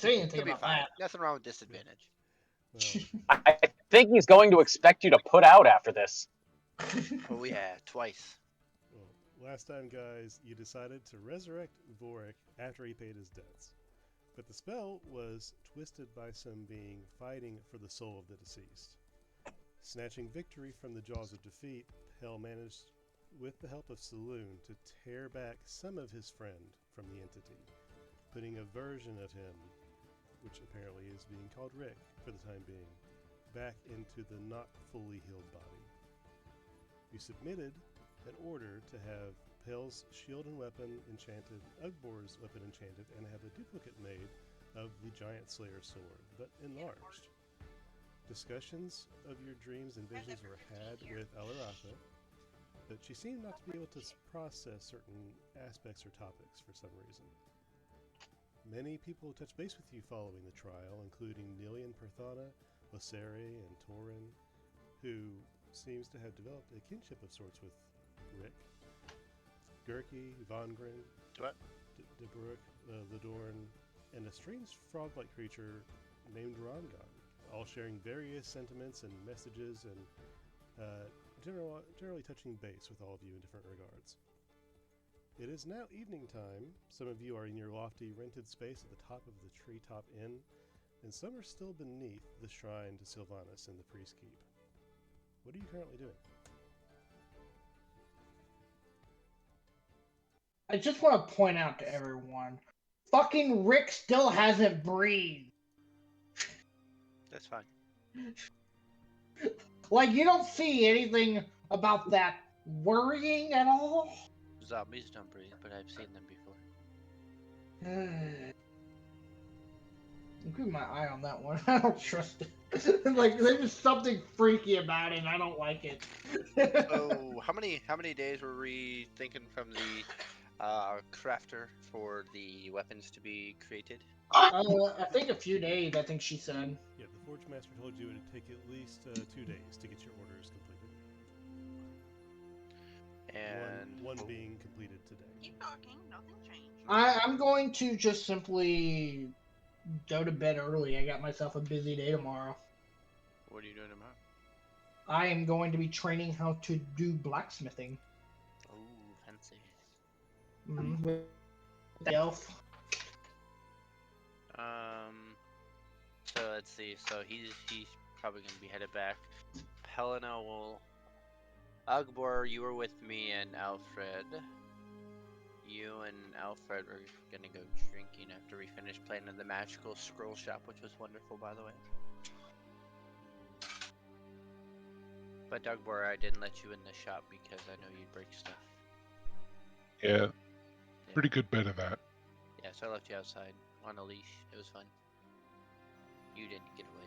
say anything Could be about fine. that. Nothing wrong with disadvantage. Well, I think he's going to expect you to put out after this. Oh yeah, twice. well, last time, guys, you decided to resurrect Vorik after he paid his debts. But the spell was twisted by some being fighting for the soul of the deceased. Snatching victory from the jaws of defeat, Hell managed, with the help of Saloon, to tear back some of his friend from the entity, putting a version of him, which apparently is being called Rick for the time being, back into the not fully healed body. You submitted an order to have Pel's shield and weapon enchanted, Ugbor's weapon enchanted, and have a duplicate made of the Giant Slayer sword, but enlarged. Discussions of your dreams and visions were had with Alaratha, but she seemed not to be able to process certain aspects or topics for some reason. Many people touched base with you following the trial, including Nilian Perthana, Osere, and Torin, who seems to have developed a kinship of sorts with Rick. Gurki, Vongrin, What? Debruk, Ladorn, and a strange frog-like creature named Rongon, all sharing various sentiments and messages and generally touching base with all of you in different regards. It is now evening time. Some of you are in your lofty rented space at the top of the Treetop Inn, and some are still beneath the shrine to Sylvanas in the Priest Keep. What are you currently doing? I just want to point out to everyone, fucking Rick still hasn't breathed. That's fine. Like, you don't see anything about that worrying at all? Zombies don't breathe, but I've seen them before. I'm keeping my eye on that one. I don't trust it. Like, there's just something freaky about it, and I don't like it. So, how many days were we thinking from the crafter for the weapons to be created? I think a few days, I think she said. Yeah, the Forge Master told you it would take at least 2 days to get your orders completed. And One being completed today. Keep talking, nothing changed. I'm going to just simply go to bed early. I got myself a busy day tomorrow. what are you doing tomorrow? I am going to be training how to do blacksmithing. Oh, fancy. With the elf. So let's see. So he's probably gonna be headed back. Helena will. Ugbor, you were with me and Alfred. You and Alfred were gonna go drinking after we finished playing in the magical scroll shop, which was wonderful, by the way. But Ugbor, I didn't let you in the shop because I know you'd break stuff. Yeah, pretty good bit of that. Yeah, so I left you outside on a leash. It was fun. You didn't get away.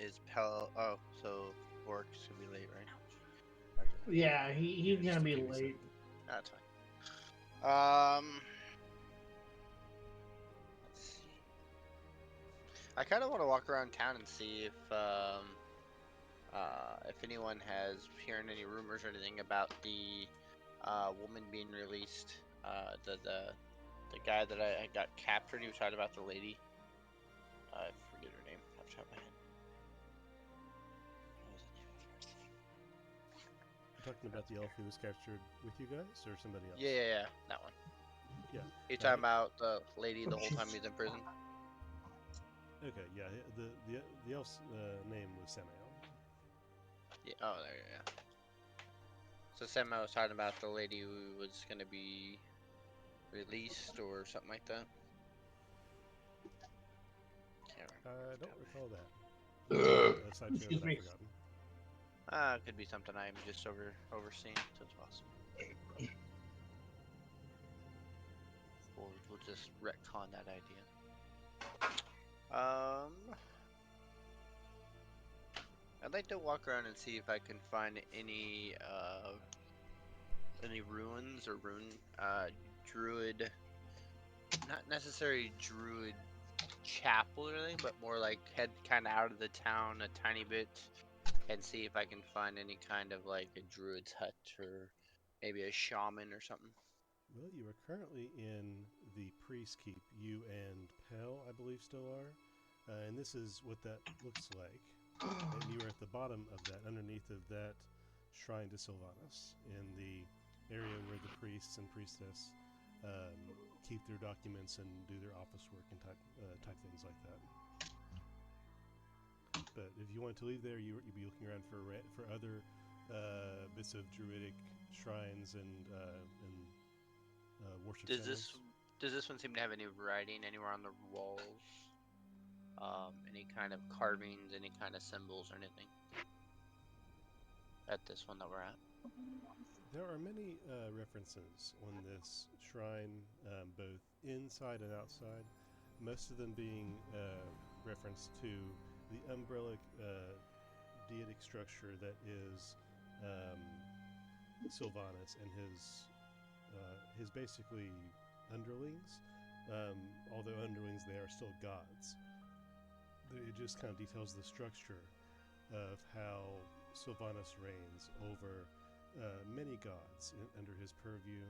Is Pel? Oh, so Vork's gonna be late, right? Yeah, he's gonna be late. That's fine. Let's see. I kind of want to walk around town and see if anyone has hearing any rumors or anything about the woman being released. The guy that I got captured. He was talking about the lady. I forget her name off the top of my head. You're talking about the elf who was captured with you guys, or somebody else? Yeah, that one. Yeah. You talking about the lady the whole time he was in prison? Okay, yeah. The elf's name was Samael. Yeah. Oh, there. Yeah. So Sam, I was talking about the lady who was gonna be released or something like that. Can't remember. I don't recall that. Aside from Excuse that, me. I've forgotten. It could be something I'm just overseeing, so it's possible. We'll just retcon that idea. I'd like to walk around and see if I can find any ruins or druid, not necessarily druid chapel or anything, but more like head kind of out of the town a tiny bit and see if I can find any kind of like a druid's hut or maybe a shaman or something. Well, you are currently in the priest keep. You and Pell, I believe, still are. And this is what that looks like. And you are at the bottom of that, underneath of that shrine to Sylvanas, in the area where the priests and priestess keep their documents and do their office work and type things like that. But if you wanted to leave there, you'd be looking around for other bits of druidic shrines and worship centers. Does this one seem to have any writing anywhere on the walls? Any kind of carvings, any kind of symbols or anything? At this one that we're at. There are many references on this shrine, both inside and outside, most of them being reference to the umbrella deitic structure that is Sylvanas and his basically underlings. Although underlings, they are still gods. It just kind of details the structure of how Sylvanas reigns over many gods under his purview,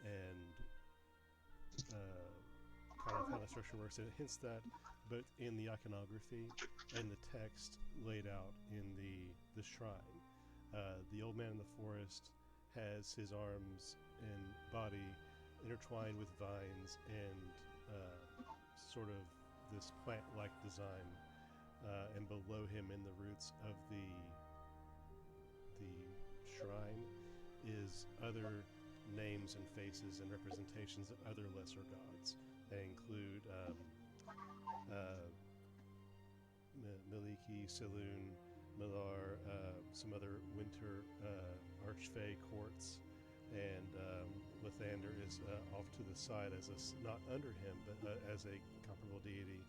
and kind of how the structure works. And it hints that both in the iconography and the text laid out in the shrine. The old man in the forest has his arms and body intertwined with vines and sort of this plant-like design, and below him in the roots of the shrine is other names and faces and representations of other lesser gods. They include Miliki, Saloon, Milar, some other winter archfey courts, and Lathander is off to the side as not under him, but as a comparable deity,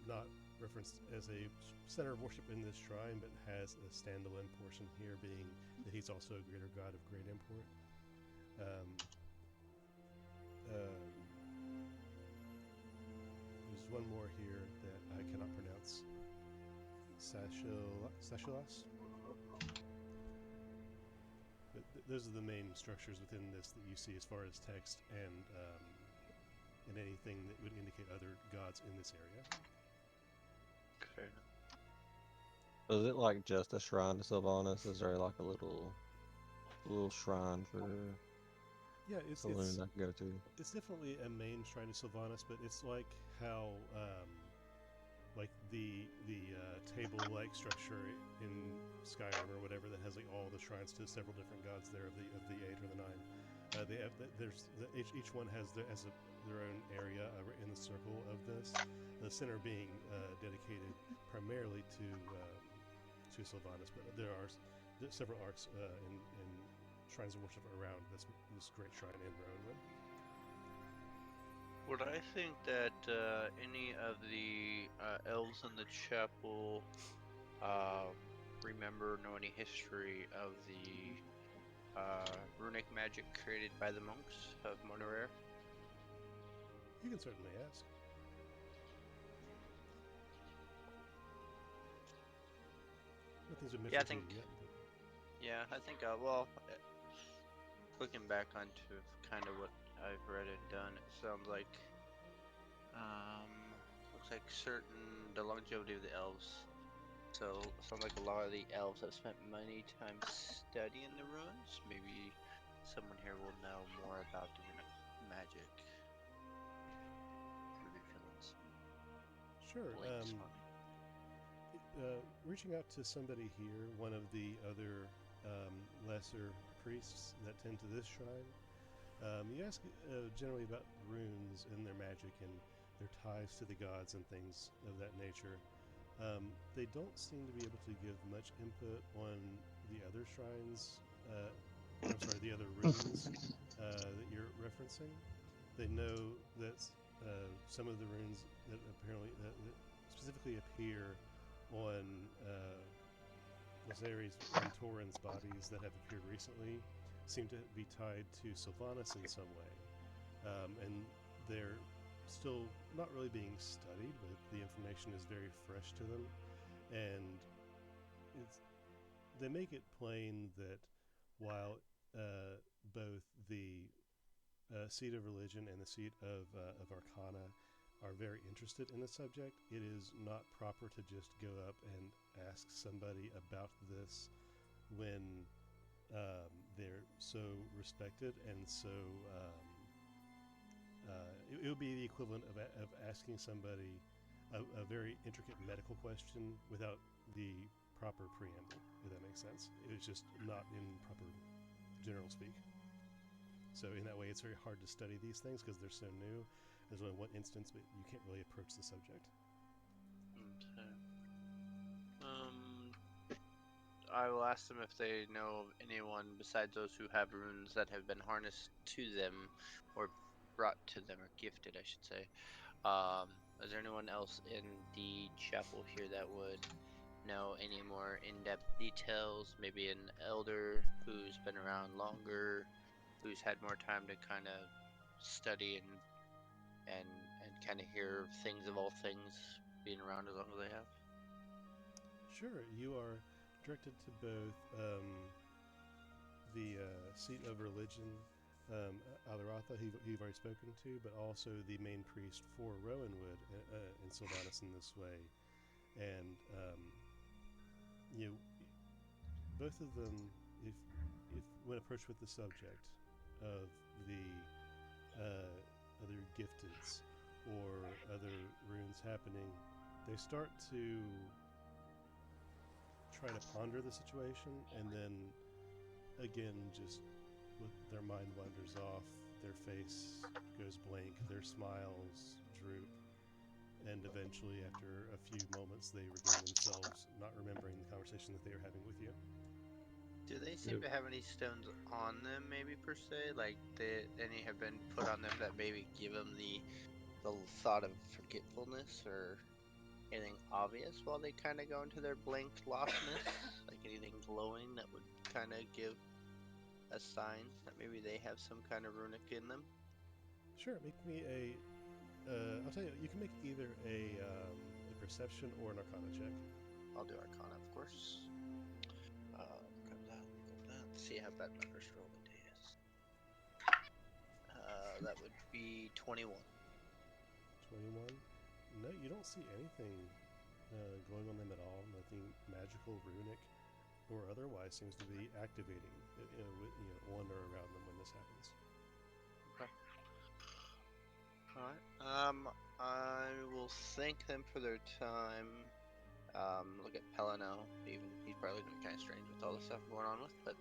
not referenced as a center of worship in this shrine, but has a standalone portion here, being that he's also a greater god of great import. There's one more here that I cannot pronounce. Sashilas? But those are the main structures within this that you see as far as text and anything that would indicate other gods in this area. Okay. Is it like just a shrine to Sylvanas? Is there like a little shrine for Saloon I can go to? It's definitely a main shrine to Sylvanas, but it's like how like the table-like structure in Skyrim or whatever that has like all the shrines to several different gods there of the 8 or the 9. They have each one has their own area in the circle of this. The center being dedicated primarily to Sylvanas, but there are several arcs in shrines of worship around this great shrine in Rowan. Would I think that any of the elves in the chapel remember, know any history of the runic magic created by the monks of Monorail? You can certainly ask. Nothing's been mentioned yet. Yeah, I think, well, looking back onto kind of what I've read and done, it sounds like, looks like the longevity of the elves. So, it sounds like a lot of the elves have spent many times studying the runes. Maybe someone here will know more about the runic magic. Maybe feelings. Sure. Reaching out to somebody here, one of the other lesser priests that tend to this shrine, you ask generally about runes and their magic and their ties to the gods and things of that nature. They don't seem to be able to give much input on the other shrines, the other runes that you're referencing. They know that some of the runes that apparently that specifically appear on Lazare's and Torin's bodies that have appeared recently seem to be tied to Sylvanas in some way. And they're still not really being studied, but the information is very fresh to them. And they make it plain that while both the seat of religion and the seat of arcana are very interested in the subject, it is not proper to just go up and ask somebody about this when they're so respected and so it would be the equivalent of asking somebody a very intricate medical question without the proper preamble, if that makes sense. It was just not in proper general speak. So in that way, it's very hard to study these things because they're so new. There's only one instance, but you can't really approach the subject. Okay. I will ask them if they know of anyone besides those who have runes that have been harnessed to them, or brought to them, or gifted, I should say. Is there anyone else in the chapel here that would know any more in-depth details? Maybe an elder who's been around longer, who's had more time to kind of study and kind of hear things of all things, being around as long as they have. Sure, you are directed to both the seat of religion, Alderatha, who you've already spoken to, but also the main priest for Rowanwood and Sylvanas in this way. And you know, both of them, if when approached with the subject of the other gifteds or other runes happening, they start to try to ponder the situation, and then again, just their mind wanders off, their face goes blank, their smiles droop, and eventually, after a few moments, they regain themselves, not remembering the conversation that they were having with you. Do they seem to have any stones on them, maybe, per se? Like, any have been put on them that maybe give them the thought of forgetfulness, or anything obvious while they kind of go into their blank lostness? Like anything glowing that would kind of give a sign that maybe they have some kind of runic in them? Sure, make me a... I'll tell you, you can make either a perception or an arcana check. I'll do arcana, of course. Let's see how bad my first roll of the day is. That would be 21. 21? No, you don't see anything going on them at all. Nothing magical, runic, or otherwise seems to be activating on or around them when this happens. Okay. Alright. I will thank them for their time. Look at Pelano. Even he's probably looking kind of strange with all the stuff going on with, but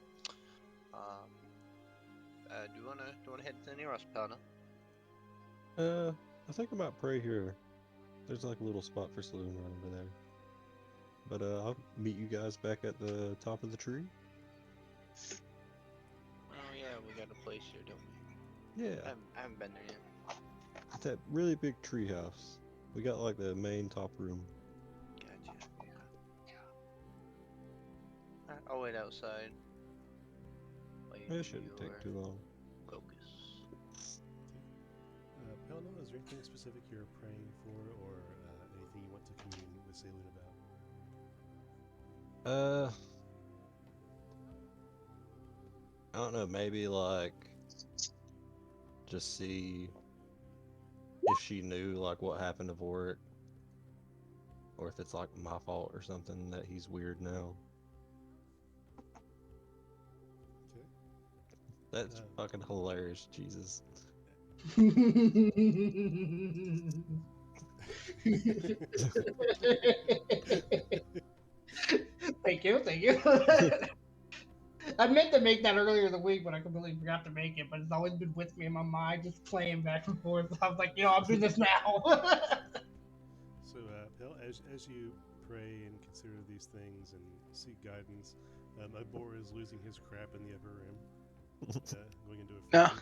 do you wanna head anywhere else, Pelano? I think I might pray here. There's like a little spot for saloon right over there. But I'll meet you guys back at the top of the tree. Oh yeah, we got a place here, don't we? Yeah. I haven't been there yet. It's that really big tree house. We got like the main top room. Gotcha. Yeah. Alright, I'll wait outside. It shouldn't take too long. Focus. Pelno, is there anything specific you're praying for, or anything you want to commune with Saloon about? I don't know, maybe like just see if she knew like what happened to Vorik, or if it's like my fault or something that he's weird now. Okay. That's fucking hilarious, Jesus. Thank you. I meant to make that earlier in the week, but I completely forgot to make it. But it's always been with me in my mind, just playing back and forth. I was like, I'll do this now. So, Pel, as you pray and consider these things and seek guidance, Ibor is losing his crap in the upper room, going into a No. frenzy.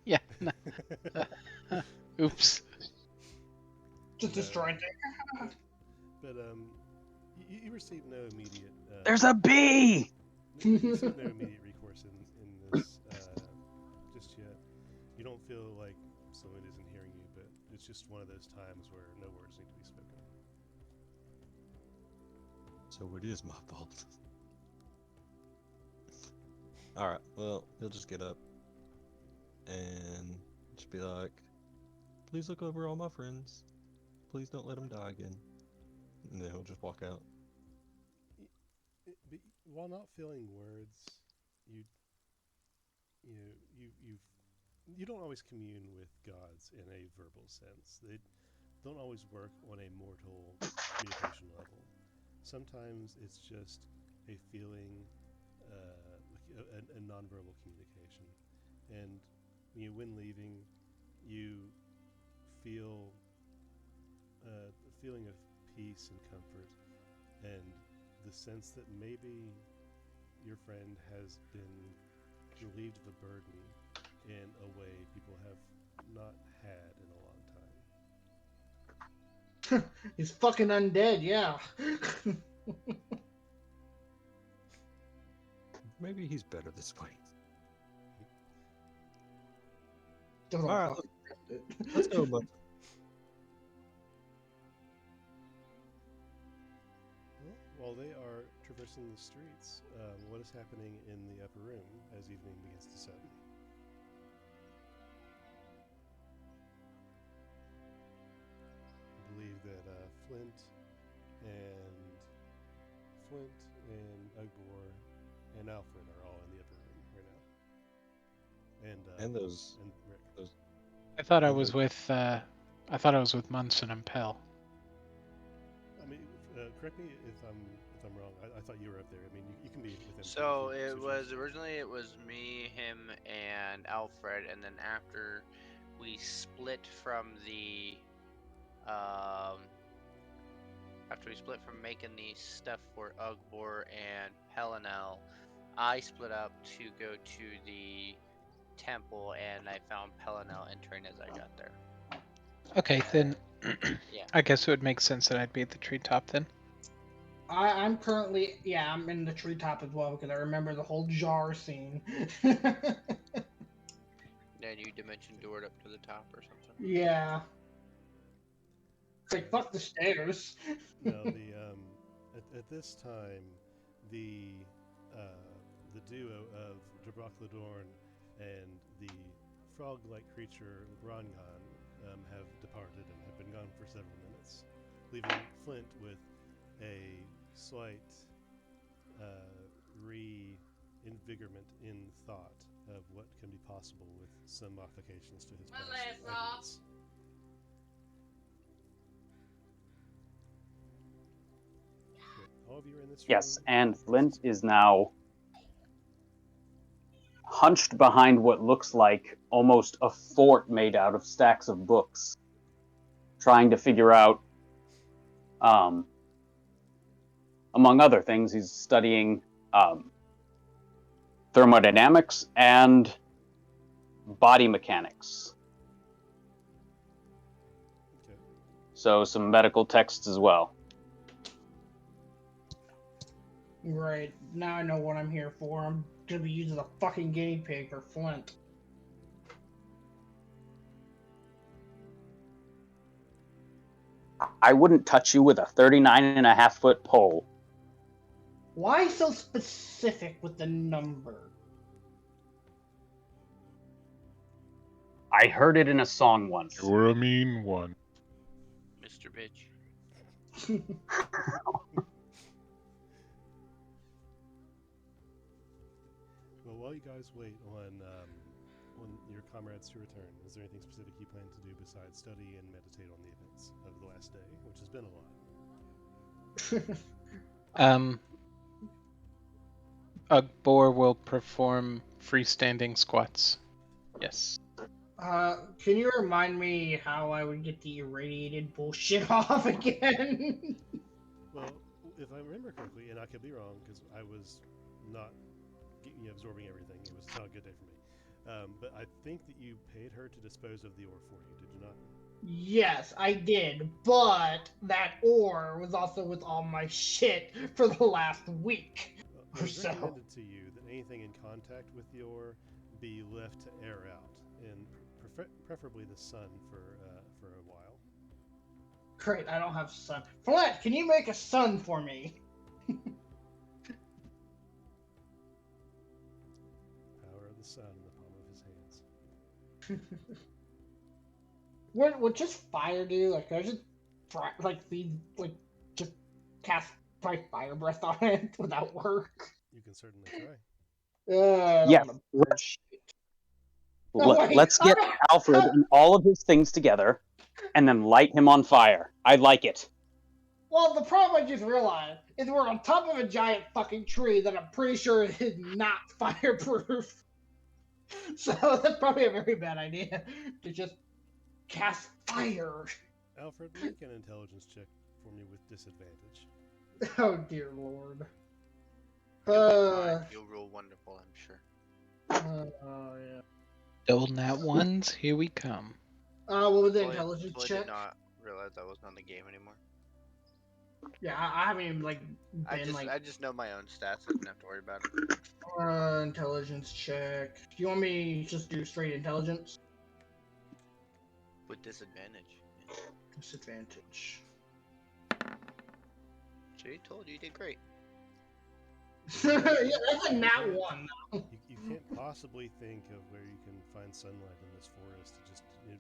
Yeah. No. Oops. Just destroying things. But you receive no immediate. There's a bee. You receive no immediate recourse in this just yet. You don't feel like someone isn't hearing you, but it's just one of those times where no words need to be spoken. So it is my fault. Alright, well, he'll just get up and be like, please look over all my friends. Please don't let them die again. And then he'll just walk out. While not feeling words, you know you don't always commune with gods in a verbal sense. They don't always work on a mortal communication level. Sometimes it's just a feeling, like a nonverbal communication. And when leaving, you feel a feeling of peace and comfort, and the sense that maybe your friend has been relieved of a burden in a way people have not had in a long time. He's fucking undead, yeah. Maybe he's better this way. Don't All right, fucking accept it. Let's go, bud. Well, while they are traversing the streets, what is happening in the upper room as evening begins to set? I believe that Flint and Ugbor and Alfred are all in the upper room right now. And those Rick. I thought I And was the- with I thought I was with Munson and Pell. I mean, correct me if I'm wrong. I thought you were up there. I mean, you can be with them. So if you it so was choose. originally it was me, him, and Alfred, and then after we split from the after we split from making the stuff for Ugbor and Pelinel, I split up to go to the temple, and I found Pelinel entering as I got there. Okay, then Yeah. I guess it would make sense that I'd be at the treetop then. I'm currently, yeah, I'm in the treetop as well because I remember the whole jar scene. Then you dimension doored up to the top or something. Yeah. It's like, fuck the stairs. Now at this time, the duo of Drabrakladorn and the frog-like creature Grangan have departed and have been gone for several minutes, leaving Flint with a slight reinvigorment in thought of what can be possible with some modifications to his past items. All of you are in this Yes, room. and Flint is now hunched behind what looks like almost a fort made out of stacks of books, trying to figure out, among other things, he's studying thermodynamics and body mechanics. Okay. So some medical texts as well. Right, now I know what I'm here for. I'm gonna be using a fucking guinea pig for Flint. I wouldn't touch you with a 39.5-foot pole. Why so specific with the number? I heard it in a song once. You're a mean one. Mr. Bitch. Well, while you guys wait on your comrades to return, is there anything specific you plan to do besides study and meditate on the events of the last day, which has been a lot? Ugbor will perform freestanding squats. Yes. Can you remind me how I would get the irradiated bullshit off again? Well, if I remember correctly, and I could be wrong because I was not absorbing everything, it was not a good day for me. But I think that you paid her to dispose of the ore for you, did you not? Yes, I did, but that ore was also with all my shit for the last week. It Or was so. recommended to you that anything in contact with the ore be left to air out, and preferably the sun for a while. Great, I don't have sun. Flint, can you make a sun for me? Power of the sun in the palm of his hands. What just fire do? Like, I just just cast fire breath on it without work. You can certainly try. I don't Yes. wanna- Let's get Alfred and all of his things together, and then light him on fire. I like it. Well, the problem I just realized is we're on top of a giant fucking tree that I'm pretty sure is not fireproof. So that's probably a very bad idea to just cast fire. Alfred, make an intelligence check for me with disadvantage. Oh dear lord. You'll be fine. You'll roll wonderful, I'm sure. Yeah. Double nat ones, here we come. What was the Floyd- intelligence Floyd check? did not realize I wasn't on the game anymore. Yeah, I haven't even I just know my own stats. I didn't have to worry about it. Intelligence check. Do you want me to just do straight intelligence? With disadvantage. Yeah. Disadvantage. See, told you did great. Yeah, that's a nat one. You can't possibly think of where you can find sunlight in this forest. It just you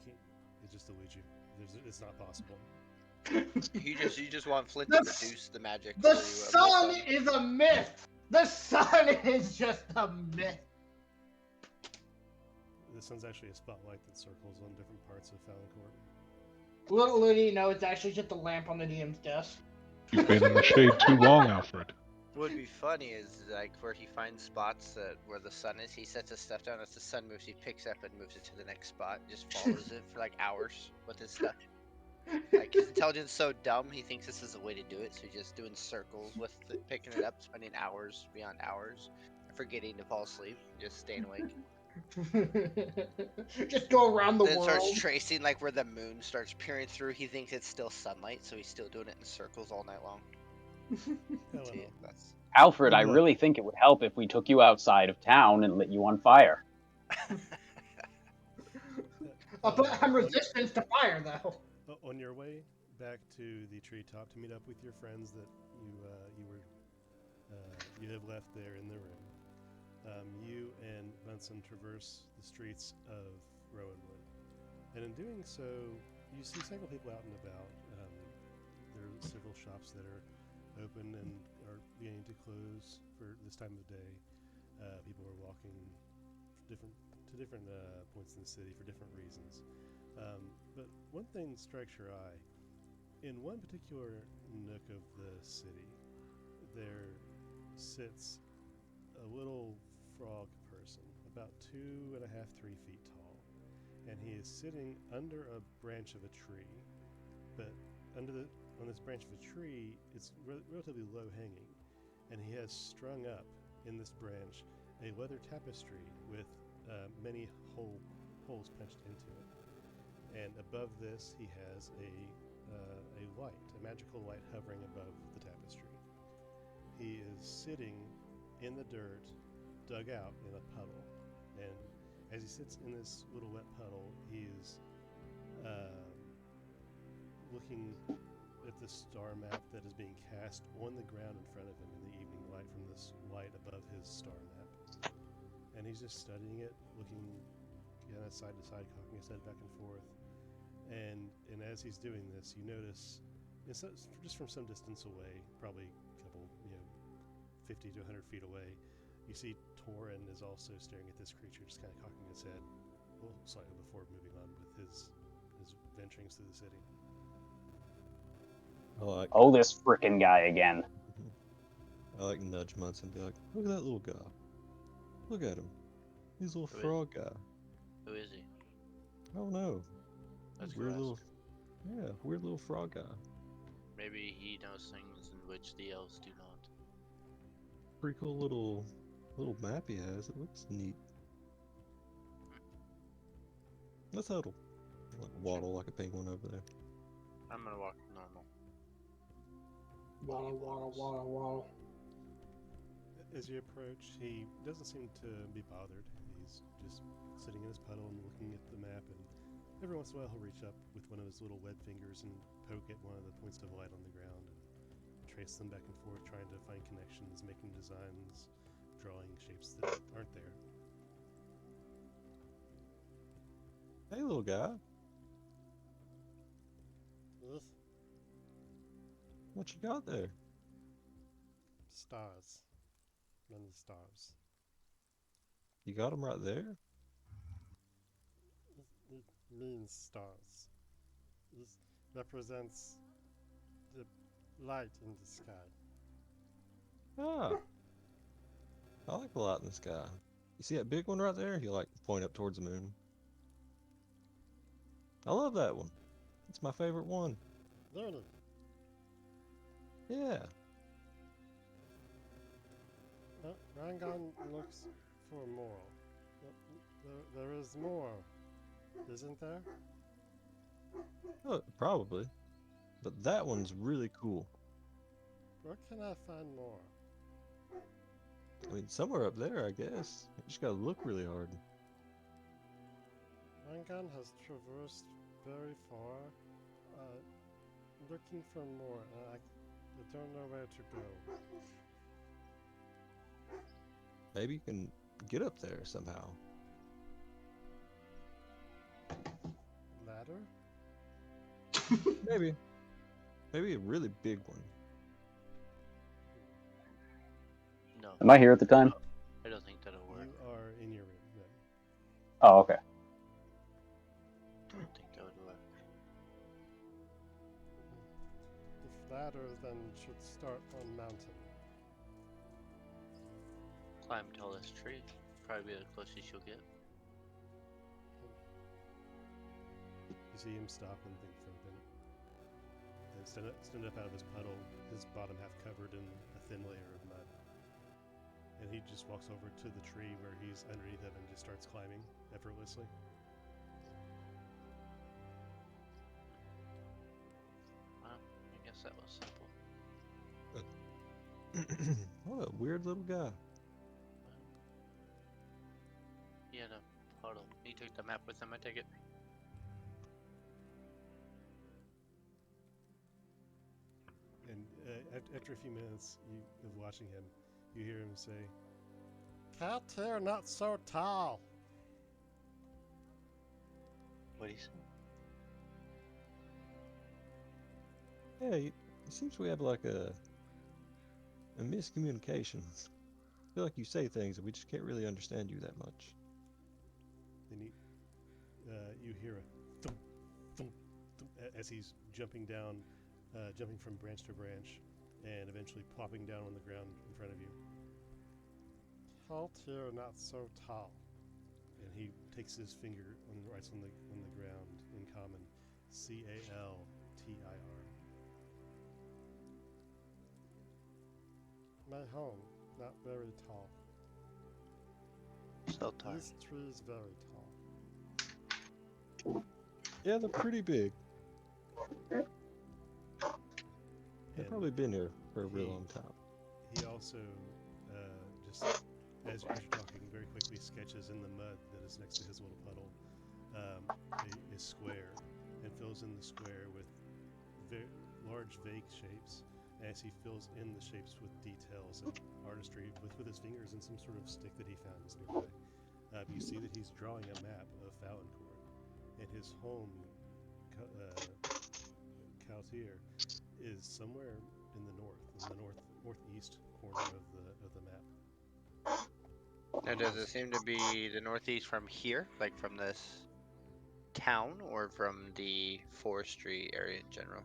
can't. It just eludes you. It's not possible. You just want Flint to That's- produce the magic. The for you, sun is a myth. The sun is just a myth. The sun's actually a spotlight that circles on different parts of Falonkort. Little did you know, it's actually just a lamp on the DM's desk. You've been in the shade too long, Alfred. What would be funny is like where he finds spots where the sun is, he sets his stuff down. As the sun moves, he picks up and moves it to the next spot. Just follows it for like hours with his stuff. Like his intelligence is so dumb, he thinks this is the way to do it. So he's just doing circles with it, picking it up, spending hours beyond hours, forgetting to fall asleep, just staying awake. Just go around the Then world. starts tracing like where the moon starts peering through. He thinks it's still sunlight, so he's still doing it in circles all night long. Hello. See, that's Alfred, I Yeah. really think it would help if we took you outside of town and lit you on fire. But I'm resistant to fire, though. On your way back to the treetop to meet up with your friends that you have left there in the room, you and Bunsen traverse the streets of Rowanwood, and in doing so, you see several people out and about. There are several shops that are open and are beginning to close for this time of day. People are walking to different points in the city for different reasons. But one thing strikes your eye. In one particular nook of the city, there sits a little frog person, about 2.5, 3 feet tall, and he is sitting under a branch of a tree. But on this branch of a tree, it's relatively low hanging, and he has strung up in this branch a leather tapestry with many holes punched into it. And above this, he has a light, a magical light hovering above the tapestry. He is sitting in the dirt, dug out in a puddle. And as he sits in this little wet puddle, he is looking at the star map that is being cast on the ground in front of him in the evening light from this light above his star map. And he's just studying it, looking side to side, cocking his head back and forth. And as he's doing this, you notice, just from some distance away, probably a couple, 50 to 100 feet away, you see Torin is also staring at this creature, just kind of cocking his head, slightly before moving on with his venturings through the city. Oh, this frickin' guy again. I nudge Munson and be like, look at that little guy. Look at him. He's a little Who is frog guy. who is he? I don't know. That's Weird gross. weird little frog guy. Maybe he knows things in which the elves do not. Pretty cool little map he has. It looks neat. Let's huddle. Waddle like a penguin over there. I'm gonna walk normal. Waddle. As you approach, he doesn't seem to be bothered. He's just sitting in his puddle and looking at the map, and every once in a while he'll reach up with one of his little web fingers and poke at one of the points of light on the ground and trace them back and forth, trying to find connections, making designs, drawing shapes that aren't there. Hey, little guy. What you got there? Stars. Many stars. You got them right there? It means stars. It represents the light in the sky. Ah, I like the light in the sky. You see that big one right there? You like point up towards the moon. I love that one. It's my favorite one. Really? Yeah. Rangan looks for more. There is more, isn't there? Oh, probably. But that one's really cool. Where can I find more? I mean, somewhere up there, I guess. You just gotta look really hard. Rangan has traversed very far, looking for more. I don't know where to go. Maybe you can get up there somehow. Ladder? Maybe. Maybe a really big one. No, Am I here at the time? I don't think that'll work. You are in your room. No. Oh, okay. I don't think that would work. The ladder then should start on mountain. Climb tallest tree. Probably be the closest you'll get. You see him stop and think for a minute. And stand up out of his puddle, his bottom half covered in a thin layer of mud. And he just walks over to the tree where he's underneath it and just starts climbing effortlessly. Well, I guess that was simple. What a weird little guy. He had a puddle. He took the map with him, I take it. And after a few minutes of watching him, you hear him say, "Cat here, not so tall." What do you say? Yeah, it seems we have like a miscommunication. I feel like you say things and we just can't really understand you that much. Then you hear a thump, thump, thump, as he's jumping down, jumping from branch to branch, and eventually plopping down on the ground in front of you. Halt here, not so tall. And he takes his finger and writes on the ground in common, Caltir. My home, not very tall. So tired. This tree is very tall. Yeah, they're pretty big. They've And probably been here for a real he- long time. he also just, as you're talking, very quickly sketches in the mud that is next to his little puddle a square, and fills in the square with very large vague shapes as he fills in the shapes with details and artistry with his fingers and some sort of stick that he found is nearby. You see that he's drawing a map of Falonkort, and his home, Caltir, is somewhere in the northeast corner of the map. Now, does it seem to be the northeast from here, like from this town, or from the forestry area in general?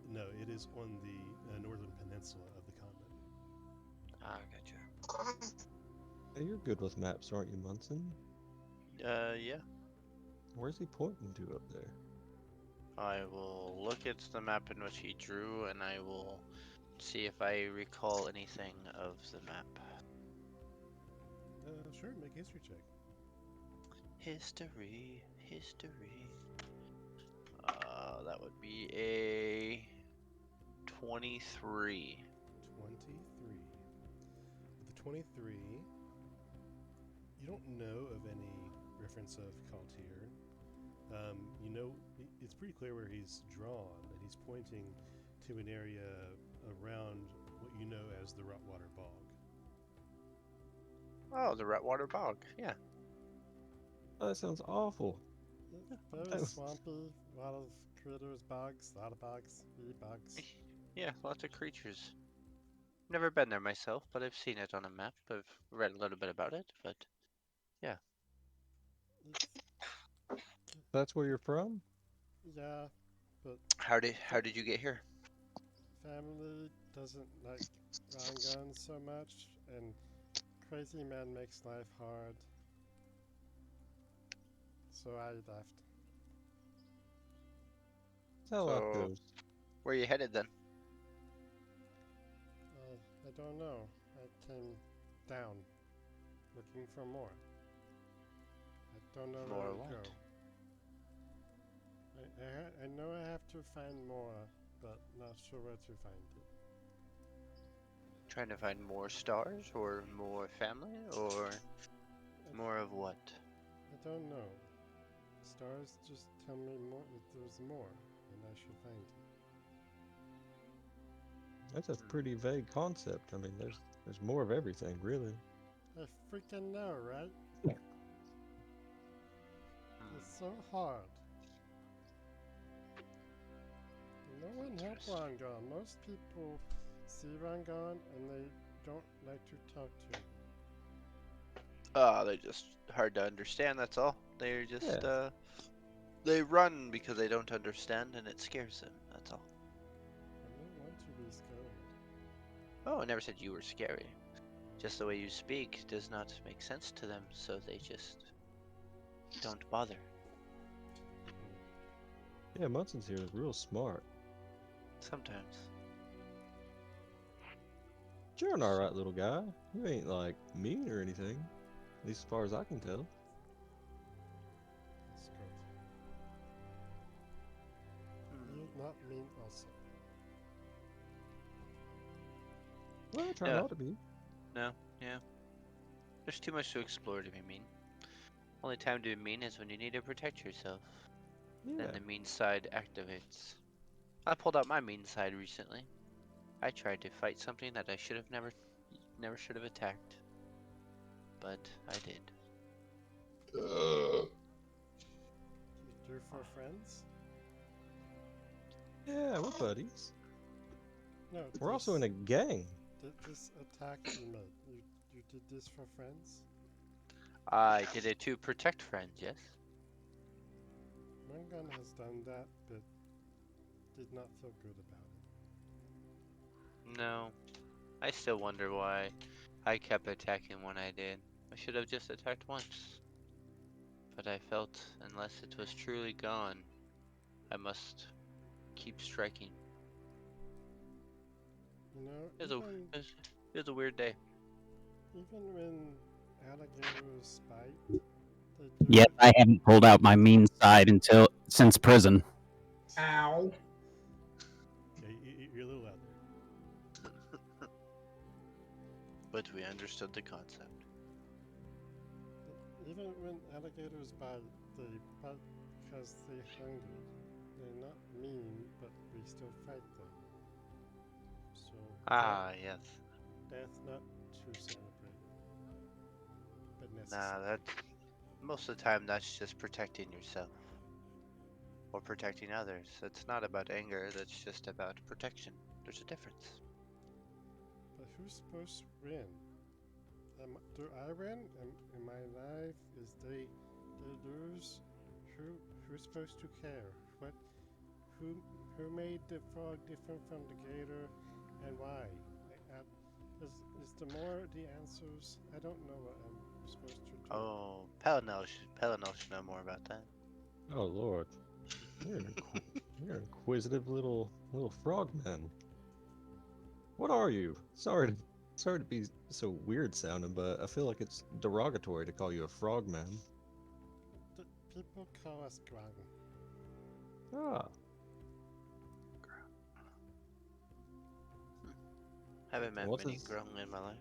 No, it is on the northern peninsula of the continent. Ah, gotcha. Hey, you're good with maps, aren't you, Munson? Yeah. Where's he pointing to up there? I will look at the map in which he drew, and I will see if I recall anything of the map. Sure, make a history check. History. That would be a 23. 23. With the 23, you don't know of any reference of Caltir. You know, it's pretty clear where he's drawn, and he's pointing to an area around what you know as the Rotwater Bog. Oh, the Rotwater Bog. Yeah. Oh, that sounds awful. Very That was- swampy, a lot of critters, bugs, a lot of bugs, wee bugs. Yeah, lots of creatures. Never been there myself, but I've seen it on a map. I've read a little bit about it, but That's where you're from? Yeah, but how did you get here? family doesn't like Rangan so much, and crazy man makes life hard. So I left. That's how life So, goes. where you headed then? I don't know. I came down looking for more. I don't know where More to what? go. I know I have to find more, but not sure where to find it. Trying to find more stars, or more family, or more of what? I don't know. Stars just tell me more that there's more, and I should find it. That's a pretty vague concept. I mean, there's more of everything, really. I freaking know, right? It's so hard. No one helped Interesting. Rangan. Most people see Rangan and they don't like to talk to him. They're just hard to understand, that's all. They're just, Yeah. they run because they don't understand and it scares them, that's all. I don't want to be scared. Oh, I never said you were scary. Just the way you speak does not make sense to them, so they just don't bother. Yeah, Munson's here is real smart. Sometimes. You're an alright little guy. You ain't, like, mean or anything. At least as far as I can tell. That's good. You're not mean also. Well, I try Yeah. not to be. No, yeah. There's too much to explore to be mean. Only time to be mean is when you need to protect yourself. Yeah. Then the mean side activates. I pulled out my mean side recently. I tried to fight something that I should have never should have attacked. But I did. You're for friends? Yeah, we're buddies. No, We're also in a gang. this attack you made. You did this for friends? I did it to protect friends, yes? Rangan has done that, but did not feel good about it. No. I still wonder why I kept attacking when I did. I should have just attacked once. But I felt unless it was truly gone, I must keep striking. You know, It was a weird day. even when alligators bite, they do Yet it. I haven't pulled out my mean side since prison. Ow. Okay, you're a little out there. But we understood the concept. Even when alligators bite, they bite because they're hungry. They're not mean, but we still fight them. So Yes. that's not too celebrated, but Nah, necessary. most of the time that's just protecting yourself. Or protecting others. It's not about anger, that's just about protection. There's a difference. But who's supposed to win? Do I win? Am I alive? Is they lose? Who's supposed to care? Who made the frog different from the gator, and why? Is the more the answers? I don't know what I'm supposed to do. Oh, Pelinel should know more about that. Oh lord, you're an inquisitive little frogman. What are you? Sorry to be so weird sounding, but I feel like it's derogatory to call you a frogman. People call us Grung. Ah, Haven't met What's many his- Grung in my life.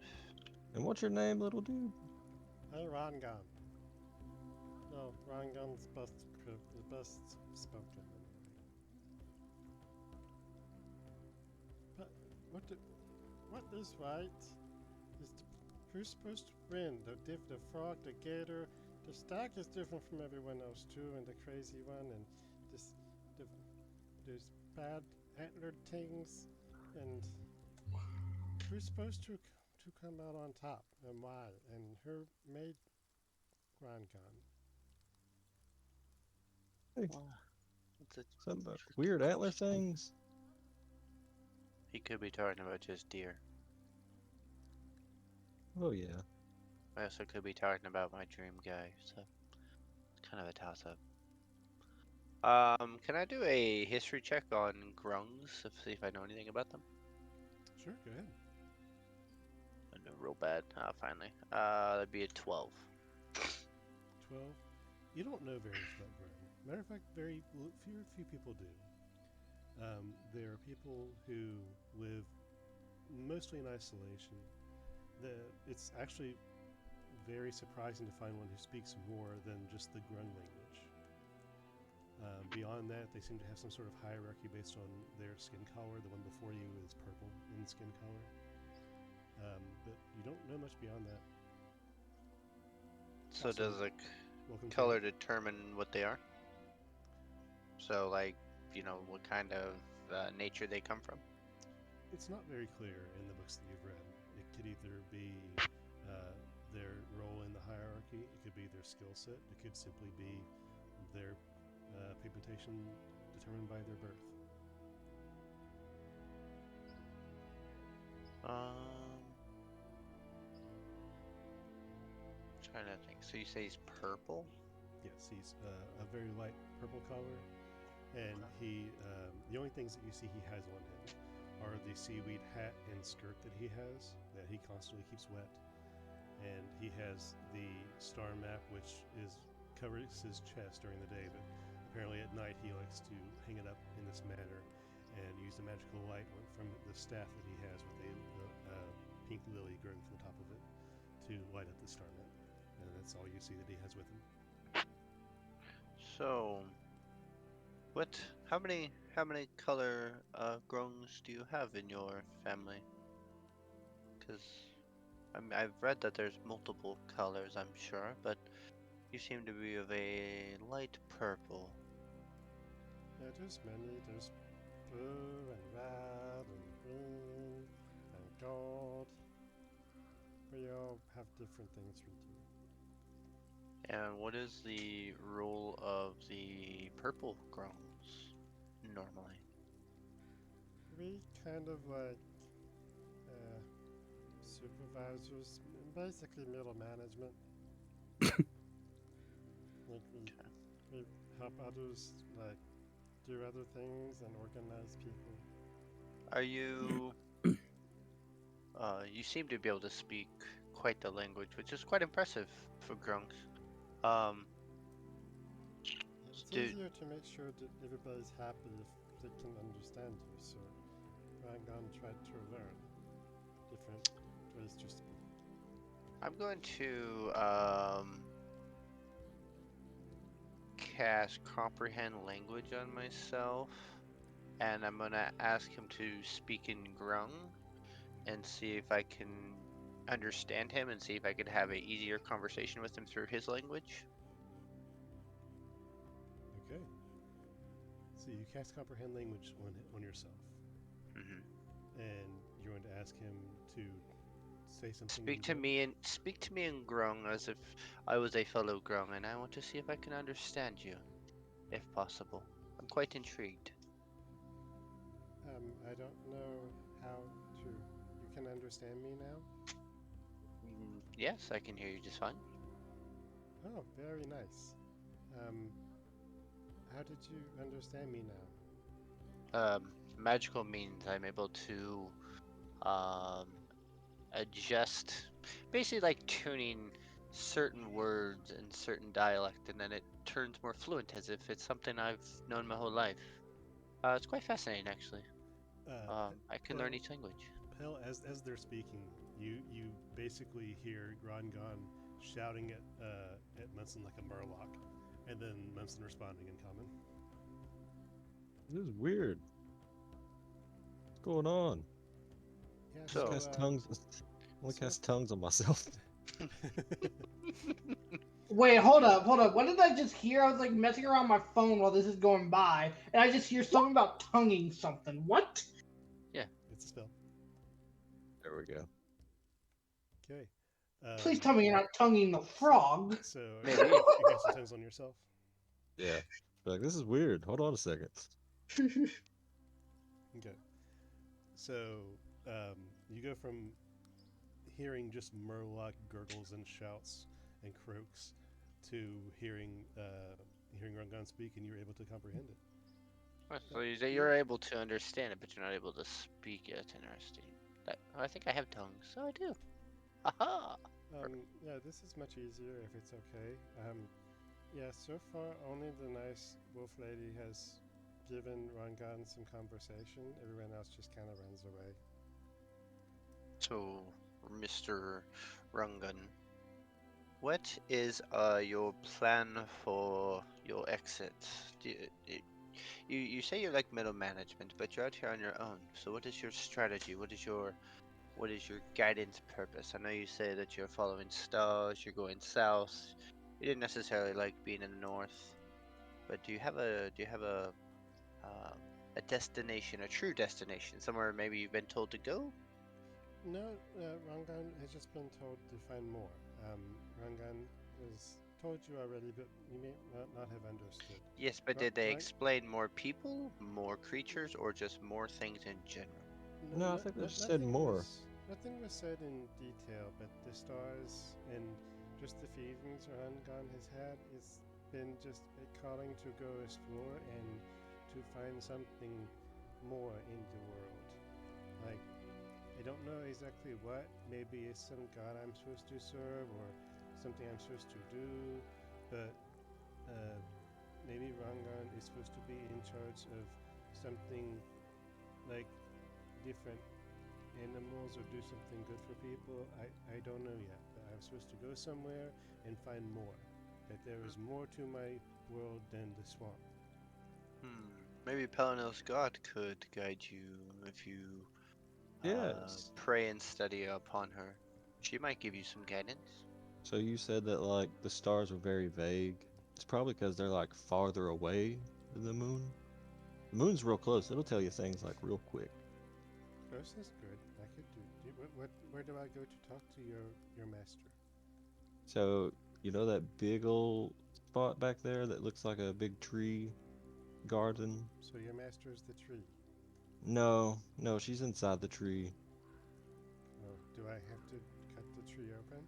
and what's your name, little dude? Hey, Rangan. No, Rangan's best spoken. But what is right is who's supposed to win? The frog, the gator. The stag is different from everyone else too, and the crazy one, and there's bad antlered things. And who's supposed to come out on top, and why? And who made Grandcon? Hey, What's it? some weird antler things. He could be talking about just deer. Oh yeah. I also could be talking about my dream guy, so it's kind of a toss-up. Can I do a history check on grungs to see if I know anything about them? Sure, go ahead. I know real bad. Finally. That'd be a 12. 12. You don't know very much about Grung. Matter of fact, few people do. There are people who live mostly in isolation. It's actually very surprising to find one who speaks more than just the Grung language. Beyond that, they seem to have some sort of hierarchy based on their skin color. The one before you is purple in skin color. But you don't know much beyond that. So Also, does the welcome to color determine what they are? So, like, you know, what kind of nature they come from? It's not very clear in the books that you've read. It could either be their role in the hierarchy, it could be their skill set, it could simply be their pigmentation determined by their birth. Trying to think. So you say he's purple? Yes, he's a very light purple color, and he the only things that you see he has on him are the seaweed hat and skirt that he constantly keeps wet, and he has the star map, which covers his chest during the day, but apparently at night he likes to hang it up in this manner and use the magical light from the staff that he has with a pink lily growing from the top of it to light up the star map. And that's all you see that he has with him. So, how many color grungs do you have in your family? Because I've read that there's multiple colors, I'm sure, but you seem to be of a light purple. Yeah, there's many. There's blue and red and green and gold. We all have different things we do. And what is the role of the purple grungs normally? We kind of like supervisors, basically middle management. Like we help others like do other things and organize people. Are you? You seem to be able to speak quite the language, which is quite impressive for grungs. It's do- easier to make sure that everybody's happy if they can understand you. So I'm gonna try to learn different ways to speak. I'm going to cast comprehend language on myself, and I'm gonna ask him to speak in grung and see if I can understand him and see if I could have an easier conversation with him through his language. Okay. So you cast comprehend language on yourself, and you're going to ask him to say something. Speak to me in grung as if I was a fellow grung, and I want to see if I can understand you, if possible. I'm quite intrigued. I don't know how to. You can understand me now? Yes, I can hear you just fine. Oh, very nice. How did you understand me now? Magical means I'm able to adjust, basically like tuning certain words in certain dialect, and then it turns more fluent as if it's something I've known my whole life. It's quite fascinating, actually. I can learn each language. Pel, as they're speaking, you basically hear Grongon shouting at Munson like a murloc, and then Munson responding in common. This is weird. What's going on? Yeah, So- Cast tongues. I want to cast tongues on myself. Wait, hold up. What did I just hear? I was like messing around my phone while this is going by, and I just hear something about tonguing something. What? cast a spell. There we go. Okay. Please tell me you're not tonguing the frog. So, Maybe. you cast tongues on yourself. Yeah. Like, this is weird. Hold on a second. Okay. So, you go from hearing just Murloc gurgles and shouts and croaks to hearing Rungan speak, and you're able to comprehend it. So you're able to understand it, but you're not able to speak it. Interesting. I think I have tongues, so I do. Aha! Yeah, this is much easier if it's okay. Yeah, so far only the nice wolf lady has given Rungan some conversation. Everyone else just kind of runs away. So, Mr. Rungan, what is your plan for your exit? You say you're like middle management, but you're out here on your own. So what is your strategy? What is your guidance purpose? I know you say that you're following stars, you're going south. You didn't necessarily like being in the north, but do you have a destination, a true destination, somewhere maybe you've been told to go? No, Rungan has just been told to find more. Rungan has told you already, but you may not have understood. Yes, but did they explain more people, more creatures, or just more things in general? No, I think they just said more. Nothing was said in detail, but the stars and just the feelings Rungan has had has been just a calling to go explore and to find something more in the world. Like, I don't know exactly what. Maybe it's some god I'm supposed to serve or something I'm supposed to do, but maybe Rungan is supposed to be in charge of something like different animals or do something good for people. I don't know yet, but I'm supposed to go somewhere and find more. That there is more to my world than the swamp. Maybe Pelinel's god could guide you if you Yes. pray and study upon her. She might give you some guidance. So you said that, like, the stars were very vague. It's probably because they're, like, farther away than the moon. The moon's real close. It'll tell you things, like, real quick. Close is good. I could do. Where do I go to talk to your master? So, you know that big old spot back there that looks like a big tree garden? So your master is the tree. No, she's inside the tree. Oh, do I have to cut the tree open?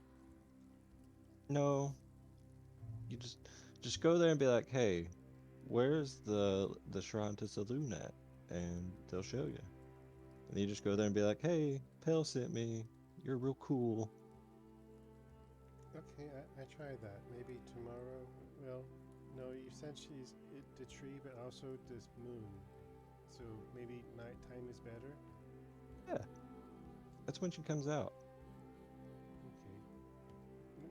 No. You just go there and be like, hey, where's the shrine to Saloon at? And they'll show you. And you just go there and be like, hey, Pale sent me. You're real cool. Okay, I try that. Maybe tomorrow. Well, no, you said she's the tree, but also this moon. So maybe nighttime is better? Yeah. That's when she comes out.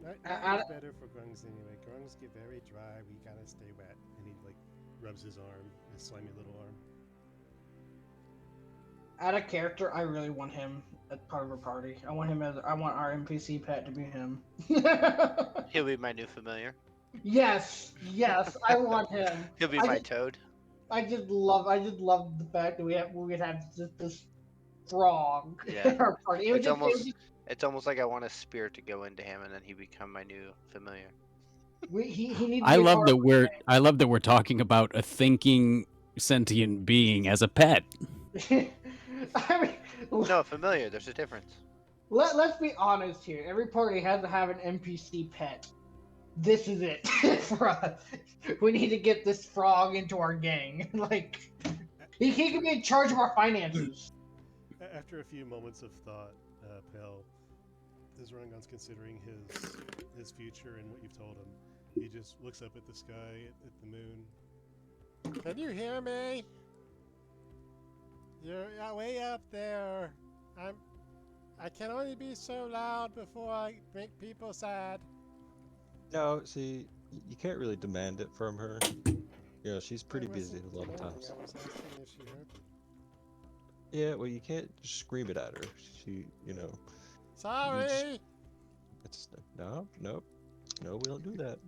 Okay. Night is better for grungs anyway. Grungs get very dry. We gotta stay wet. And he, like, rubs his arm, his slimy little arm. Out of character, I really want him as part of a party. I want our NPC pet to be him. He'll be my new familiar. Yes, I want him. He'll be my toad. I just love the fact that we'd have this frog in our party. It's almost like I want a spirit to go into him, and then he become my new familiar. He needs. I love that we're talking about a thinking sentient being as a pet. I mean, No, familiar. There's a difference. Let's be honest here. Every party has to have an NPC pet. This is it for us. We need to get this frog into our gang. Like, he can be in charge of our finances. After a few moments of thought, Pell, as Rungan's considering his future and what you've told him, he just looks up at the sky, at the moon. Can you hear me? You're way up there. I can only be so loud before I make people sad. No, see, you can't really demand it from her. You know, she's pretty busy a lot of times. I was asking if she heard me. Yeah, well, you can't just scream it at her. She, you know. Sorry! No, we don't do that.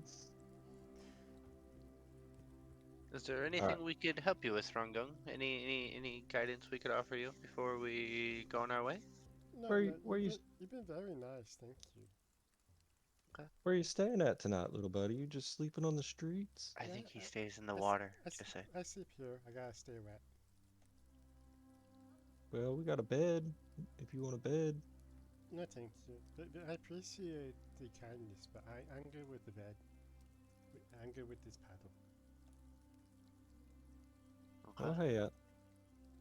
Is there anything we could help you with, Rongdung? Any guidance we could offer you before we go on our way? No, Where no, where you you've been very nice, thank you. where you staying at tonight, little buddy? You just sleeping on the streets? I Yeah, think he stays in the water. Just say. I sleep here. I gotta stay wet. Well, we got a bed if you want a bed. No, thank you. But I appreciate the kindness, but I'm good with the bed. I'm good with this paddle. Okay. Oh, hey,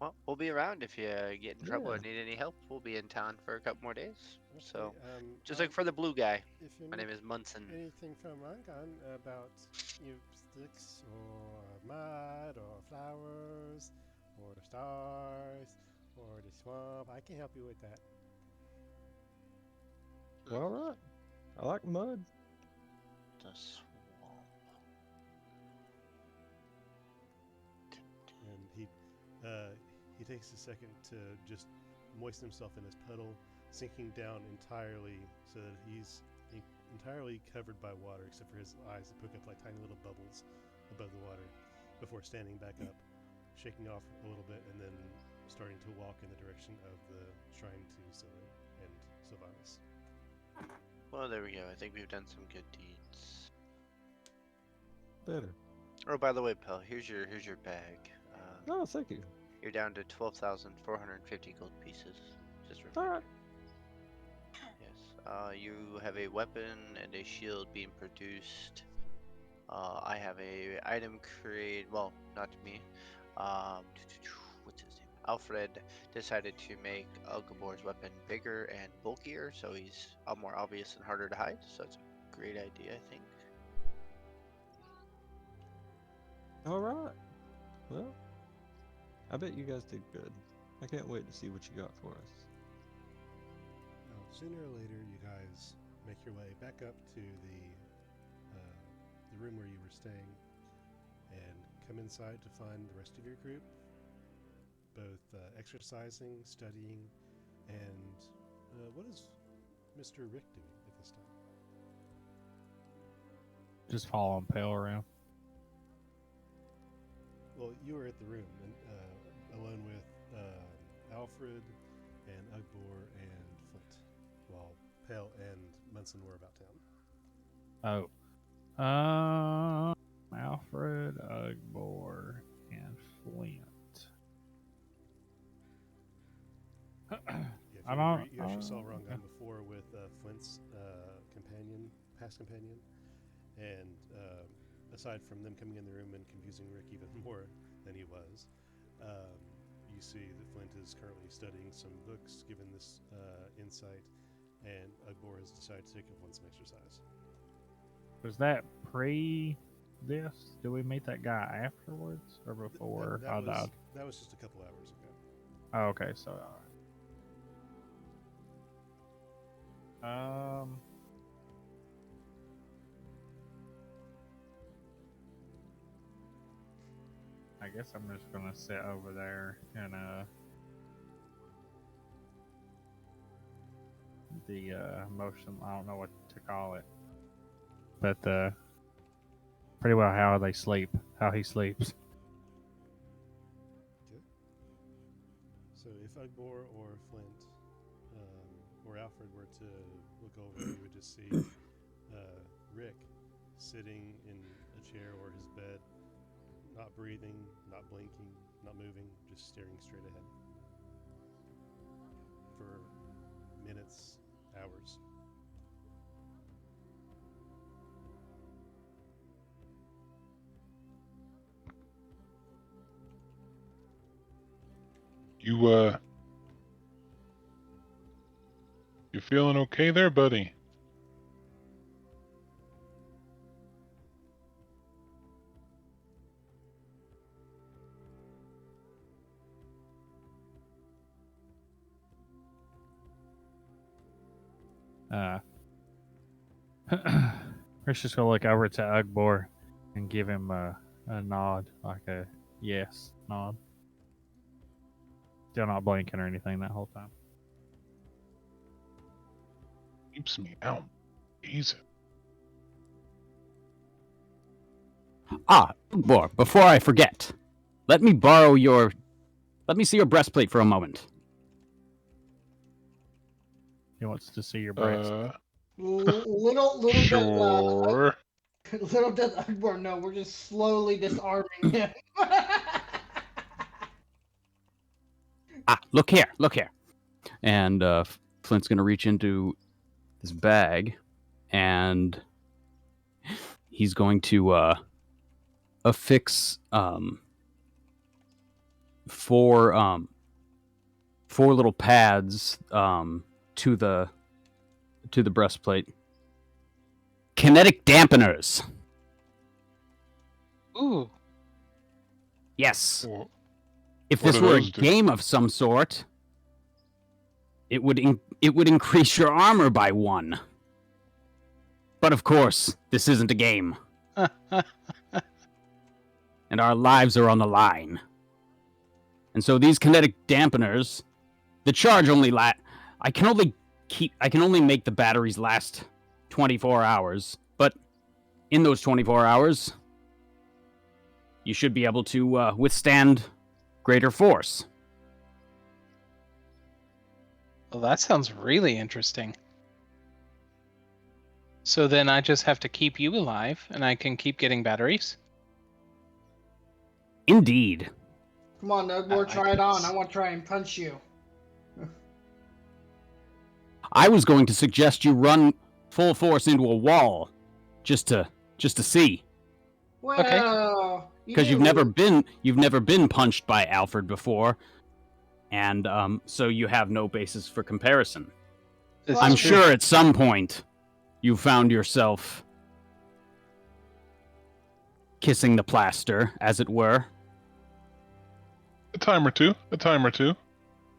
Well, we'll be around if you get in trouble or Yeah. need any help. We'll be in town for a couple more days. So, Okay, just look for the blue guy. if you My need name is Munson. anything from Rangan about sticks or mud or flowers or stars or the swamp, I can help you with that. all right. I like mud. The swamp. And he takes a second to just moisten himself in his puddle, sinking down entirely so that he's entirely covered by water except for his eyes that poke up like tiny little bubbles above the water before standing back up, shaking off a little bit, and then starting to walk in the direction of the shrine to Scylla and Sylvanas. Well, there we go. I think we've done some good deeds. Better. Oh, by the way, pal, here's your bag. Oh, thank you. You're down to 12,450 gold pieces. Just All remember. right. Yes. You have a weapon and a shield being produced. I have a item create. Well, not me. What's his name? Alfred decided to make Algabor's weapon bigger and bulkier, so he's more obvious and harder to hide. So that's a great idea, I think. All right. Well, I bet you guys did good. I can't wait to see what you got for us. Now, sooner or later, you guys make your way back up to the room where you were staying and come inside to find the rest of your group, both exercising, studying, and what is Mr. Rick doing at this time? Just following Pale around. Well, you were at the room and alone with Alfred and Ugbor and Flint, while Pale and Munson were about town. Oh. Alfred, Ugbor, and Flint. Yeah, you actually saw Rangan before with Flint's past companion, and aside from them coming in the room and confusing Rick even more than he was, you see that Flint is currently studying some books given this insight, and Ugbor has decided to take up on some exercise. Was that pre this? Did we meet that guy afterwards or before I died? That was just a couple hours ago. Oh, okay, so I guess I'm just gonna sit over there and the motion, I don't know what to call it, but pretty well how he sleeps. Okay. So if Ugbor or Flint or Alfred were to look over, you would just see Rick sitting in a chair or his bed, not breathing, not blinking, not moving, just staring straight ahead for minutes, hours. You feeling okay there, buddy? Let's just go look over to Ugbor and give him a nod, like a yes nod. Still not blinking or anything that whole time. Keeps me out. Easy. Boy, before I forget, let me see your breastplate for a moment. He wants to see your breast. Little Sure. little does Akbar know we're just slowly disarming him. Look here. And Flint's gonna reach into his bag, and he's going to affix four little pads to the breastplate. Kinetic dampeners. Ooh. Yes. Well, If what this do were a those do? game of some sort, it would increase your armor by 1. But of course, this isn't a game, and our lives are on the line. And so these kinetic dampeners, the charge only I can only make the batteries last 24 hours, but in those 24 hours, you should be able to withstand greater force. Well, that sounds really interesting. So then I just have to keep you alive, and I can keep getting batteries? Indeed. Come on, Akbar, try it on. I want to try and punch you. I was going to suggest you run full force into a wall, just to see, Well, because you've never been punched by Alfred before, and so you have no basis for comparison. This I'm is true. sure at some point you found yourself kissing the plaster, as it were. A time or two.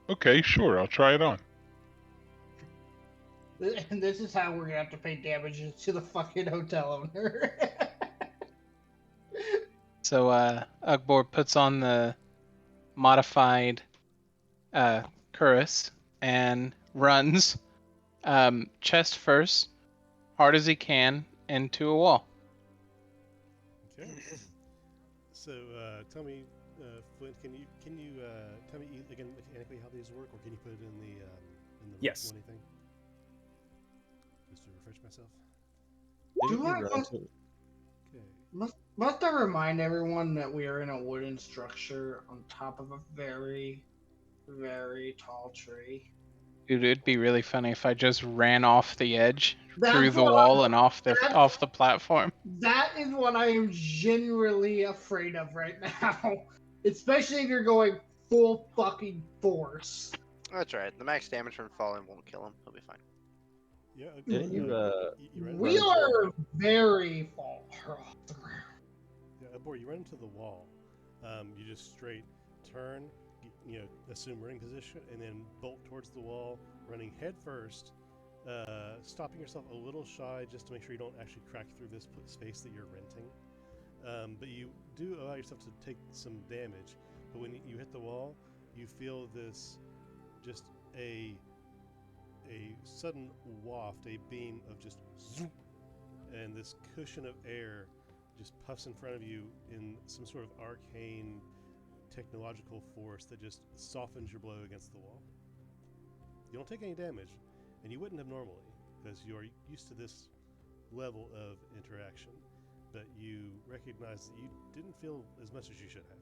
Okay, sure, I'll try it on. And this is how we're gonna have to pay damages to the fucking hotel owner. So Akbar puts on the modified cuirass and runs chest first, hard as he can, into a wall. Okay. So tell me, Flint, can you tell me again mechanically how these work, or can you put it in the Yes. anything? Just to refresh myself. Do Didn't I you run must- to- Okay. Must I remind everyone that we are in a wooden structure on top of a very, very tall tree? Dude, it'd be really funny if I just ran off the edge That's through the what wall I'm- and off the platform. That is what I am genuinely afraid of right now. Especially if you're going full fucking force. That's right. The max damage from falling won't kill him. He'll be fine. Yeah. Okay. Didn't you, ran We into- are very far off the ground. Yeah, Abor, you run into the wall. You just straight turn, assume running position, and then bolt towards the wall, running head first, stopping yourself a little shy just to make sure you don't actually crack through this space that you're renting. But you do allow yourself to take some damage. But when you hit the wall, you feel this, just a sudden waft, a beam of just zoom, and this cushion of air just puffs in front of you in some sort of arcane technological force that just softens your blow against the wall. You don't take any damage, and you wouldn't have normally, because you're used to this level of interaction, but you recognize that you didn't feel as much as you should have.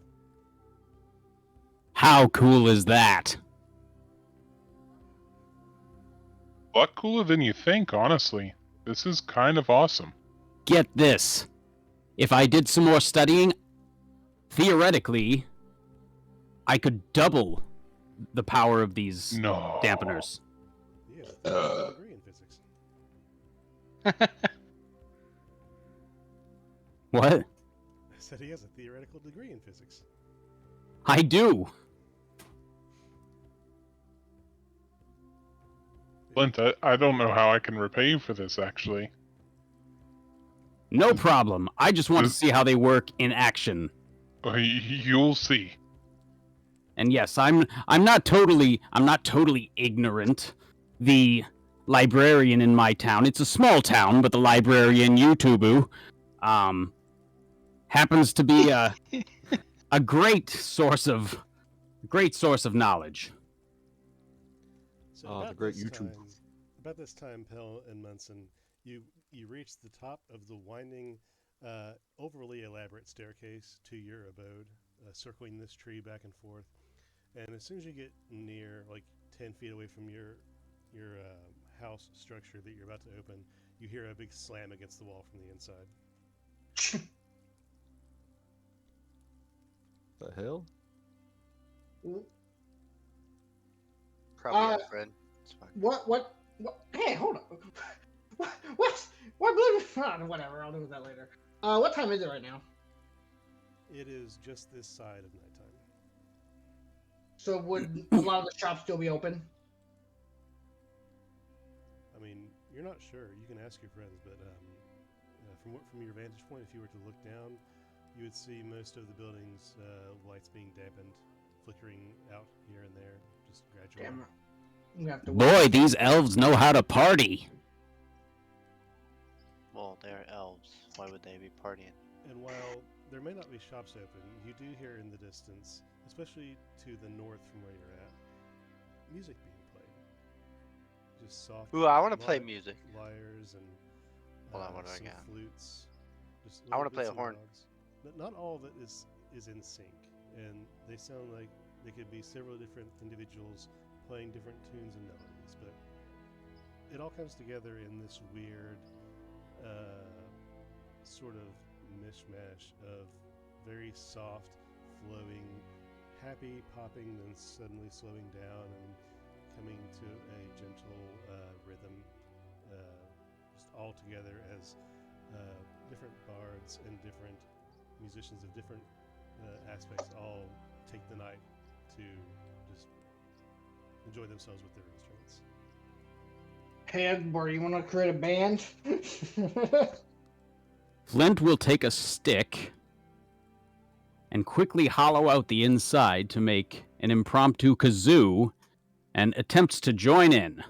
How cool is that? A lot cooler than you think, honestly. This is kind of awesome. Get this. If I did some more studying, theoretically, I could double the power of these No. dampeners. Yeah, a degree in physics. What? I said he has a theoretical degree in physics. I do. Flint, I don't know how I can repay you for this, actually. No problem. I just want to see how they work in action. You'll see. And yes, I'm not totally ignorant. The librarian in my town, it's a small town, but the librarian Yutubu, happens to be a great source of knowledge. So Oh, the about great this YouTube. About this time, Pell and Munson, you reach the top of the winding, overly elaborate staircase to your abode, circling this tree back and forth. And as soon as you get near, like 10 feet away from your house structure that you're about to open, you hear a big slam against the wall from the inside. The hell? Probably a friend. It's fine. What? Hey, hold on. What? Whatever. I'll do that later. What time is it right now? It is just this side of nighttime. So would a lot of the shops still be open? I mean, you're not sure. You can ask your friends, but from your vantage point, if you were to look down, you would see most of the buildings' lights being dampened, flickering out here and there, just gradually. Damn it. I'm gonna have to Boy, these elves know how to party. Well, they're elves. Why would they be partying? And while there may not be shops open, you do hear in the distance, especially to the north from where you're at, music being played. Just soft. Ooh, I want to play music. Lyres and Hold on, what do I some got? flutes. Just I wanna little play a bits and horn. bobs. But not all of it is in sync, and they sound like they could be several different individuals playing different tunes and melodies, but it all comes together in this weird sort of mishmash of very soft, flowing, happy popping, then suddenly slowing down and coming to a gentle rhythm, just all together as different bards and different musicians of different aspects all take the night to just enjoy themselves with their instruments. Hey, Edward, you want to create a band? Flint will take a stick and quickly hollow out the inside to make an impromptu kazoo and attempts to join in.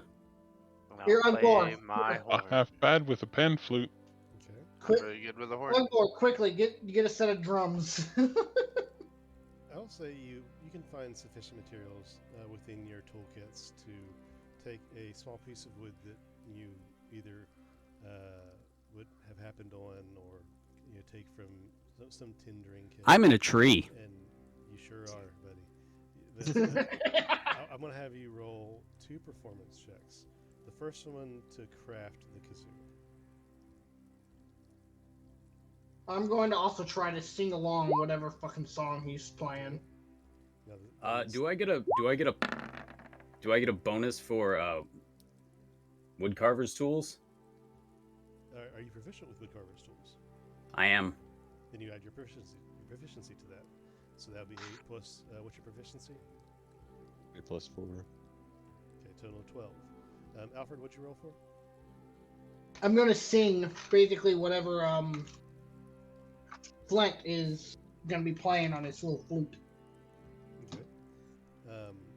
And I'll Here, I'm play going. my I'm horn. half bad with a pan flute. Okay. I'm really good with a horn. Falonkort, quickly get a set of drums. I'll say you can find sufficient materials within your toolkits to take a small piece of wood that you either would have happened on or take from some tindering kit. I'm in a tree. And you sure are, buddy. I'm going to have you roll 2 performance checks. The first one to craft the kazoo. I'm going to also try to sing along whatever fucking song he's playing. Now, Do I get a bonus for woodcarver's tools? Are you proficient with woodcarver's tools? I am. Then you add your proficiency to that. So that would be 8 plus, what's your proficiency? 8 plus 4. Okay, total of 12. Alfred, what'd you roll for? I'm going to sing basically whatever Flint is going to be playing on his little flute. Okay.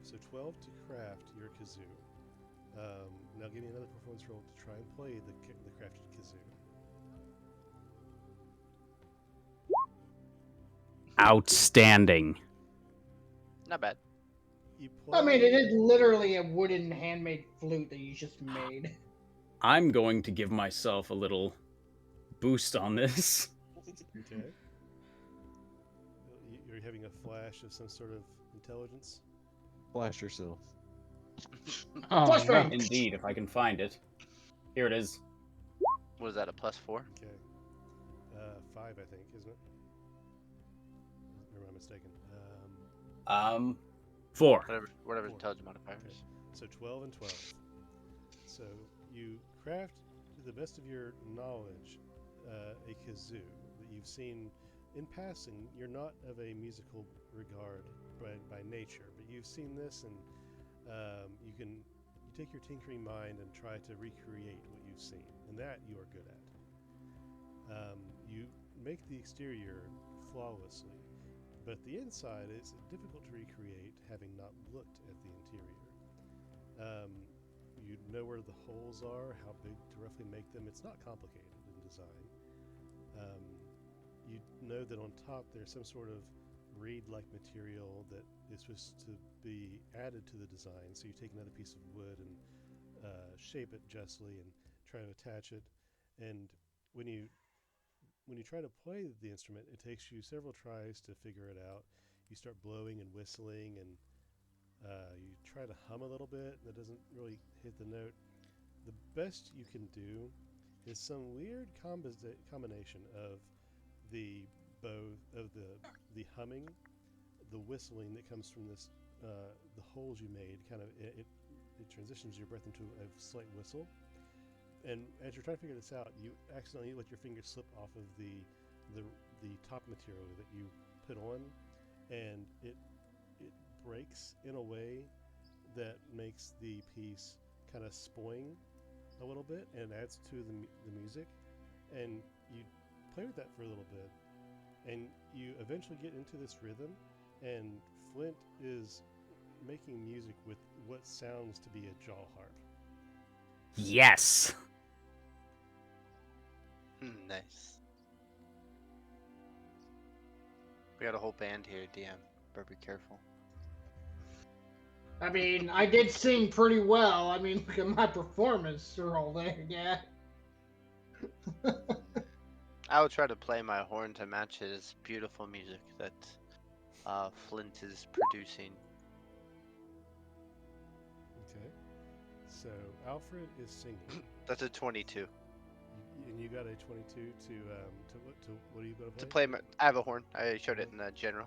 So 12 to craft your kazoo. Now give me another performance roll to try and play the crafted kazoo. Outstanding. Not bad. You play, I mean, it is literally a wooden handmade flute that you just made. I'm going to give myself a little boost on this. Okay. You're having a flash of some sort of intelligence. Flash yourself. Oh, Flashbang. no. Indeed, if I can find it. Here it is. Was that a +4? Okay. 5, I think, isn't it? Or am I mistaken? 4. Whatever Four. intelligence modifier Okay. is. So 12 and 12. So you craft, to the best of your knowledge, a kazoo that you've seen in passing. You're not of a musical regard by nature, but you've seen this, and you take your tinkering mind and try to recreate what you've seen, and that you are good at. You make the exterior flawlessly, but the inside is difficult to recreate, having not looked at the interior. You know where the holes are, how big to roughly make them. It's not complicated in design. you know that on top there's some sort of reed-like material that is supposed to be added to the design. So you take another piece of wood and shape it justly and try to attach it. And when you try to play the instrument, it takes you several tries to figure it out. You start blowing and whistling, and you try to hum a little bit. That doesn't really hit the note. The best you can do is some weird combination of the the humming, the whistling that comes from this the holes you made. Kind of it transitions your breath into a slight whistle. And as you're trying to figure this out, you accidentally let your fingers slip off of the top material that you put on, and it breaks in a way that makes the piece kind of spoing a little bit and adds to the music. And you play with that for a little bit, and you eventually get into this rhythm, and Flint is making music with what sounds to be a jaw harp. Yes. Nice. We got a whole band here, DM. Better be careful. I mean, I did sing pretty well. I mean, look at my performance role there, yeah. I will try to play my horn to match his beautiful music that Flint is producing. Okay. So Alfred is singing. That's a 22. And you got a 22 to what are you going to play? To play my, I have a horn. I showed it in the general.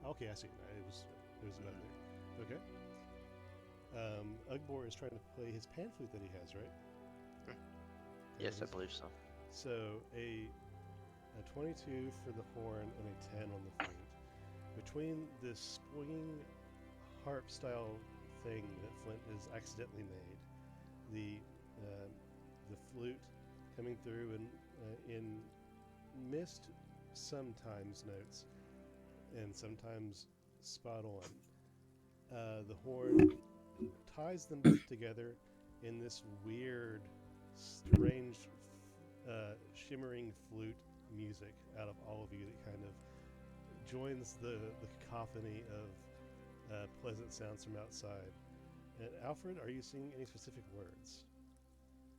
Okay, I see. It was about there. Okay. Ugbor is trying to play his pan flute that he has, right? Yes, I believe so. So a 22 for the horn and a 10 on the flute. Between this swinging harp style thing that Flint has accidentally made, the flute coming through and in missed sometimes notes and sometimes spot on. The horn ties them both together in this weird, strange, shimmering flute music out of all of you that kind of joins the cacophony of pleasant sounds from outside. And Alfred, are you singing any specific words?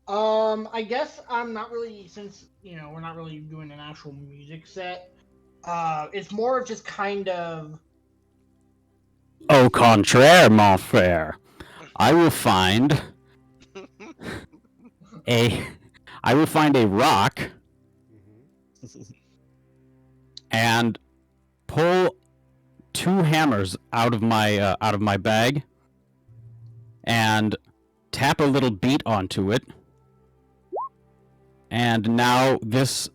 I guess I'm not really, since, we're not really doing an actual music set. It's more of just kind of... Au contraire, mon frère. I will find a rock and pull 2 hammers out of my bag and tap a little beat onto it. And now this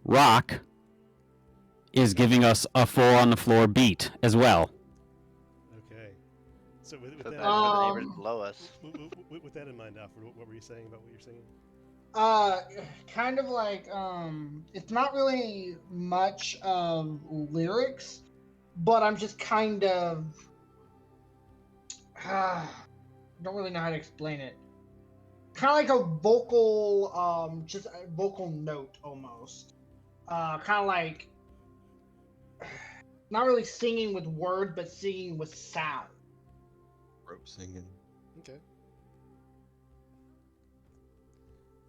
rock is giving us a 4 on the floor beat as well. Okay. So with So that, the neighbors below us. with that in mind, Alfred, what were you saying about what you're singing? Kind of like, it's not really much of lyrics, but I'm just kind of, don't really know how to explain it. Kind of like a vocal, just a vocal note almost. Kind of like, not really singing with words, but singing with sound. Rope singing. Okay.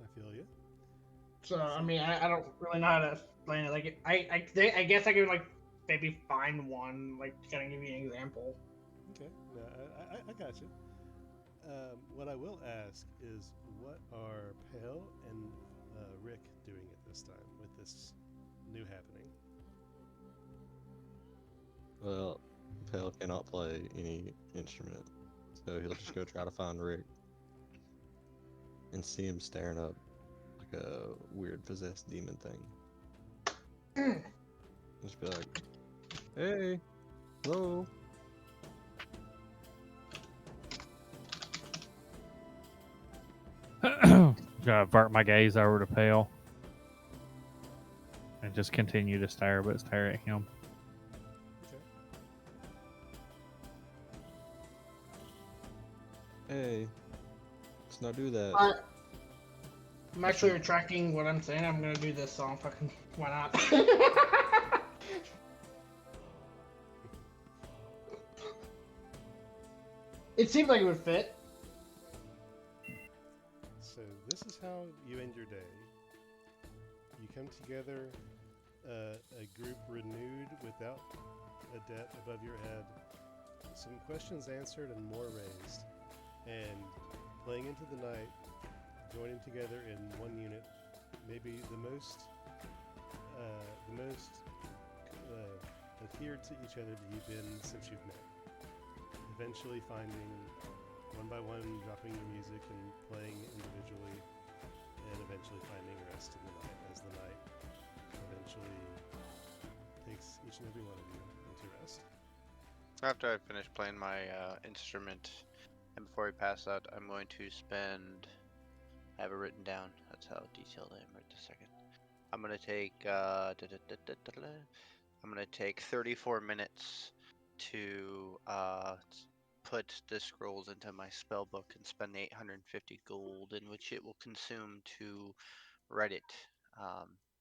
I feel you. So, I mean, I don't really know how to explain it. Like, I guess I could, like, maybe find one, like, to kind of give you an example. Okay. No, I got you. What I will ask is, what are Pale and Rick doing at this time with this new happening? Well, Pale cannot play any instrument, so he'll just go try to find Rick and see him staring up like a weird possessed demon thing. Just be like, "Hey, hello." Gonna avert my gaze over to Pale and just continue to stare at him. Hey, let's not do that. I'm actually retracting what I'm saying. I'm gonna do this song. Fucking why not? It seemed like it would fit. So this is how you end your day. You come together, a group renewed without a debt above your head, some questions answered and more raised, and playing into the night, joining together in one unit, maybe the most adhered to each other that you've been since you've met. Eventually finding, one by one, dropping your music and playing individually, and eventually finding rest in the night as the night eventually takes each and every one of you into rest. After I finish playing my instrument, and before we pass out, I'm going to spend. I have it written down. That's how detailed I am right this second. I'm gonna take. I'm gonna take 34 minutes to put the scrolls into my spell book and spend the 850 gold, in which it will consume to write it.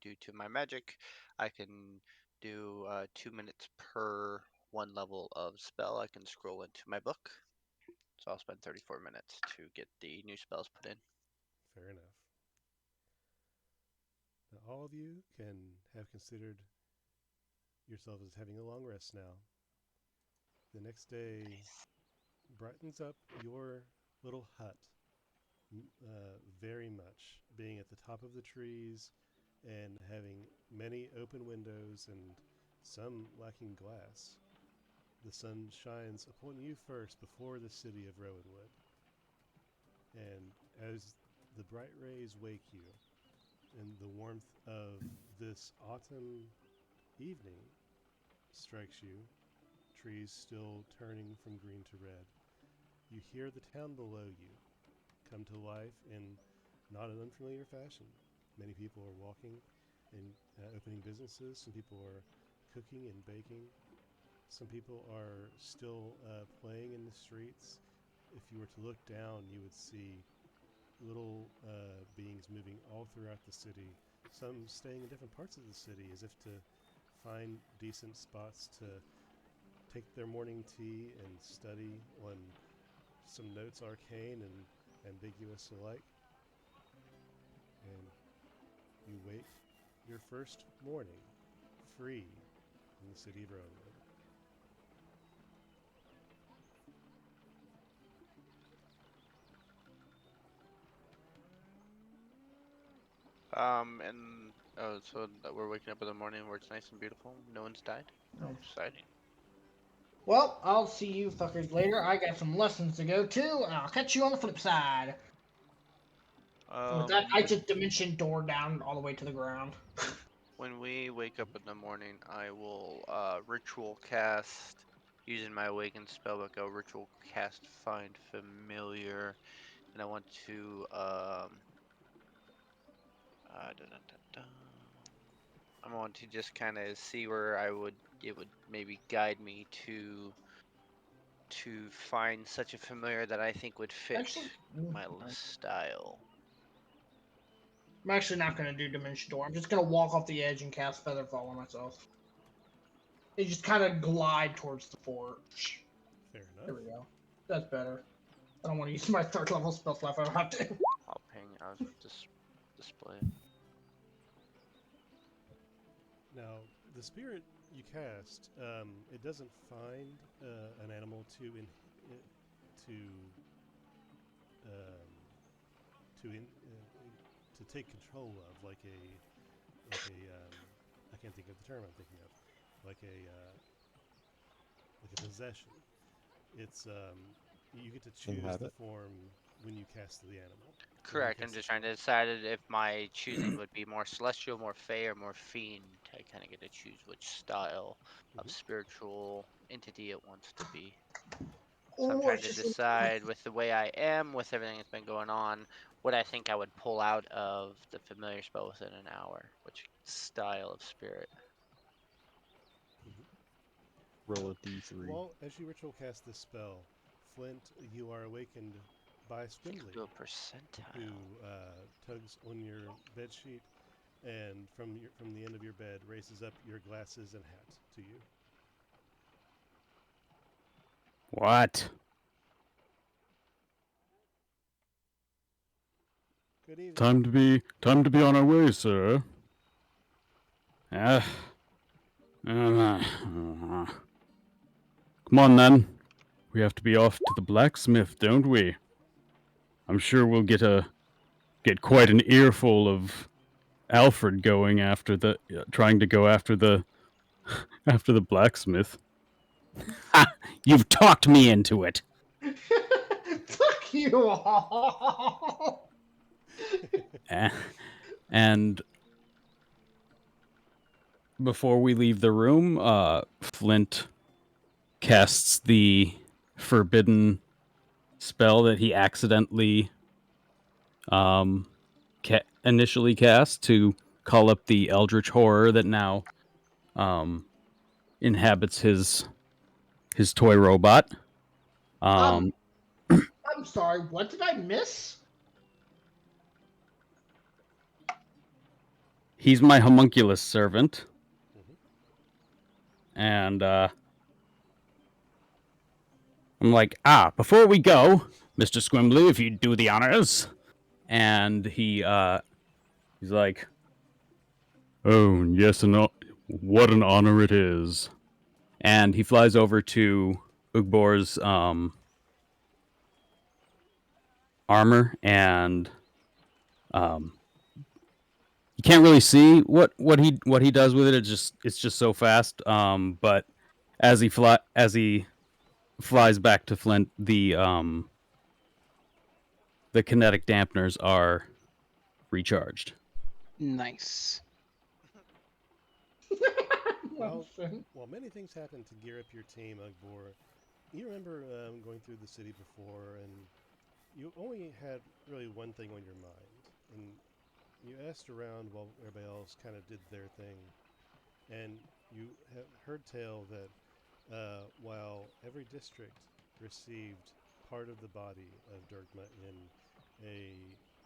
Due to my magic, I can do 2 minutes per one level of spell I can scroll into my book. So I'll spend 34 minutes to get the new spells put in. Fair enough. Now all of you can have considered yourselves as having a long rest now. The next day brightens up your little hut very much, being at the top of the trees and having many open windows and some lacking glass. The sun shines upon you first before the city of Rowanwood. And as the bright rays wake you and the warmth of this autumn evening strikes you, trees still turning from green to red, you hear the town below you come to life in not an unfamiliar fashion. Many people are walking and opening businesses. Some people are cooking and baking. Some people are still playing in the streets. If you were to look down, you would see little beings moving all throughout the city. Some staying in different parts of the city as if to find decent spots to take their morning tea and study on some notes arcane and ambiguous alike. And you wake your first morning free in the city of Rowanwood. And so we're waking up in the morning where it's nice and beautiful. No one's died. Oh, exciting. Well, I'll see you fuckers later. I got some lessons to go to, and I'll catch you on the flip side. And with that, I just dimension door down all the way to the ground. When we wake up in the morning, I will ritual cast using my awakened spellbook. I'll ritual cast Find Familiar, and I want to I want to just kind of see where it would maybe guide me to find such a familiar that I think would fit Actually, my style. I'm actually not going to do dimension door. I'm just going to walk off the edge and cast Featherfall on myself. And just kind of glide towards the fort. Fair enough. There we go. That's better. I don't want to use my third level spell slot if I don't have to. I'll ping. I'll just display it. Now, the spirit you cast, it doesn't find an animal to take control of, like a I can't think of the term I'm thinking of, like a possession. It's you get to choose the Inhabit. form when you cast the animal. Correct. I'm just trying to decide if my choosing would be more celestial, more fey, or more fiend. I kind of get to choose which style of spiritual entity it wants to be. So I'm trying to decide, with the way I am, with everything that's been going on, what I think I would pull out of the familiar spell within an hour. Which style of spirit? Roll a d3. Well, as you ritual cast this spell, Flint, you are awakened by You Squimbly, can do a percentile. who tugs on your bed sheet, and from the end of your bed raises up your glasses and hat to you. What? Good evening. Time to be on our way, sir. Come on then. We have to be off to the blacksmith, don't we? I'm sure we'll get quite an earful of Alfred going after trying to go after the after the blacksmith. Ha! You've talked me into it. Fuck you all. And before we leave the room, Flint casts the forbidden spell that he accidentally initially cast to call up the eldritch horror that now inhabits his toy robot. I'm sorry, what did I miss? He's my homunculus servant. Mhm. And I'm like, before we go, Mr. Squimbly, if you'd do the honors. And he's like, oh, yes, and what an honor it is. And he flies over to Ugbor's armor, and you can't really see what he does with it. It's just so fast. But as he flies back to Flint, the kinetic dampeners are recharged. Nice. Well, many things happen to gear up your team, Ugbor. You remember going through the city before, and you only had really one thing on your mind, and you asked around while everybody else kind of did their thing, and you have heard tell that while every district received part of the body of Dirkma in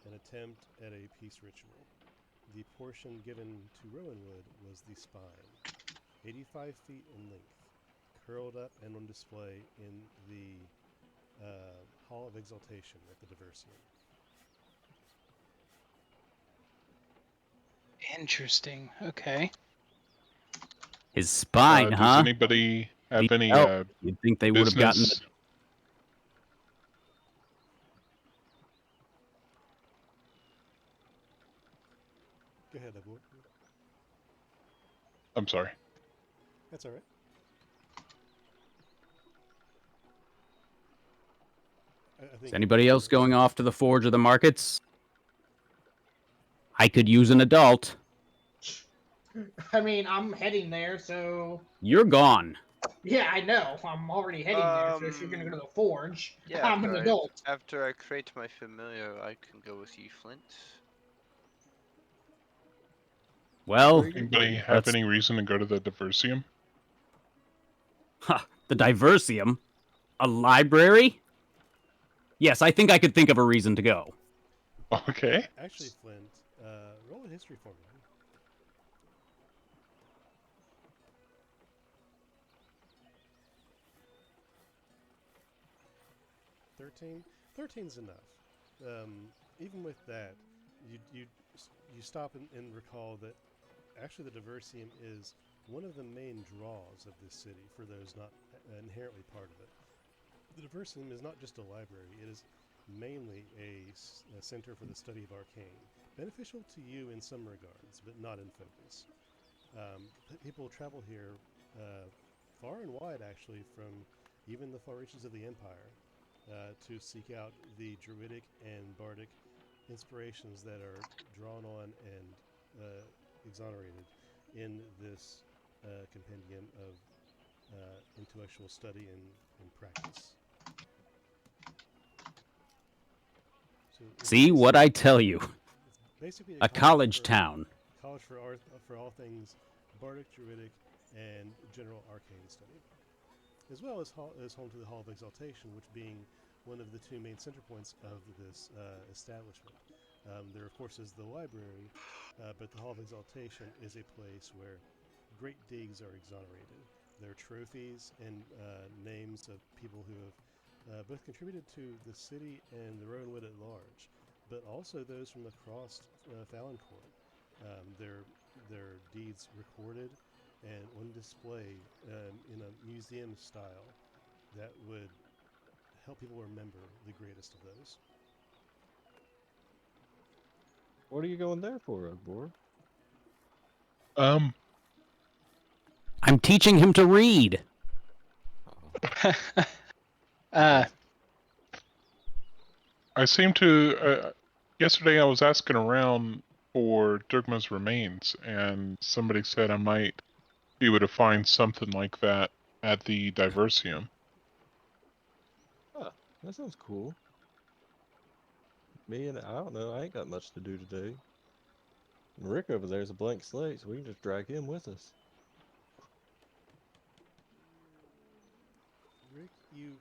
an attempt at a peace ritual, the portion given to Rowanwood was the spine, 85 feet in length, curled up and on display in the Hall of Exaltation at the Diversium. Interesting. Okay. His spine, Does huh? anybody have any You'd think they would have gotten business? Go ahead, Ugbor. I'm sorry. That's all right. I think Is anybody else going off to the forge or the markets? I could use an adult. I mean, I'm heading there, so You're gone. yeah, I know. I'm already heading there. So if you're gonna go to the forge, I'm an adult. After I create my familiar, I can go with you, Flint. Well, Anybody have any reason to go to the Diversium? the Diversium? A library? Yes, I think I could think of a reason to go. Okay. Actually, Flint, roll a history for me. 13? 13's enough. Even with that, you stop and recall that actually the Diversium is one of the main draws of this city for those not inherently part of it. The Diversium is not just a library, it is mainly a center for the study of arcane. Beneficial to you in some regards, but not in focus. People travel here far and wide, actually, from even the far reaches of the Empire to seek out the druidic and bardic inspirations that are drawn on and exonerated in this compendium of intellectual study and practice. So See what I tell you. It's basically A college town. College for all things bardic, druidic, and general arcane study, as well as home to the Hall of Exaltation, which being one of the two main center points of this establishment. There, of course, is the library, but the Hall of Exaltation is a place where great digs are exonerated. There are trophies and names of people who have both contributed to the city and the Rowanwood at large, but also those from across Falonkort. Their deeds recorded and on display in a museum style that would help people remember the greatest of those. What are you going there for, Ugbor? Um, I'm teaching him to read. uh, I seem to. Yesterday, I was asking around for Dirkma's remains, and somebody said I might be able to find something like that at the Diversium. Huh, that sounds cool. Me and I don't know, I ain't got much to do today. And Rick over there is a blank slate, so we can just drag him with us. Rick, you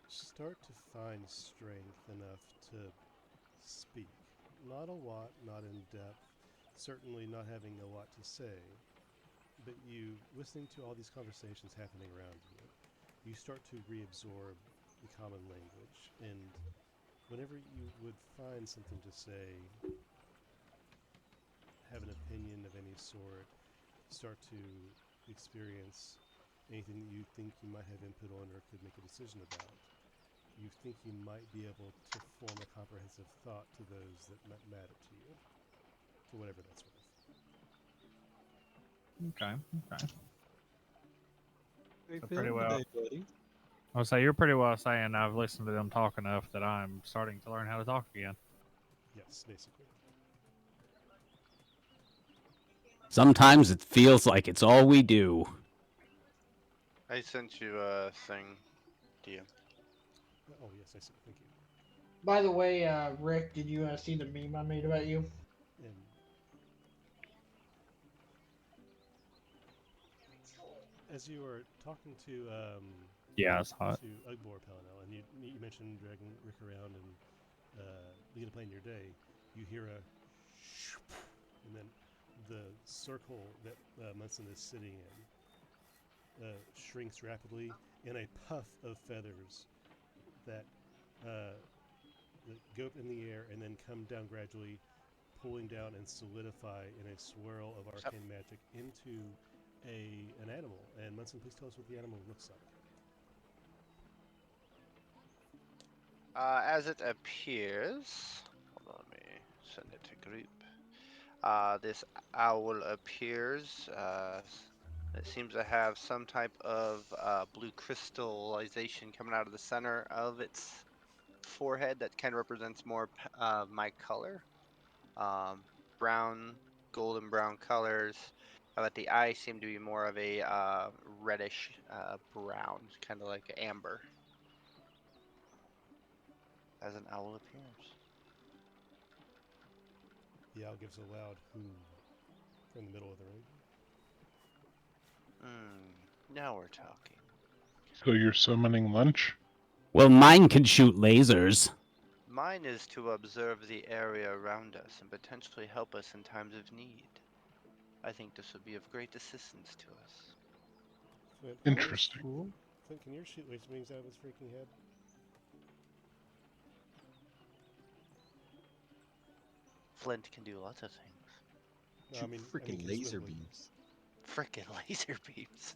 start to find strength enough to speak. Not a lot, not in depth, certainly not having a lot to say, but you, listening to all these conversations happening around you, you start to reabsorb the common language, and whenever you would find something to say, have an opinion of any sort, start to experience anything that you think you might have input on or could make a decision about, you think you might be able to form a comprehensive thought to those that matter to you, for whatever that's worth. Okay. Hey, So feeling pretty well. today, buddy? I'll say you're pretty well saying I've listened to them talk enough that I'm starting to learn how to talk again. Yes, basically. Sometimes it feels like it's all we do. I sent you a thing, DM. Oh, yes, I see. Thank you. By the way, Rick, did you see the meme I made about you? And as you were talking to Yeah, it's hot. to Ugbor Palinel, and you mentioned dragging Rick around and begin to plan your day, you hear a and then the circle that Munson is sitting in shrinks rapidly in a puff of feathers that go up in the air and then come down gradually, pulling down and solidify in a swirl of arcane magic into an animal. And Munson, please tell us what the animal looks like. As it appears, hold on, let me send it to group. This owl appears. It seems to have some type of blue crystallization coming out of the center of its forehead that kind of represents more my color. Brown, golden brown colors. But the eyes seem to be more of a reddish brown, kind of like amber. As an owl appears. The owl gives a loud hoo from the middle of the room. Now we're talking. So you're summoning lunch? Well, mine can shoot lasers. Mine is to observe the area around us and potentially help us in times of need. I think this would be of great assistance to us. Flint, Interesting. Flint, can you shoot laser beams out of his freaking head? Flint can do lots of things. No, Shoot freaking laser swiftly. beams. Frickin' laser beams.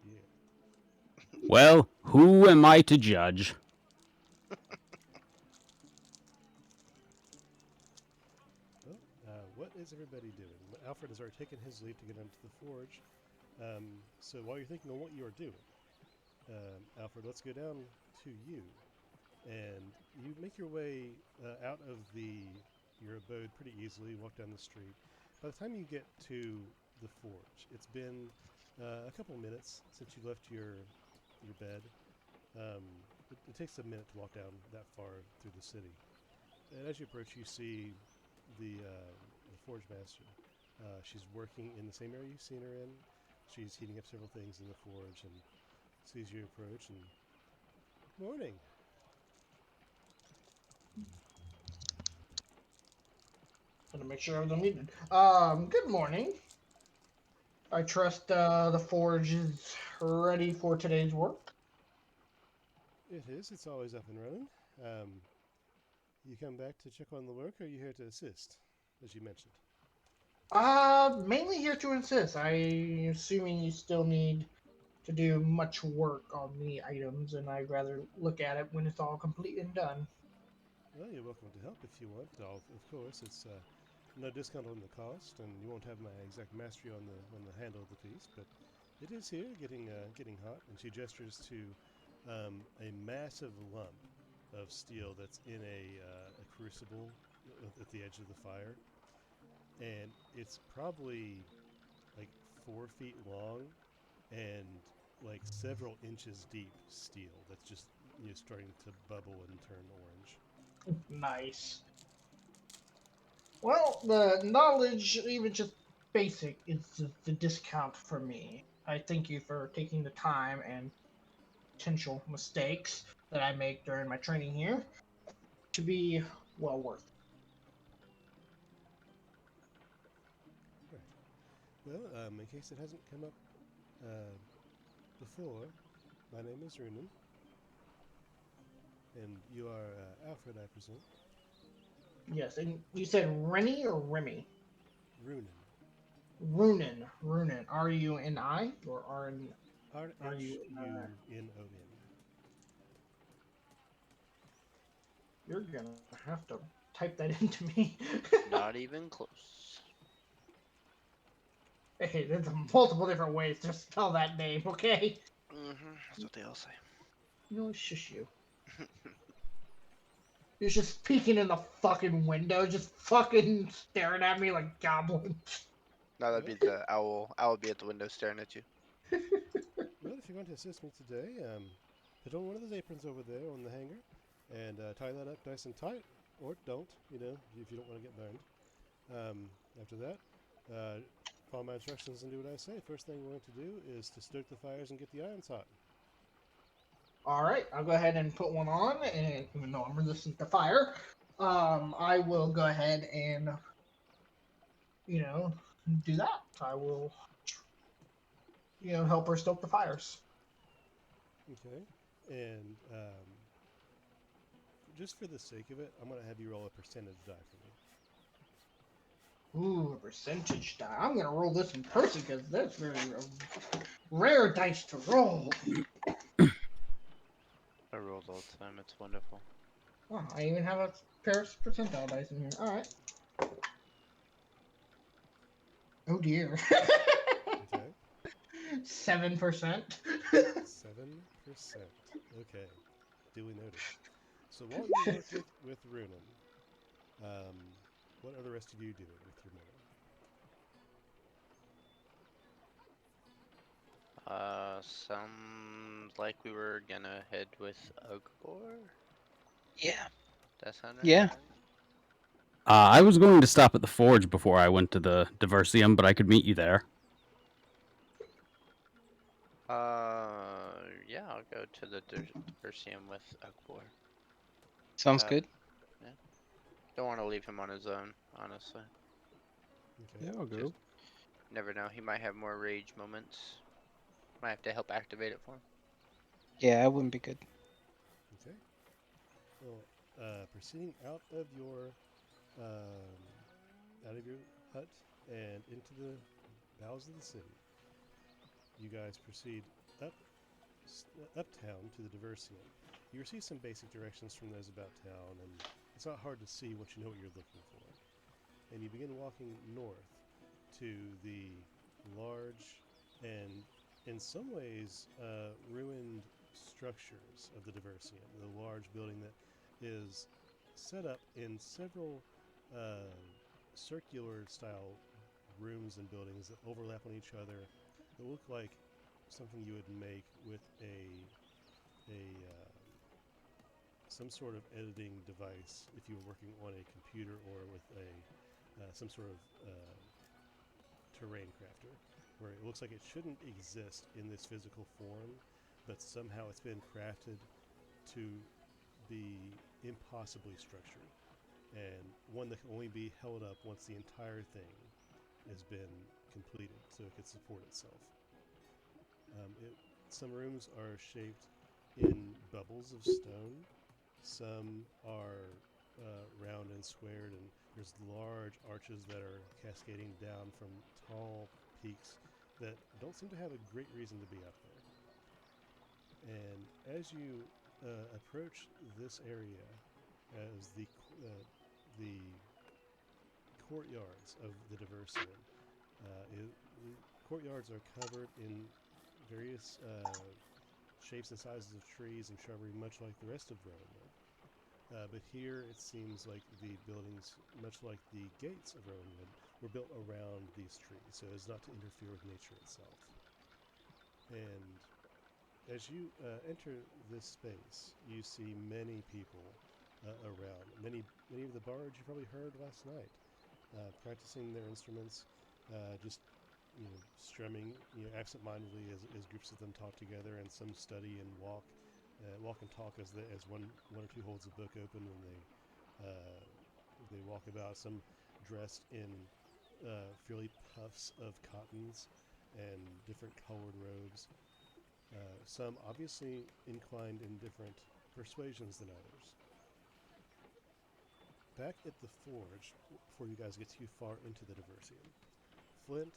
Yeah. Well, who am I to judge? Well, what is everybody doing? Alfred has already taken his leave to get into the forge. So while you're thinking on what you are doing, Alfred, let's go down to you. And you make your way out of your abode pretty easily, walk down the street. By the time you get to the forge, it's been a couple minutes since you left your bed. It takes a minute to walk down that far through the city. And as you approach, you see the forge master. She's working in the same area you've seen her in. She's heating up several things in the forge and sees you approach and, morning. Gonna make sure everything needed. Good morning. I trust the forge is ready for today's work. It is. It's always up and running. You come back to check on the work, or are you here to assist, as you mentioned? Mainly here to assist. I'm assuming you still need to do much work on the items, and I'd rather look at it when it's all complete and done. Well, you're welcome to help if you want. Of course, it's no discount on the cost, and you won't have my exact mastery on the handle of the piece, but it is here, getting hot. And she gestures to a massive lump of steel that's in a crucible at the edge of the fire, and it's probably like 4 feet long and like several inches deep steel that's just starting to bubble and turn orange. Nice. Well, the knowledge, even just basic, is the discount for me. I thank you for taking the time and potential mistakes that I make during my training here to be well worth. Right. Well, in case it hasn't come up before, my name is Runen, and you are Alfred, I presume. Yes, and you said Rennie or Remy? Runen. Runen. R-U-N-I or R-N? R-H-U-N-O-N. You're gonna have to type that into me. Not even close. Hey, there's multiple different ways to spell that name, okay? That's what they all say. No, shush you. You're just peeking in the fucking window, just fucking staring at me like goblins. No, that'd be the owl. Owl would be at the window staring at you. Well, if you're going to assist me today, put on one of those aprons over there on the hanger and tie that up nice and tight, or don't, if you don't want to get burned. After that, follow my instructions and do what I say. First thing we're going to do is to stoke the fires and get the irons hot. Alright, I'll go ahead and put one on, and even though I'm resistant to fire, I will go ahead and, do that. I will, help her stoke the fires. Okay. And just for the sake of it, I'm going to have you roll a percentage die for me. Ooh, a percentage die. I'm gonna roll this in person because that's very rare dice to roll. I rolled all the time. It's wonderful. Oh, I even have a pair of percentile dice in here. Alright. Oh dear. Okay. 7%. 7%. Okay. Duly noted. So while you work with Runen, what are the rest of you doing with your morning? Sounds like we were gonna head with Ugbor. Yeah. That sound right? Yeah. I was going to stop at the forge before I went to the Diversium, but I could meet you there. Yeah, I'll go to the Diversium with Ugbor. Sounds good. Yeah. Don't want to leave him on his own, honestly. Okay. Yeah, I'll go. Just never know. He might have more rage moments. Might have to help activate it for him. Yeah, it wouldn't be good. Okay. Well, proceeding out of your hut and into the bowels of the city, you guys proceed uptown to the Diversium. You receive some basic directions from those about town, and it's not hard to see once you know what you're looking for. And you begin walking north to the large and, in some ways, ruined structures of the Diversium. The large building that is set up in several circular-style rooms and buildings that overlap on each other that look like something you would make with some sort of editing device if you were working on a computer or with some sort of terrain crafter, where it looks like it shouldn't exist in this physical form, but somehow it's been crafted to be impossibly structured. and one that can only be held up once the entire thing has been completed, so it can support itself. Some rooms are shaped in bubbles of stone. Some are round and squared, and there's large arches that are cascading down from tall peaks that don't seem to have a great reason to be up there. And as you approach this area, as the courtyards of the Diversium, the courtyards are covered in various shapes and sizes of trees and shrubbery, much like the rest of Rowanwood. But here it seems like the buildings, much like the gates of Rowanwood, were built around these trees, so as not to interfere with nature itself. And as you enter this space, you see many people around. Many of the bards you probably heard last night, practicing their instruments, just strumming, absent-mindedly as groups of them talk together, and some study and walk and talk as one or two holds a book open and they walk about. Some dressed in fairly puffs of cottons and different colored robes. Some obviously inclined in different persuasions than others. Back at the forge, before you guys get too far into the Diversium, Flint,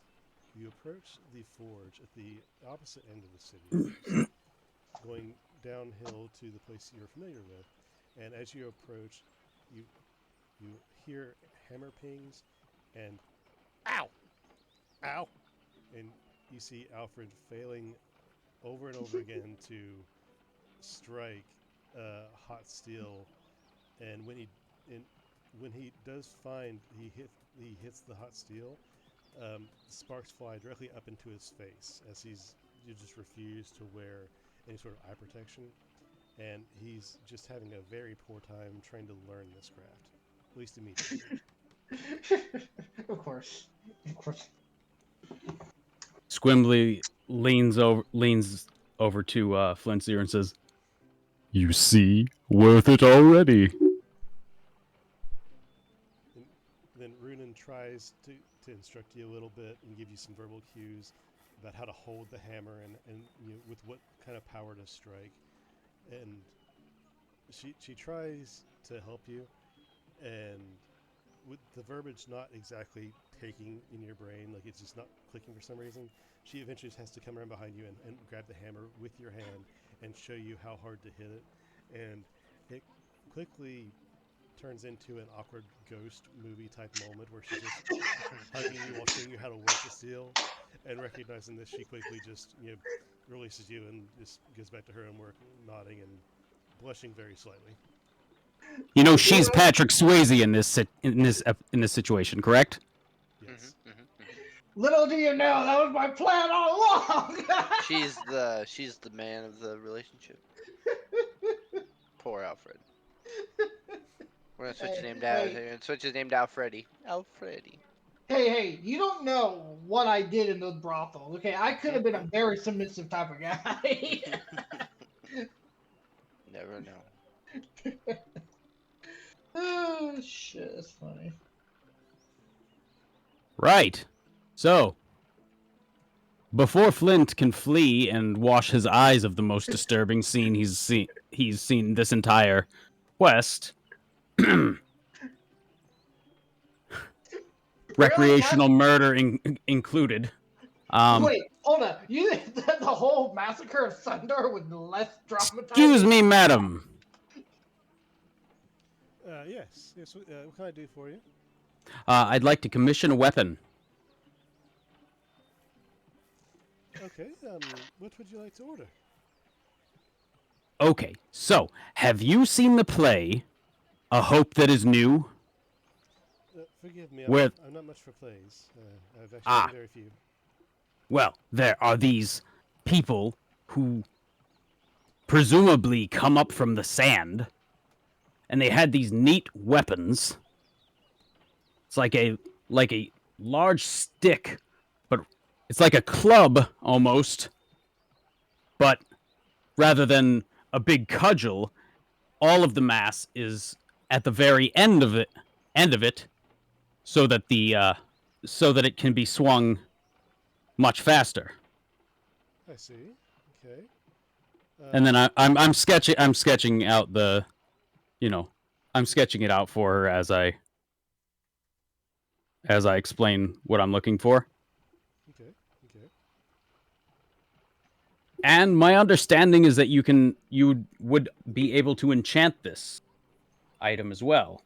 you approach the forge at the opposite end of the city, going downhill to the place you're familiar with, and as you approach, you hear hammer pings and ow, ow, and you see Alfred failing over and over again to strike hot steel, and when he does find he hits the hot steel, sparks fly directly up into his face as you just refuse to wear any sort of eye protection, and he's just having a very poor time trying to learn this craft, at least immediately. Of course. Squimbley leans over to Flint's ear and says, "You see, worth it already." Then Runan tries to instruct you a little bit and give you some verbal cues about how to hold the hammer and with what kind of power to strike. And she tries to help you, and with the verbiage not exactly taking in your brain, like it's just not clicking for some reason, she eventually has to come around behind you and grab the hammer with your hand and show you how hard to hit it. And it quickly turns into an awkward ghost movie type moment where she's just hugging you while showing you how to work the steel, and recognizing this, she quickly just releases you and just goes back to her own work, nodding and blushing very slightly. She's Patrick Swayze in this situation, correct? Yes. Little do you know, that was my plan all along. She's the man of the relationship. Poor Alfred. We're gonna switch his name down. We're gonna switch his name to Alfredi. Alfredi. Hey, you don't know what I did in those brothels, okay? I could have been a very submissive type of guy. Never know. Oh, shit, that's funny. Right. So, before Flint can flee and wash his eyes of the most disturbing scene he's seen this entire quest, recreational murder included. Wait, hold on. You think that the whole massacre of Sundar was less dramatized? Excuse me, madam. Yes. What can I do for you? I'd like to commission a weapon. Okay. What would you like to order? Okay, so have you seen the play, A Hope That Is New? Forgive me, I'm not much for plays. I've actually seen very few. Well, there are these people who presumably come up from the sand, and they had these neat weapons. It's like a large stick, but it's like a club almost. But rather than a big cudgel, all of the mass is at the very end of it, so that it can be swung much faster. I see. Okay. And then I'm sketching out the, I'm sketching it out for her as I explain what I'm looking for. Okay. Okay. And my understanding is that you would be able to enchant this item as well.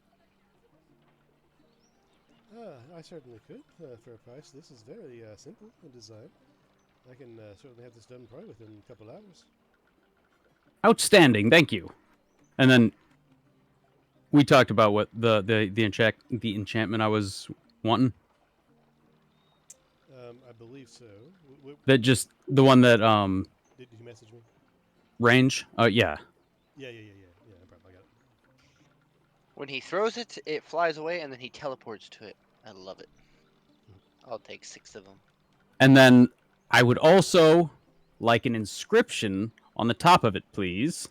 I certainly could for a price. This is very simple in design. I can certainly have this done probably within a couple hours. Outstanding, thank you. And then we talked about what the enchantment I was wanting. I believe so. That just the one that Did you message me? range? Yeah. Yeah. I probably got it. When he throws it, it flies away, and then he teleports to it. I love it. I'll take 6 of them. And then I would also like an inscription on the top of it, please.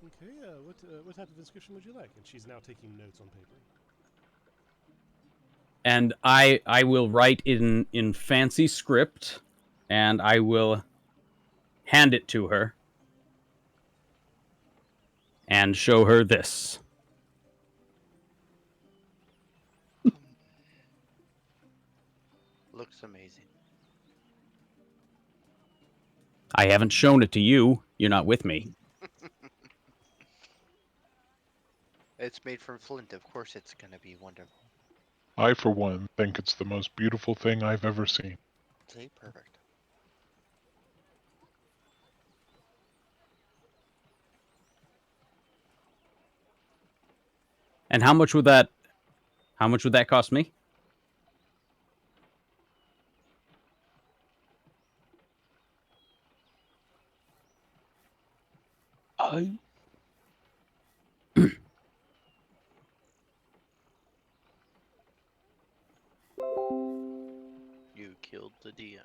Okay. What type of inscription would you like? And she's now taking notes on paper. And I will write in fancy script, and I will hand it to her and show her this. Looks amazing. I haven't shown it to you. You're not with me. It's made from flint. Of course it's going to be wonderful. I, for one, think it's the most beautiful thing I've ever seen. See? Perfect. And how much would that cost me? You killed the DM.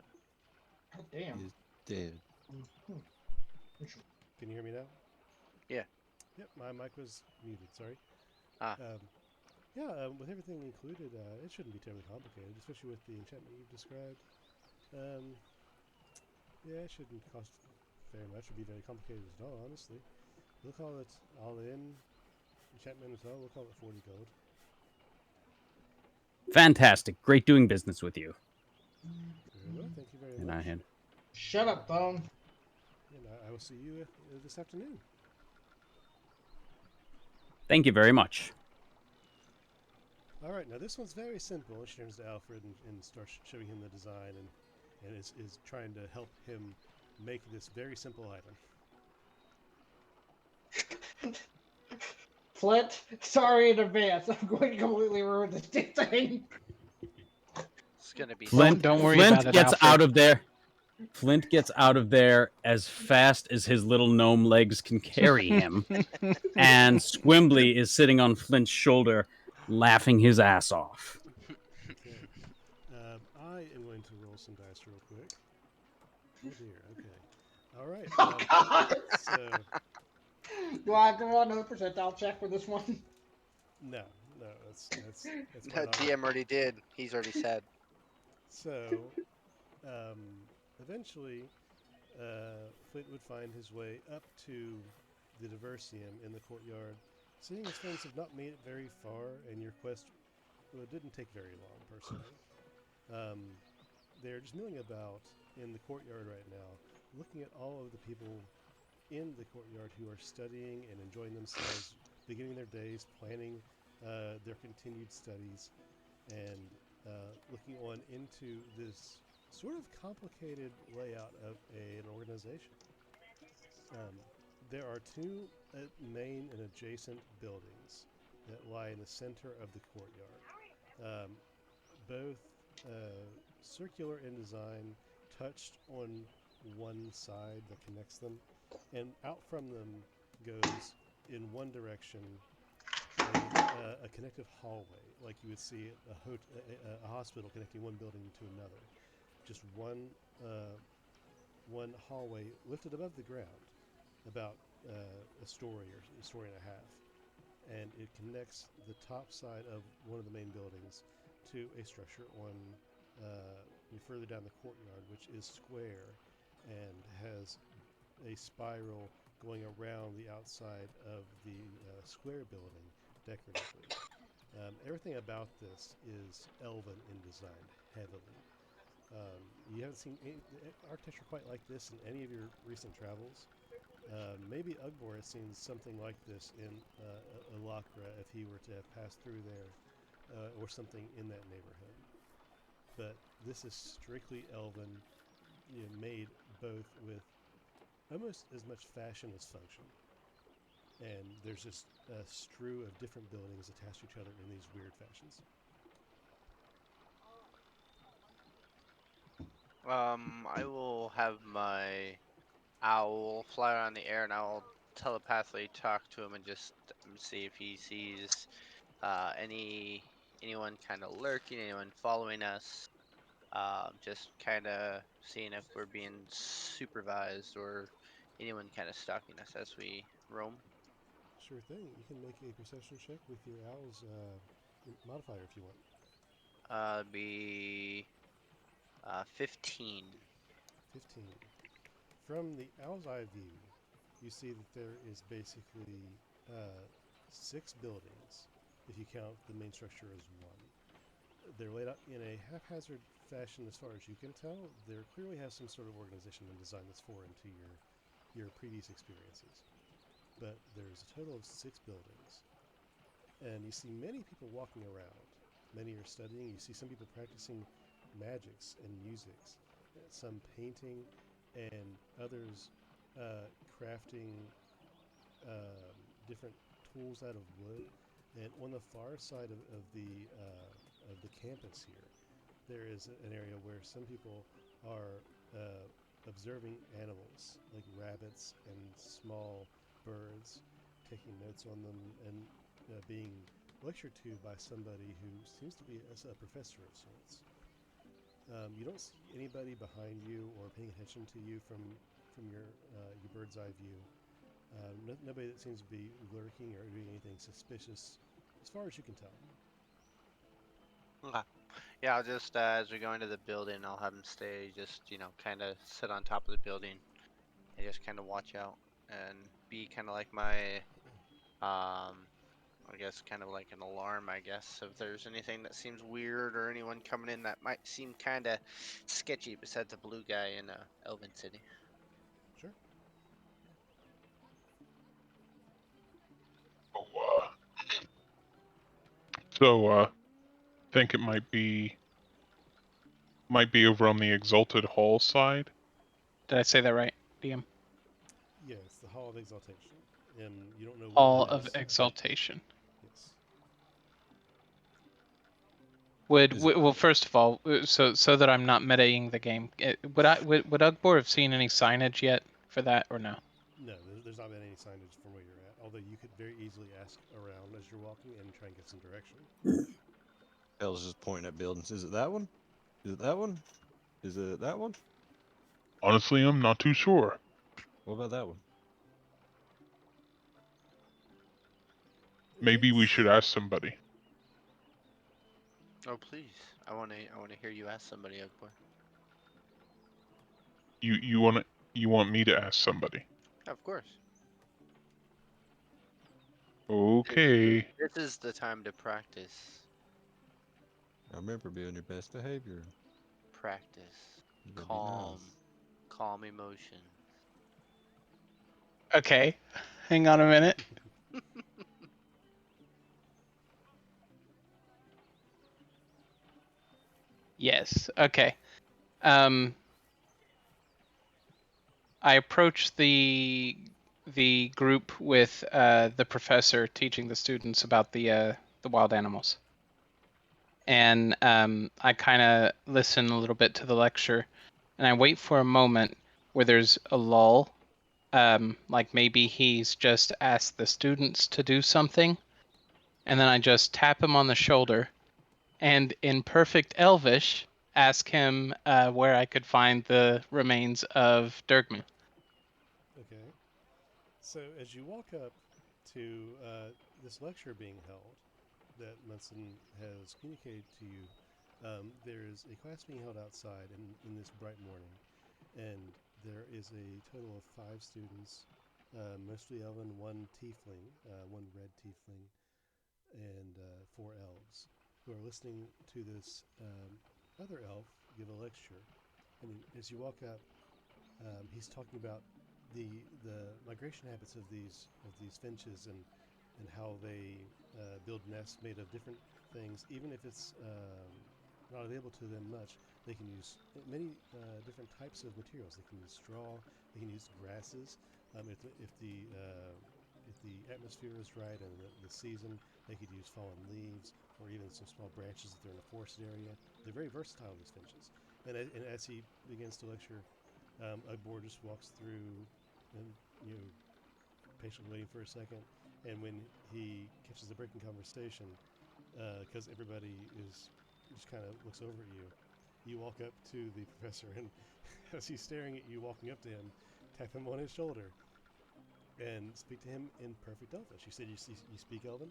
God damn. He's dead. Can you hear me now? Yeah. Yep, my mic was muted. Sorry. Ah. With everything included, it shouldn't be terribly complicated, especially with the enchantment you've described. It shouldn't cost very much or be very complicated at all, honestly. We'll call it all in enchantment as well. We'll call it 40 gold. Fantastic. Great doing business with you. Very well. Thank you very And much. Shut up, Bone. And I will see you this afternoon. Thank you very much. All right, now this one's very simple. She turns to Alfred and starts showing him the design and is trying to help him make this very simple item. Flint, sorry in advance. I'm going to completely ruin this thing. It's going to be Flint, Don't worry Flint about it, gets Alfred. out of there. Flint gets out of there as fast as his little gnome legs can carry him. And Squimbly is sitting on Flint's shoulder, laughing his ass off. Okay. I am going to roll some dice real quick. Oh dear. Okay. All right. Oh, God. So Do I have to run another percentile check for this one? no, that's No, quite all right. DM already did. He's already said. So, eventually, Flint would find his way up to the Diversium in the courtyard. Seeing his friends have not made it very far, and your quest didn't take very long, personally. They're just milling about in the courtyard right now, looking at all of the people in the courtyard who are studying and enjoying themselves, beginning their days, planning their continued studies, and looking on into this sort of complicated layout of an organization. There are two main and adjacent buildings that lie in the center of the courtyard. Both circular in design, touched on one side that connects them, and out from them goes in one direction a connective hallway, like you would see at a hospital connecting one building to another. Just one hallway lifted above the ground, about a story or a story and a half, and it connects the top side of one of the main buildings to a structure on further down the courtyard, which is square and has a spiral going around the outside of the square building decoratively. Everything about this is elven in design, heavily. You haven't seen architecture quite like this in any of your recent travels. Maybe Ugbor has seen something like this in Alakra if he were to have passed through there, or something in that neighborhood. But this is strictly elven, made both with almost as much fashion as function. And there's just a strew of different buildings attached to each other in these weird fashions. I will have my owl fly around the air, and I'll telepathically talk to him and just see if he sees anyone kind of lurking, anyone following us. Just kind of seeing if we're being supervised or anyone kind of stalking us as we roam. Sure thing. You can make a perception check with your owl's modifier if you want. Be 15. 15. From the owl's eye view, you see that there is basically 6 buildings, if you count the main structure as one. They're laid out in a haphazard fashion as far as you can tell. There clearly has some sort of organization and design that's foreign to your previous experiences. But there's a total of 6 buildings. And you see many people walking around. Many are studying. You see some people practicing magics and musics. Some painting, and others crafting different tools out of wood. And on the far side of the campus here, there is an area where some people are observing animals like rabbits and small birds, taking notes on them, and being lectured to by somebody who seems to be a professor of sorts. You don't see anybody behind you or paying attention to you from your bird's eye view. Nobody that seems to be lurking or doing anything suspicious, as far as you can tell. Okay. Yeah, I'll just as we go into the building, I'll have him stay, just kind of sit on top of the building and just kind of watch out and be kind of like my, I guess kind of like an alarm. I guess if there's anything that seems weird or anyone coming in that might seem kind of sketchy, besides the blue guy in Elven City. Sure. So, think it might be over on the Exalted Hall side. Did I say that right, DM? Yeah, it's the Hall of Exaltation, and you don't know what Hall it of is. Exaltation. Yes. Well, first of all, so that I'm not metaing the game, would Ugbor have seen any signage yet for that or no? No, there's not been any signage from where you're at, although you could very easily ask around as you're walking and try and get some direction. Elle's just pointing at buildings. Is it that one? Is it that one? Is it that one? Honestly, I'm not too sure. What about that one? Maybe we should ask somebody. Oh please, I want to hear you ask somebody, Ugbor. You want me to ask somebody? Of course. Okay. This is the time to practice. Remember, be on your best behavior. Practice. You gotta be Calm. nice. Calm emotion. Okay, hang on a minute. Yes. Okay. I approach the group with the professor teaching the students about the wild animals, and I kind of listen a little bit to the lecture, and I wait for a moment where there's a lull, like maybe he's just asked the students to do something, and then I just tap him on the shoulder, and in perfect Elvish, ask him where I could find the remains of Dirkman. Okay. So as you walk up to this lecture being held that Munson has communicated to you, there's a class being held outside in this bright morning, and there is a total of 5 students, mostly elven, 1 tiefling, 1 red tiefling, and 4 elves, who are listening to this other elf give a lecture. And as you walk up, he's talking about the migration habits of these finches and how they build nests made of different things. Even if it's not available to them much, they can use many different types of materials. They can use straw. They can use grasses. If the atmosphere is right and the season, they could use fallen leaves or even some small branches if they're in a forested area. They're very versatile, these finches. And as he begins to lecture, Ugbor just walks through and, patiently waiting for a second. And when he catches a break in conversation, because everybody is just kind of looks over at you, you walk up to the professor, and as he's staring at you walking up to him, tap him on his shoulder and speak to him in perfect Elvish. You said you speak Elven?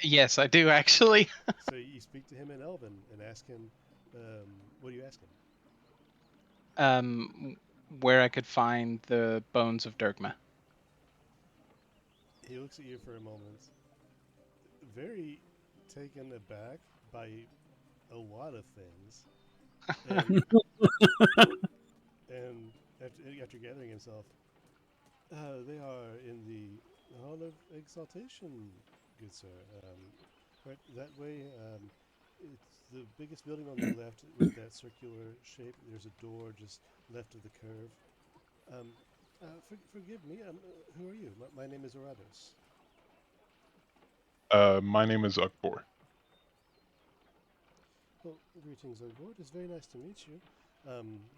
Yes, I do actually. So you speak to him in Elven and ask him, what do you ask him? Where I could find the bones of Dirkma. He looks at you for a moment, very taken aback by a lot of things. And, and after gathering himself, they are in the Hall of Exaltation, good sir. Right that way, it's the biggest building on the left with that circular shape. There's a door just left of the curve. Forgive me, who are you? My name is Orados. My name is Ugbor. Well, greetings, Ugbor. It's very nice to meet you.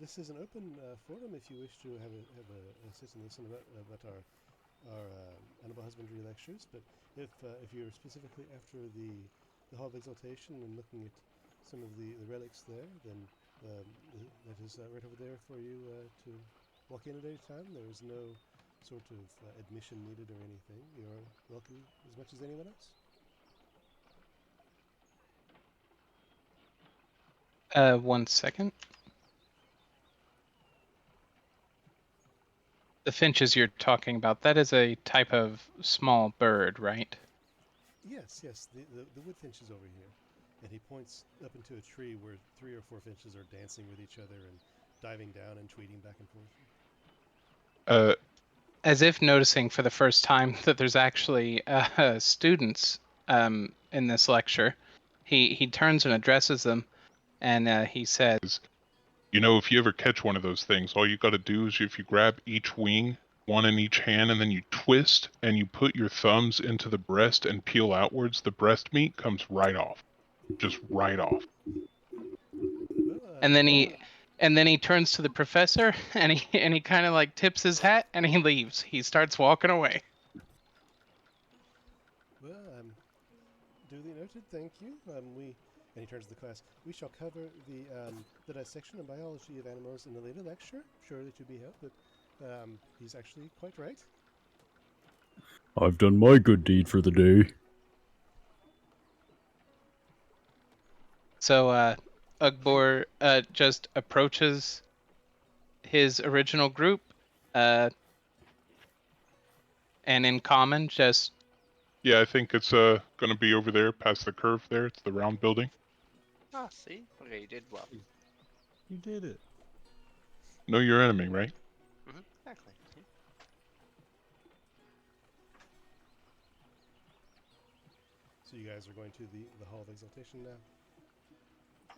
This is an open forum if you wish to have a sit and listen about our animal husbandry lectures. But if you're specifically after the Hall of Exaltation and looking at some of the relics there, then that is right over there for you to walk in at any time. There is no sort of admission needed or anything. You're welcome as much as anyone else. 1 second. The finches you're talking about, that is a type of small bird, right? Yes, the wood finch is over here. And he points up into a tree where 3 or 4 finches are dancing with each other and diving down and tweeting back and forth. As if noticing for the first time that there's actually students in this lecture, he turns and addresses them, and he says, If you ever catch one of those things, all you got to do is if you grab each wing, one in each hand, and then you twist and you put your thumbs into the breast and peel outwards, the breast meat comes right off. Just right off. Well, and then he turns to the professor and he kind of like tips his hat and he leaves. He starts walking away. Well, duly noted, thank you. And he turns to the class. We shall cover the dissection and biology of animals in the later lecture, surely to be held, but he's actually quite right. I've done my good deed for the day. So Ugbor just approaches his original group, and in common just... Yeah, I think it's gonna be over there past the curve there. It's the round building. Ah, see? Okay, you did well. You did it. Know your enemy, right? Exactly. See? So you guys are going to the Hall of Exaltation now?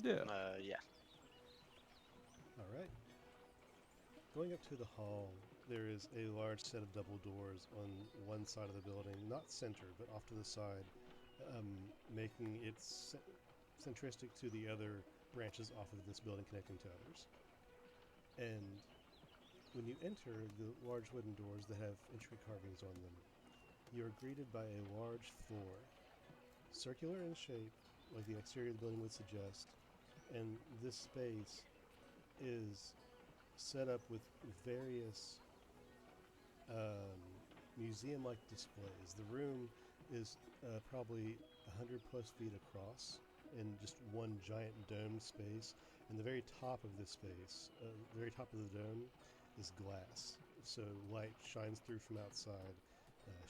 Yeah. Yeah. All right. Going up to the hall, there is a large set of double doors on one side of the building, not centered, but off to the side, making it centristic to the other branches off of this building connecting to others. And when you enter the large wooden doors that have intricate carvings on them, you are greeted by a large floor, circular in shape, like the exterior of the building would suggest, and this space is set up with various museum-like displays. The room is probably 100 plus feet across in just one giant domed space. And the very top of this space, the very top of the dome, is glass. So light shines through from outside,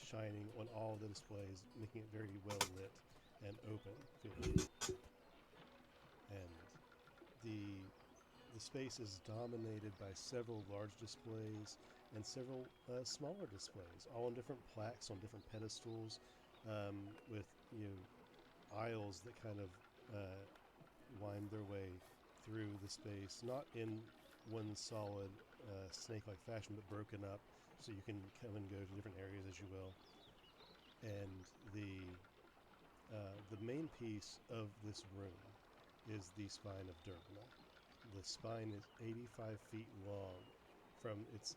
shining on all the displays, making it very well lit and open feeling. And the space is dominated by several large displays and several smaller displays, all on different plaques, on different pedestals, with aisles that kind of wind their way through the space, not in one solid snake-like fashion, but broken up, so you can come and go to different areas as you will. And the main piece of this room is the spine of Durgma. The spine is 85 feet long from its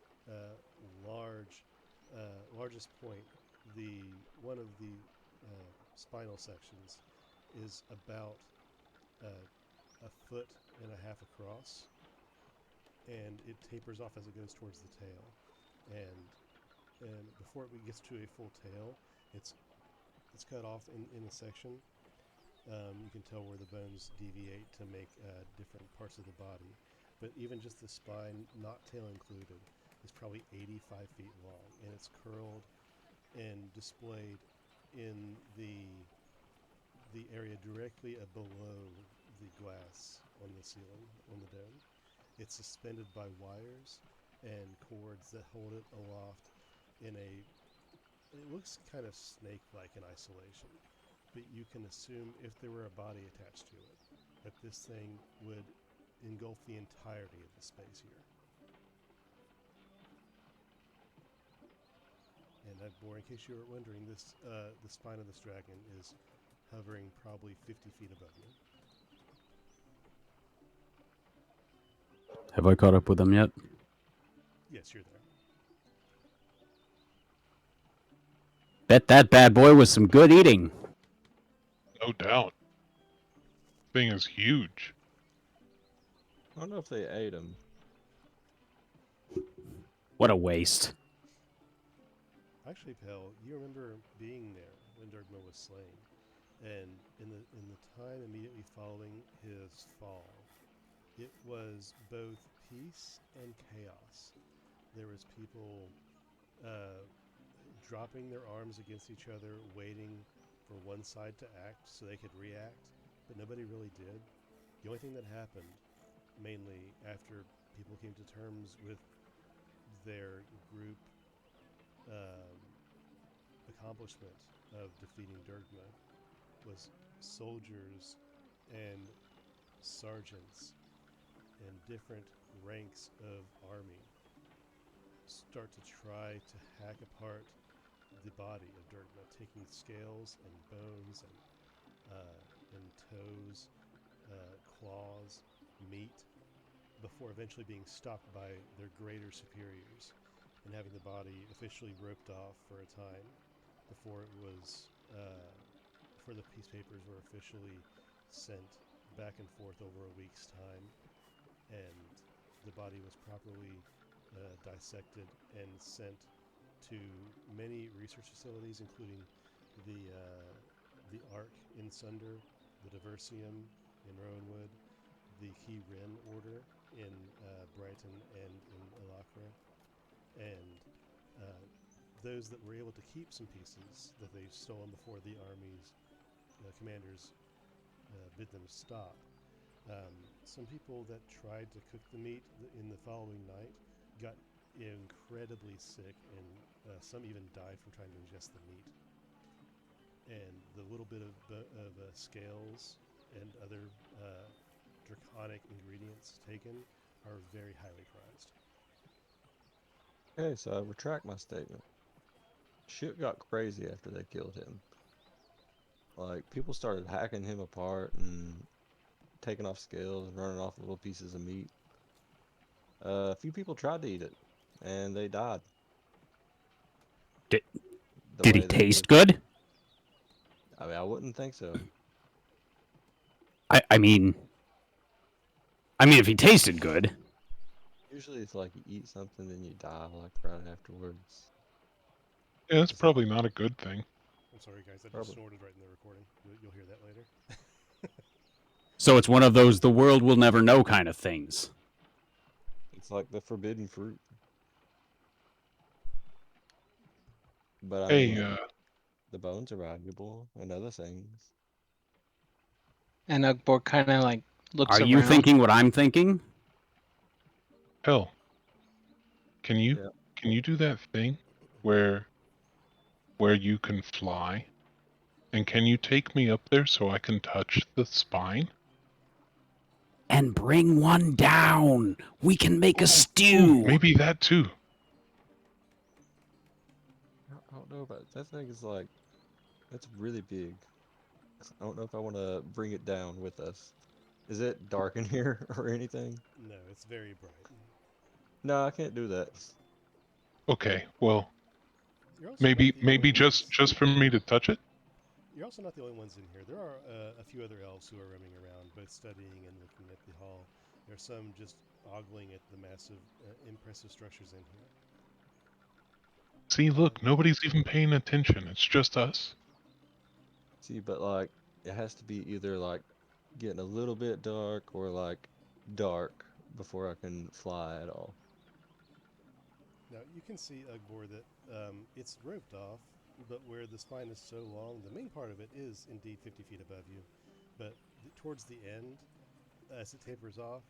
largest point. One of the spinal sections is about a foot and a half across, and it tapers off as it goes towards the tail. And before it gets to a full tail, it's cut off in a section. You can tell where the bones deviate to make different parts of the body. But even just the spine, not tail included, is probably 85 feet long, and it's curled and displayed in the area directly below the glass on the ceiling, on the dome. It's suspended by wires and cords that hold it aloft it looks kind of snake-like in isolation, but you can assume if there were a body attached to it, that this thing would engulf the entirety of the space here. And in case you were wondering, the spine of this dragon is hovering probably 50 feet above you. Have I caught up with them yet? Yes, you're there. Bet that bad boy was some good eating. No doubt. Thing is huge. I don't know if they ate him. What a waste. Actually, Pell, you remember being there when Durgma was slain, and in the time immediately following his fall, it was both peace and chaos. There was people dropping their arms against each other, waiting for one side to act so they could react, but nobody really did. The only thing that happened, mainly after people came to terms with their group accomplishment of defeating Durgma, was soldiers and sergeants and different ranks of army start to try to hack apart the body of Durgma, taking scales and bones and toes, claws, meat, before eventually being stopped by their greater superiors and having the body officially roped off for a time before the peace papers were officially sent back and forth over a week's time, and the body was properly dissected and sent to many research facilities, including the Ark in Sunder, the Diversium in Rowanwood, the Key Ren Order in Brighton and in Elacra, and those that were able to keep some pieces that they've stolen before the army's commanders bid them stop. Some people that tried to cook the meat in the following night got incredibly sick, and some even died from trying to ingest the meat. And the little bit of scales and other draconic ingredients taken are very highly prized. Okay, so I retract my statement. Shit got crazy after they killed him. Like, people started hacking him apart and taking off scales and running off little pieces of meat. A few people tried to eat it, and they died. Did he taste good? I mean, I wouldn't think so. I mean, if he tasted good. Usually it's like you eat something, then you die like right afterwards. Yeah, it's Is that probably not a good thing. I'm sorry, guys. I just Probably. snorted right in the recording. You'll hear that later. So it's one of those the world will never know kind of things. It's like the forbidden fruit. But I Hey, mean, the bones are valuable and other things. And Ugbor kind of like looks Are you around. thinking what I'm thinking? hell, can you Yeah. do that thing where you can fly? And can you take me up there so I can touch the spine? And bring one down. We can make a Ooh, stew. maybe that too. I don't know about that thing is like that's really big. I don't know if I want to bring it down with us. Is it dark in here or anything? No, it's very bright. No, I can't do that. Okay, well, You're also not the only maybe ones. just for me to touch it. You're also not the only ones in here. There are a few other elves who are roaming around, both studying and looking at the hall. There are some just ogling at the massive, impressive structures in here. See, look, nobody's even paying attention. It's just us. See, but like it has to be either like getting a little bit dark or like dark before I can fly at all. Now, you can see, Ugbor, that it's roped off, but where the spine is so long, the main part of it is indeed 50 feet above you. But towards the end, as it tapers off,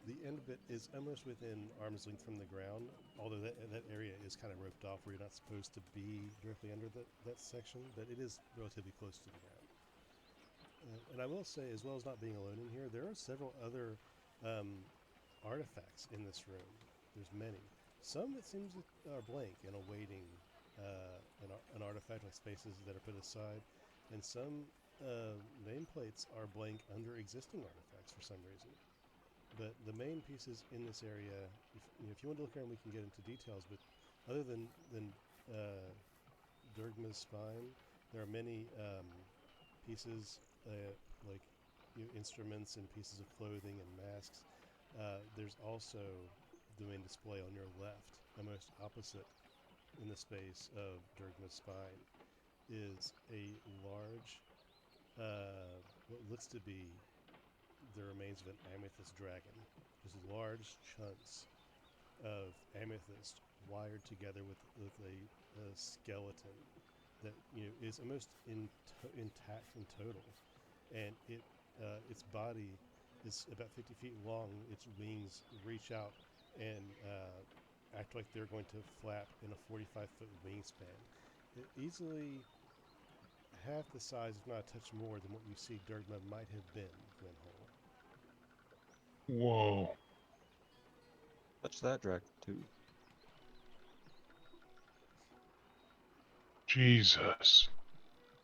the end of it is almost within arm's length from the ground, although that area is kind of roped off where you're not supposed to be directly under that section, but it is relatively close to the ground. And I will say, as well as not being alone in here, there are several other artifacts in this room. There's many. Some, it seems, are blank and awaiting an artifact, like spaces that are put aside. And some nameplates are blank under existing artifacts for some reason. But the main pieces in this area, if you want to look around, we can get into details. But other than Durgma's spine, there are many pieces like instruments and pieces of clothing and masks. There's also the main display on your left, almost opposite in the space of Durgma's spine, is a large, what looks to be the remains of an amethyst dragon. Just large chunks of amethyst wired together with a skeleton that is almost intact in total, and its body is about 50 feet long. Its wings reach out and act like they're going to flap in a 45-foot wingspan. Easily half the size, if not a touch more, than what you see Durgma might have been when whole. Whoa. Touch that dragon too. Jesus.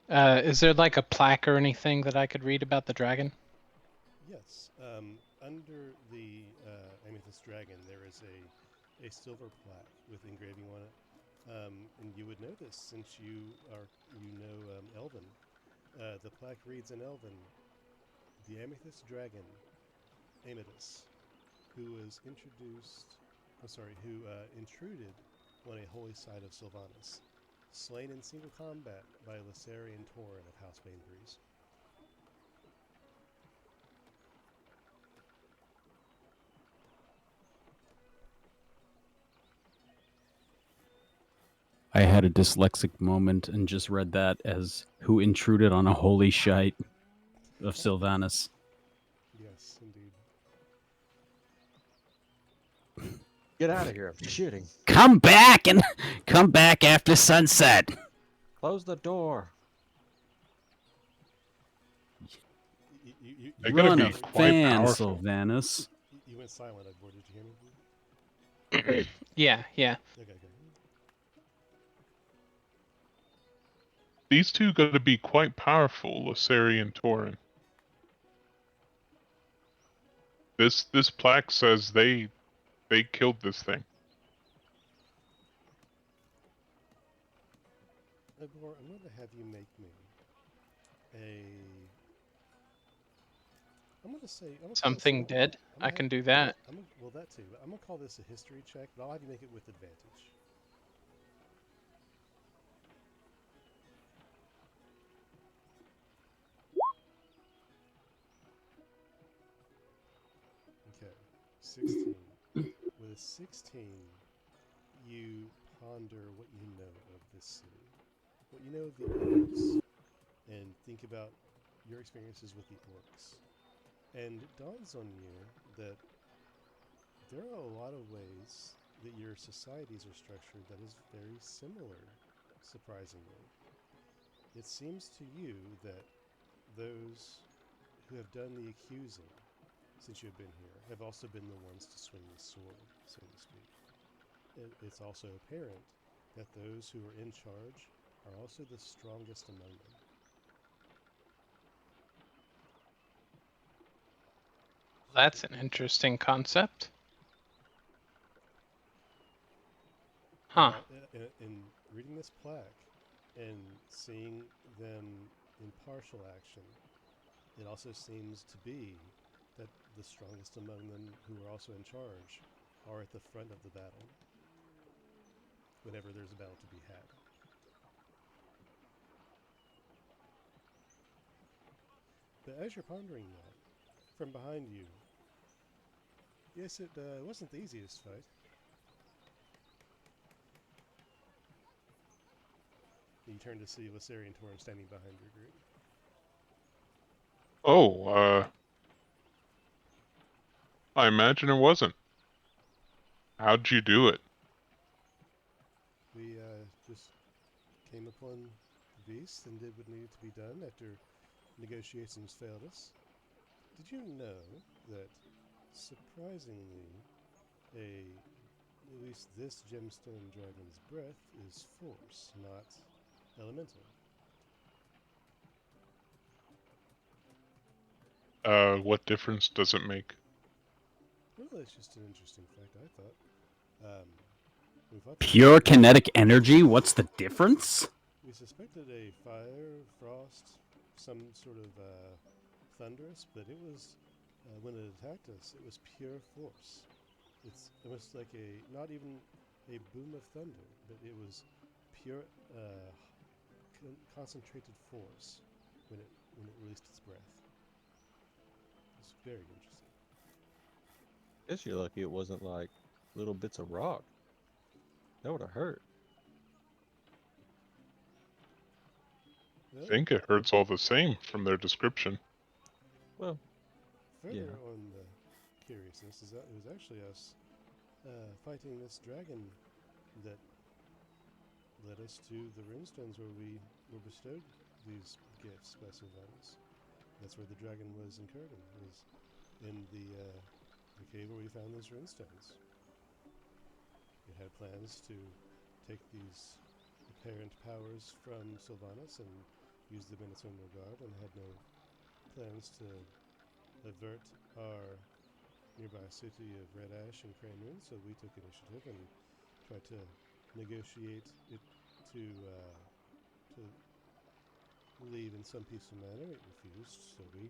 Is there like a plaque or anything that I could read about the dragon? Yes. Under the amethyst dragon, there is a silver plaque with engraving on it. And you would know this since you know Elven. The plaque reads in Elven, the amethyst dragon, Amatus, who intruded on a holy site of Sylvanas, slain in single combat by a Lysarian Tauren of House Banebreeze. I had a dyslexic moment and just read that as who intruded on a holy shite of Sylvanas. Yes, indeed. Get out of here! I'm shitting. Come back after sunset. Close the door. They You gotta Run be a quite fan, powerful. Sylvanas. You went silent, Ugbor. Did you hear me? Yeah. Okay, good. These two gotta be quite powerful, Lysari and Tauren. This plaque says they killed this thing. Ugbor, I'm going to have you make me a... I'm gonna say I'm gonna call Something this, dead? I'm gonna I can have- do that. well, that too. But I'm gonna call this a history check, but I'll have you make it with advantage. Okay, 16. With a 16, you ponder what you know of this city, what you know of the orcs, and think about your experiences with the orcs. And it dawns on you that there are a lot of ways that your societies are structured that is very similar, surprisingly. It seems to you that those who have done the accusing since you have been here have also been the ones to swing the sword, so to speak. It's also apparent that those who are in charge are also the strongest among them. That's an interesting concept. Huh. In reading this plaque and seeing them in partial action, it also seems to be that the strongest among them who are also in charge are at the front of the battle whenever there's a battle to be had. But as you're pondering that, from behind you, yes, it wasn't the easiest fight. You turn to see Lysarian Torn standing behind your group. Oh, I imagine it wasn't. How'd you do it? We just came upon the beast and did what needed to be done after negotiations failed us. Did you know that, surprisingly, at least this gemstone dragon's breath is force, not elemental? What difference does it make? Well, that's just an interesting fact, I thought. We thought that Pure kinetic energy? What's the difference? we suspected a fire, frost, some sort of thunderous, but it was, when it attacked us, it was pure force. It's almost like not even a boom of thunder, but it was pure, concentrated force when it released its breath. It's very interesting. Guess you're lucky it wasn't like little bits of rock. That would have hurt. I think it hurts all the same from their description. Well, Further yeah. on the curiousness is that it was actually us fighting this dragon that led us to the runestones where we were bestowed these gifts by Sylvanas. That's where the dragon was incurred in, was in the cave where we found those runestones. It had plans to take these apparent powers from Sylvanas and use them in its own regard, and had no plans to avert our nearby city of Red Ash and Crane Moon, so we took initiative and tried to negotiate it to leave in some peaceful manner. It refused, so we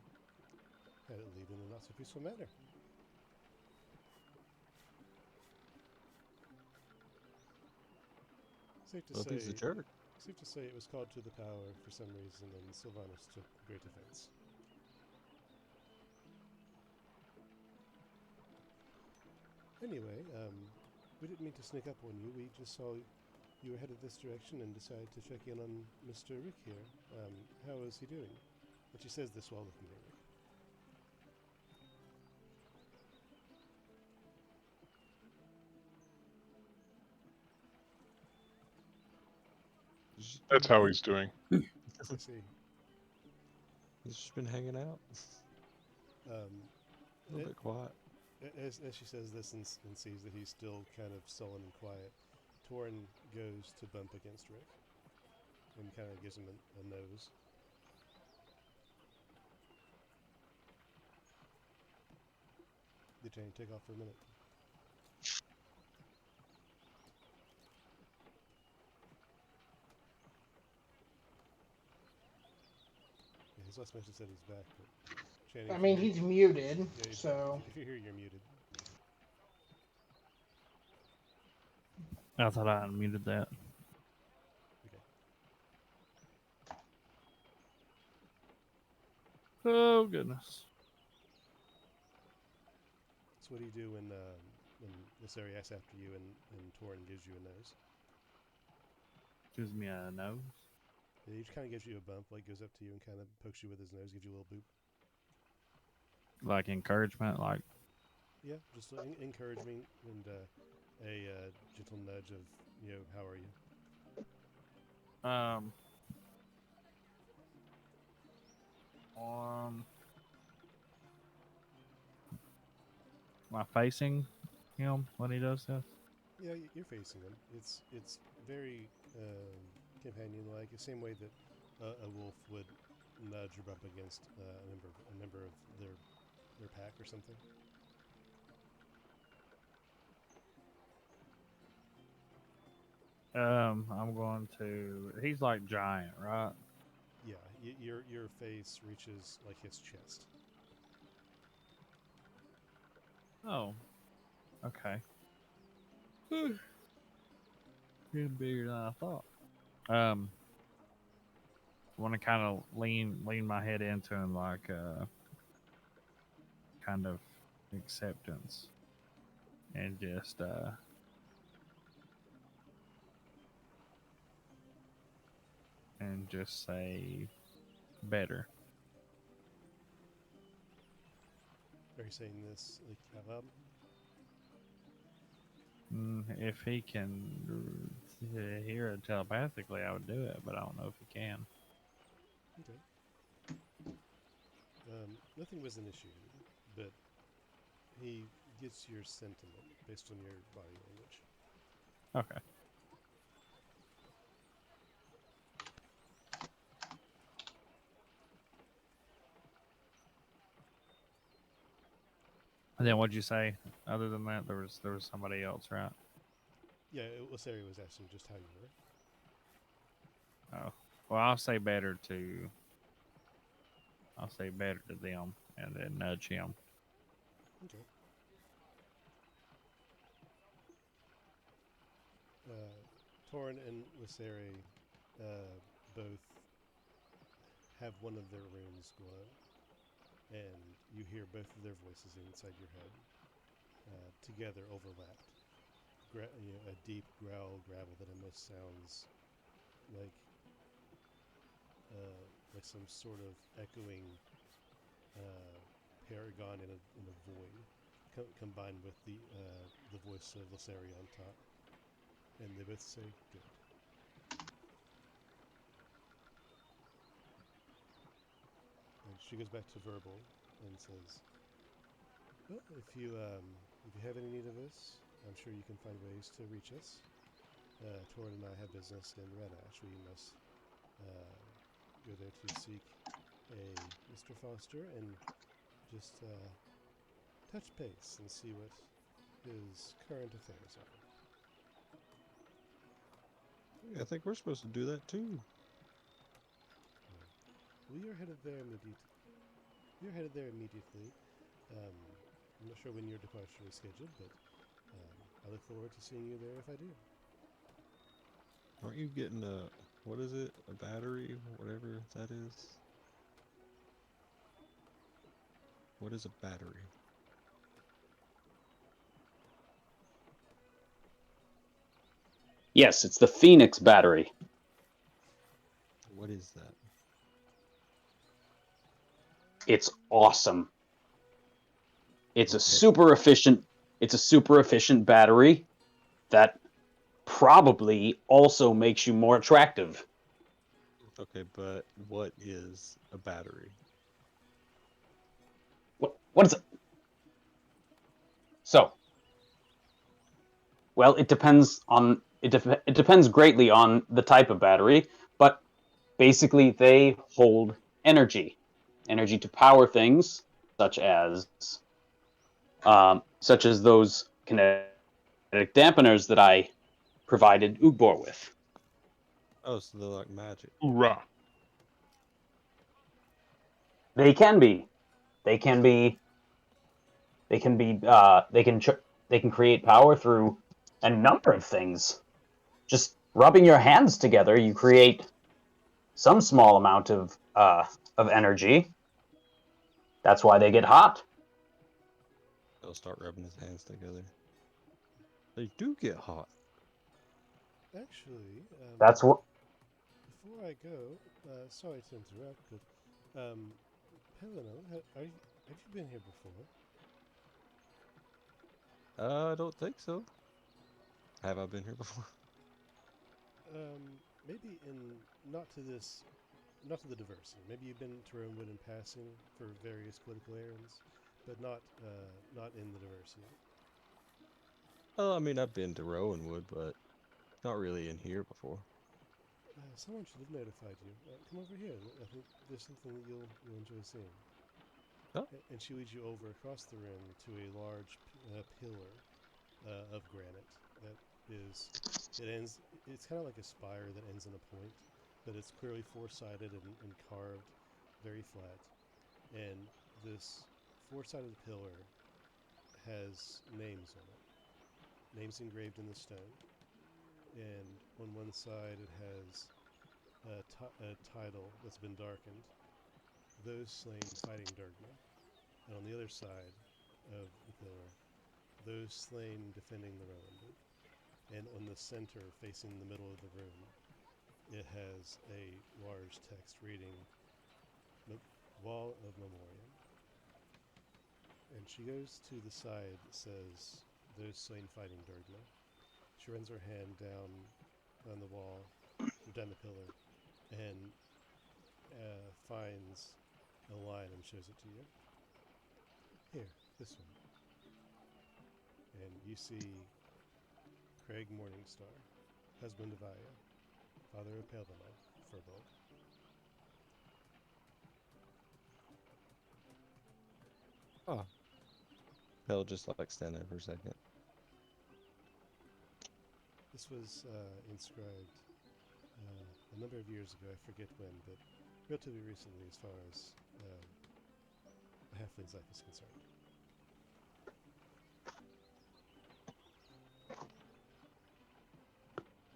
had it leave in a not so peaceful manner. Safe to Well, say, he's a jerk. safe to say it was called to the power for some reason, and Sylvanas took great offense. Anyway, we didn't mean to sneak up on you. We just saw you were headed this direction and decided to check in on Mr. Rick here. How is he doing? And she says this while looking at Rick. That's how he's doing. I see. He's just been hanging out. A little bit quiet. As she says this and sees that he's still kind of sullen and quiet, Torin goes to bump against Rick and kind of gives him a nose. The train take off for a minute. Yeah, his last message said he's back, but Channing, I if mean, you're- he's muted, yeah, so. if you're here, you're muted. I thought I unmuted that. Okay. Oh goodness. So what do you do when this area asks after you and Torin gives you a nose? Gives me a nose. He just kind of gives you a bump, like goes up to you and kind of pokes you with his nose, gives you a little boop. Like encouragement, like Yeah, just encouragement and a gentle nudge of, how are you? um am I facing him when he does this? Yeah, you're facing him. It's very companion-like, the same way that a wolf would nudge or bump against a member of their pack or something. I'm going to. He's like giant, right? Yeah, your face reaches like his chest. Oh, okay. Getting bigger than I thought. I want to kind of lean my head into him, like kind of acceptance, and just say better. Are you saying this like out loud? If he can hear it telepathically, I would do it, but I don't know if he can. Okay. Nothing was an issue, but he gets your sentiment based on your body language. Okay. And then what'd you say? Other than that, there was somebody else, right? Yeah, Lissari was asking just how you were. Oh, well, I'll say better to them, and then nudge him. Okay. Torin and Lissari both have one of their runes glow, and you hear both of their voices inside your head together overlapped. A deep growl gravel that almost sounds like some sort of echoing paragon in a void, combined with the voice of Lissari on top, and they both say good. And she goes back to verbal and says, "Well, if you have any need of us, I'm sure you can find ways to reach us. Torin and I have business in Red Ash. We must go there to seek a Mr. Foster and just touch base and see what his current affairs are." I think we're supposed to do that too. We are headed there immediately. I'm not sure when your departure is scheduled, but I look forward to seeing you there if I do. Aren't you getting what is it? A battery? Whatever that is? What is a battery? Yes, it's the Phoenix battery. What is that? It's awesome. It's a super efficient battery that probably also makes you more attractive. Okay, but what is a battery? What is it? So, well, it depends greatly on the type of battery, but basically they hold energy to power things such as those kinetic dampeners that I provided Ugbor with. Oh, so they're like magic. Hoorah. They can be. They can be. They can be. They can create power through a number of things. Just rubbing your hands together, you create some small amount of energy. That's why they get hot. He'll start rubbing his hands together. They do get hot. Actually, That's what. before I go, sorry to interrupt, but Pelino, have you been here before? I don't think so. Have I been here before? Maybe not to this, not to the diversity. Maybe you've been to Romewood in passing for various political errands, but not in the diversity. Well, I mean, I've been to Rowanwood, but not really in here before. Someone should have notified you. Come over here. I think there's something that you'll enjoy seeing. Oh. And she leads you over across the room to a large pillar of granite that is. It ends. It's kind of like a spire that ends in a point, but it's clearly four-sided and carved, very flat. And this four-sided pillar has names on it. Names engraved in the stone. And on one side it has a title that's been darkened, those slain fighting Durgma. And on the other side of the pillar, those slain defending the Rowanwood. And on the center, facing the middle of the room, it has a large text reading, Wall of Memoriam. And she goes to the side that says, those slain fighting Durgma. She runs her hand down on the wall, down the pillar, and finds a line and shows it to you. Here, this one. And you see Craig Morningstar, husband of Aya, father of Pelena, Furbolg. Oh. He'll just like stand there for a second. This was inscribed a number of years ago, I forget when, but relatively recently as far as a halfling's life is concerned.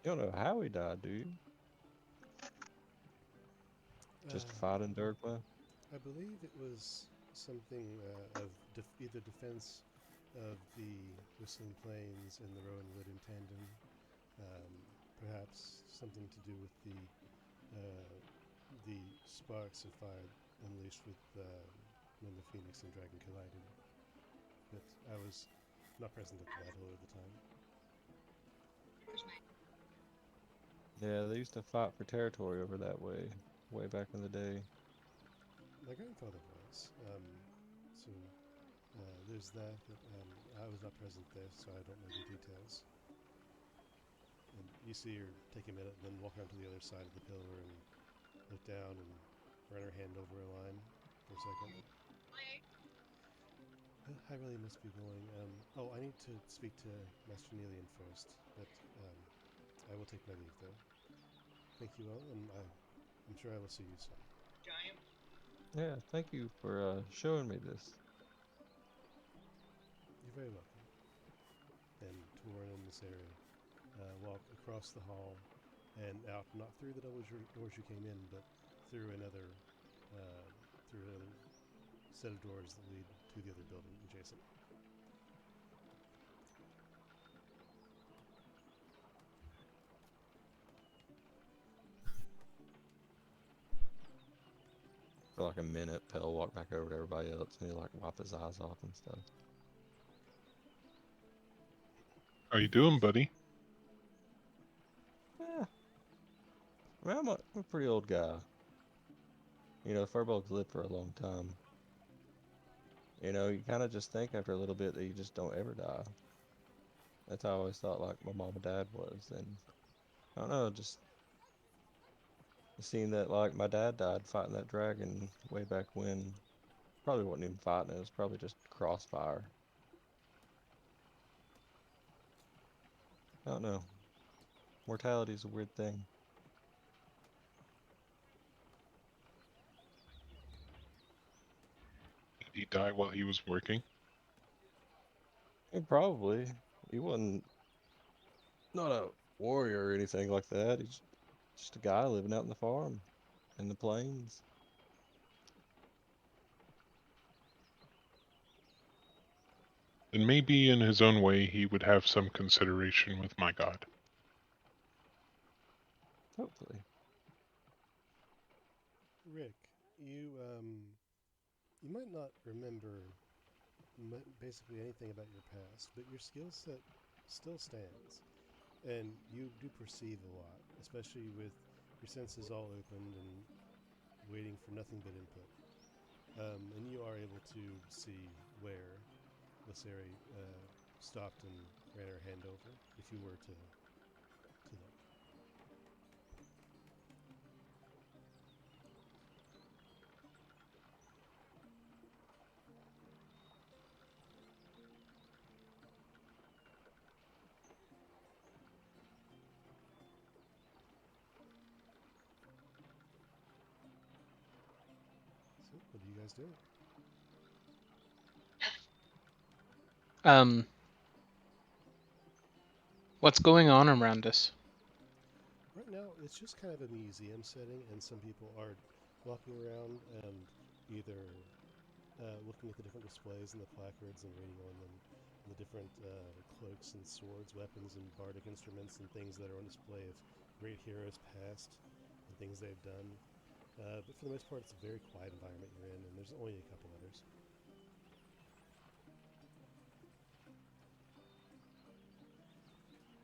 You don't know how he died, do you? Just fighting Durgma? I believe it was something of either defense of the Whistling Plains and the Rowanwood in tandem, perhaps something to do with the sparks of fire unleashed with when the Phoenix and Dragon collided. But I was not present at the battle at the time. Yeah, they used to fight for territory over that way back in the day. My grandfather was. So there's that. I was not present there, so I don't know the details. And you see her take a minute and then walk around to the other side of the pillar and look down and run her hand over a line for a second. I really must be going. I need to speak to Master Neelian first, but I will take my leave though. Thank you all, and I'm sure I will see you soon. Yeah, thank you for showing me this. You're very welcome. And Torin in this area walk across the hall and out, not through the double doors you came in, but through another set of doors that lead to the other building adjacent. For like a minute, Pell walked back over to everybody else and he like wiped his eyes off and stuff. How you doing, buddy? Yeah. I mean, I'm a pretty old guy. You know, Furbolg's lived for a long time. You know, you kind of just think after a little bit that you just don't ever die. That's how I always thought like my mom and dad was. And I don't know, just seeing that like my dad died fighting that dragon way back when. Probably wasn't even fighting, it was probably just crossfire. I don't know. Mortality's a weird thing. Did he die while he was working? Probably. He wasn't not a warrior or anything like that. He's just a guy living out in the farm, in the plains. Then maybe in his own way he would have some consideration with my god. Hopefully. Rick, you might not remember basically anything about your past, but your skill set still stands, and you do perceive a lot, especially with your senses all opened and waiting for nothing but input. And you are able to see where Lisseri stopped and ran her hand over, if you were to look. So, what are you guys doing? What's going on around us? Right now, it's just kind of a museum setting, and some people are walking around and either looking at the different displays and the placards and reading on them, and the different cloaks and swords, weapons and bardic instruments and things that are on display of great heroes past and things they've done. But for the most part, it's a very quiet environment you're in, and there's only a couple others.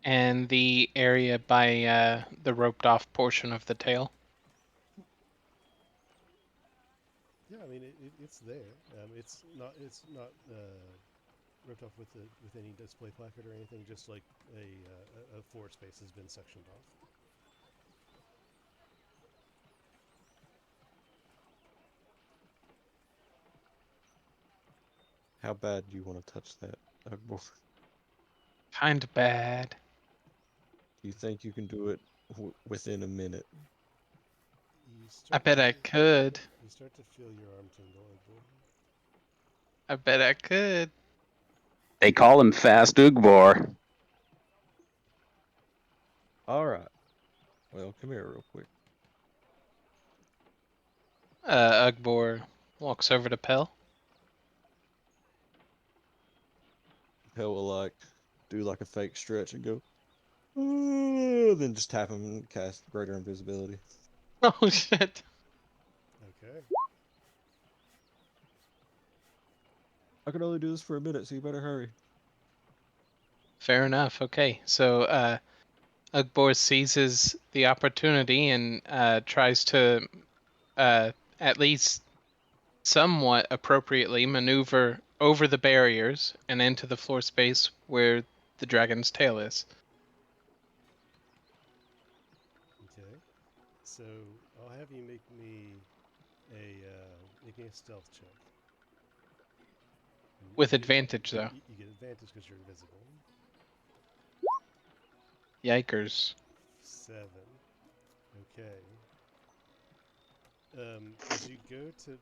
And the area by the roped off portion of the tail? Yeah, I mean it's there. It's not roped off with any display placard or anything. Just like a floor space has been sectioned off. How bad do you want to touch that, Ugbo? Kinda bad. Do you think you can do it within a minute? I bet I could. You start to feel your arm tingle, Ugbo. I bet I could. They call him Fast Ugbor. Alright. Well, come here real quick. Ugbor walks over to Pell. Hell will like do like a fake stretch and go, then just tap him and cast greater invisibility. Oh shit. Okay. I can only do this for a minute, so you better hurry. Fair enough. Okay, so Ugbor seizes the opportunity and tries to at least somewhat appropriately maneuver over the barriers and into the floor space where the dragon's tail is. Okay. So I'll have you make me a stealth check. With advantage, though. You get advantage because you're invisible. Yikers. 7. Okay. As you go to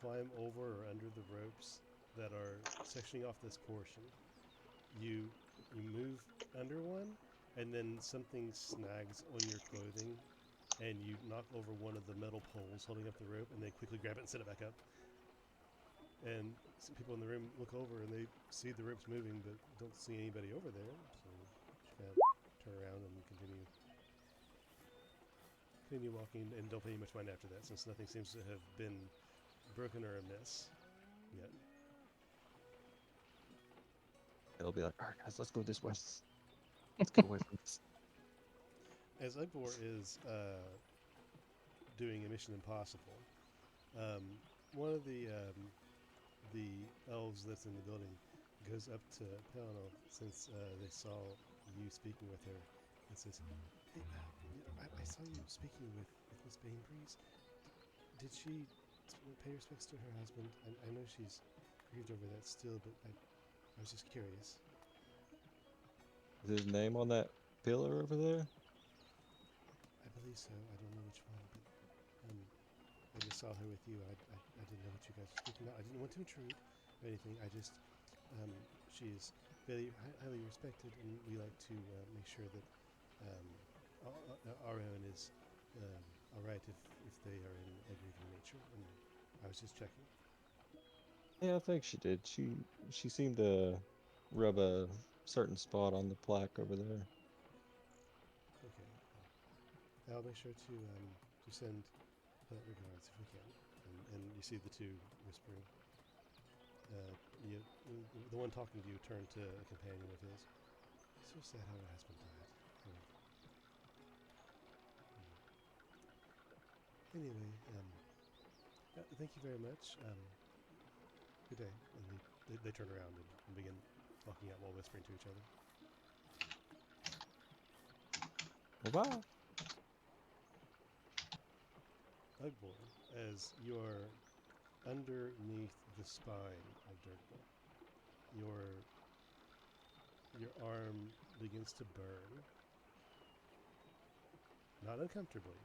climb over or under the ropes that are sectioning off this portion, you move under one, and then something snags on your clothing, and you knock over one of the metal poles holding up the rope, and they quickly grab it and set it back up. And some people in the room look over and they see the ropes moving, but don't see anybody over there. So you kind of turn around and continue walking, and don't pay much mind after that, since nothing seems to have been broken or amiss yet. It'll be like, alright guys, let's go this way. Let's get away from this. As Ugbor is doing a Mission Impossible, one of the elves that's in the building goes up to Pelennel, since they saw you speaking with her, and says, "Hey, I saw you speaking with Miss Bainbreeze. Did she pay respects to her husband? I know she's grieved over that still, but I was just curious." Is his name on that pillar over there? I believe so. I don't know which one, but just saw her with you. I didn't know what you guys were speaking about. I didn't want to intrude or anything. I just, she's very highly respected, and we like to make sure that our own is all right if they are in a grieving nature. And I was just checking. Yeah, I think she did. She seemed to rub a certain spot on the plaque over there. Okay. I'll make sure to send regards if we can. And you see the two whispering. The one talking to you turned to a companion of his. It's so sad how her husband died. Anyway, thank you very much. Good day. And they turn around and begin walking out while whispering to each other. Bye-bye. Ugbor, as you are underneath the spine of Dirkba, your arm begins to burn. Not uncomfortably,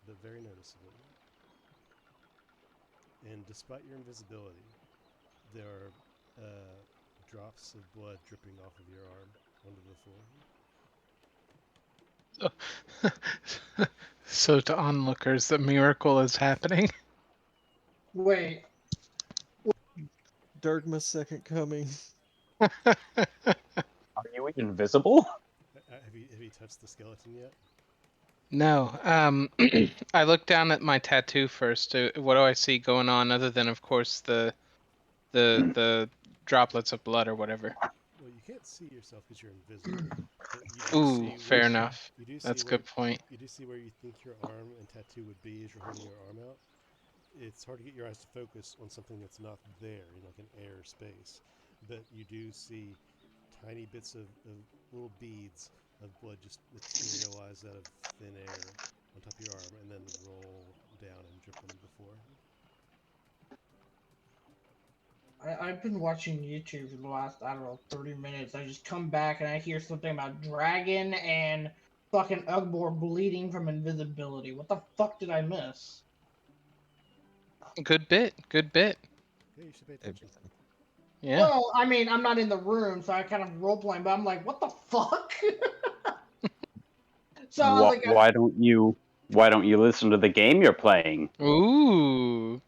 but very noticeably. And despite your invisibility, there are drops of blood dripping off of your arm onto the floor. So to onlookers, the miracle is happening. Wait, Dirkma's second coming. Are you invisible? Have you touched the skeleton yet? No. I looked down at my tattoo first. What do I see going on other than, of course, the droplets of blood or whatever? Well, you can't see yourself because you're invisible. But you do Ooh, see fair where, enough. You do see That's a where, good point. You do see where you think your arm and tattoo would be as you're holding your arm out. It's hard to get your eyes to focus on something that's not there in like an air space. But you do see tiny bits of little beads of blood just materialize out of thin air on top of your arm and then roll down and drip onto the floor. I've been watching YouTube for the last, I don't know, 30 minutes. I just come back and I hear something about dragon and fucking Ugbor bleeding from invisibility. What the fuck did I miss? Good bit. Good bit. Yeah, you should pay attention. Everything. Yeah. Well, I mean, I'm not in the room, so I kind of role playing, but I'm like, what the fuck? So I was like, Why don't you listen to the game you're playing? Ooh.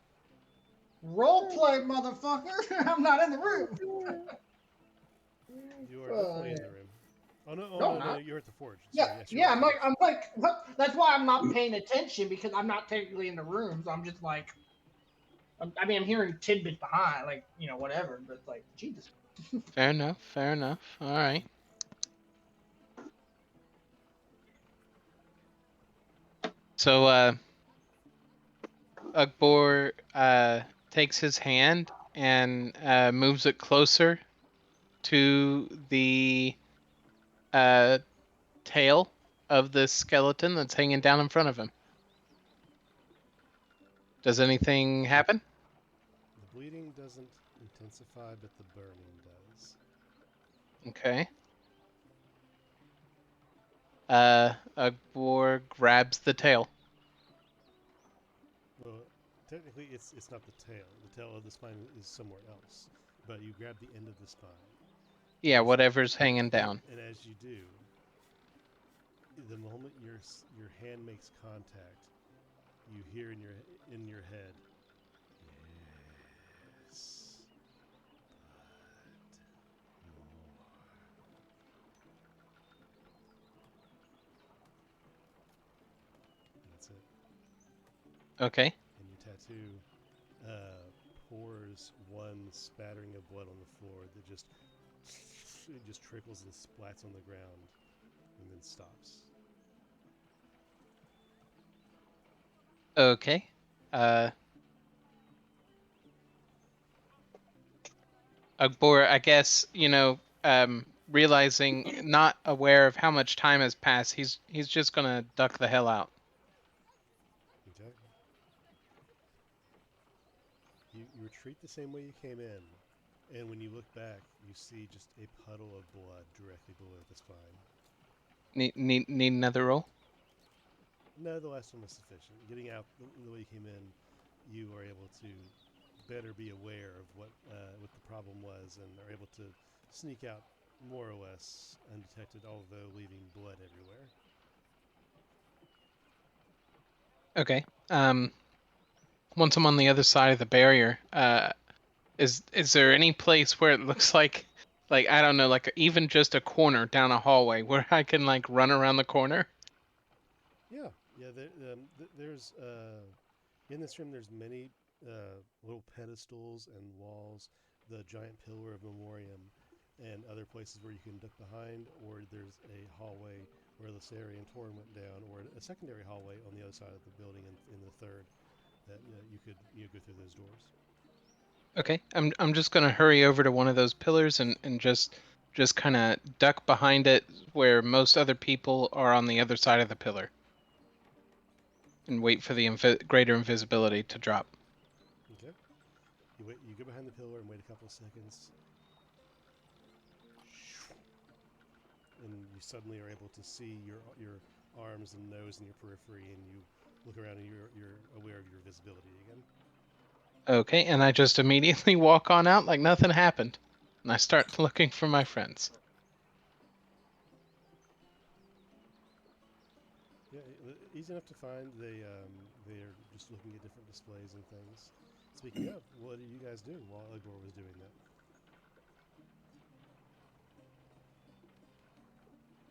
role play, motherfucker. I'm not in the room. You are definitely in the room. Oh no! No, I'm no! not. You're at the forge. Yeah, Sorry, yes, yeah. I'm like, what? That's why I'm not paying attention because I'm not technically in the room. So I'm just like, I mean, I'm hearing tidbits behind, like whatever. But it's like, Jesus. Fair enough. Fair enough. All right. So, Ugbor takes his hand and moves it closer to the tail of this skeleton that's hanging down in front of him. Does anything happen? The bleeding doesn't intensify, but the burning does. Okay. Ugbor grabs the tail. Well, technically, it's not the tail. The tail of the spine is somewhere else. But you grab the end of the spine. Yeah, As whatever's hanging down. And as you do, the moment your hand makes contact, you hear in your head, yes, but more. And that's it. Okay. And your tattoo pours one spattering of blood on the floor that just trickles and splats on the ground and then stops. Okay. Ugbor, I guess, realizing, not aware of how much time has passed, he's just gonna duck the hell out. Exactly. You retreat the same way you came in, and when you look back, you see just a puddle of blood directly below the spine. Need another roll? No, the last one was sufficient. Getting out the way you came in, you are able to better be aware of what the problem was, and are able to sneak out more or less undetected, although leaving blood everywhere. Okay. Once I'm on the other side of the barrier, is there any place where it looks like I don't know, like even just a corner down a hallway where I can like run around the corner? Yeah, yeah. There's in this room. There's many little pedestals and walls, the giant pillar of memoriam, and other places where you can duck behind. Or there's a hallway where the Sarian Torn went down, or a secondary hallway on the other side of the building in the third that you could go through those doors. Okay. I'm just gonna hurry over to one of those pillars and just kind of duck behind it where most other people are on the other side of the pillar, and wait for the greater invisibility to drop. Okay. You wait. You go behind the pillar and wait a couple of seconds, and you suddenly are able to see your arms and nose and your periphery, and you look around and you're aware of your visibility again. Okay, and I just immediately walk on out like nothing happened, and I start looking for my friends. Yeah, easy enough to find. They're just looking at different displays and things. Speaking of, what did you guys do while Ugbor was doing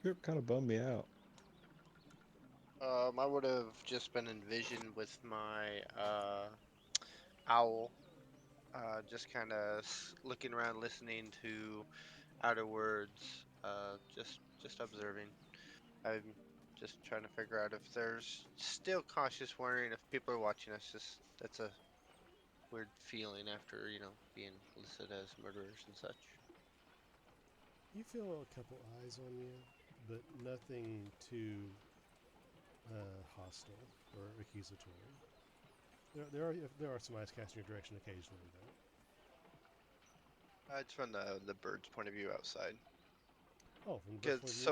that? It kind of bummed me out. I would have just been envisioned with my owl, just kind of looking around, listening to outer words, just observing. I'm just trying to figure out if there's still cautious wondering if people are watching us. Just that's a weird feeling after being listed as murderers and such. You feel a couple eyes on you, but nothing too hostile or accusatory. There are some eyes cast in your direction occasionally, though. It's from the bird's point of view outside. Oh, from the Cause bird's point of view, so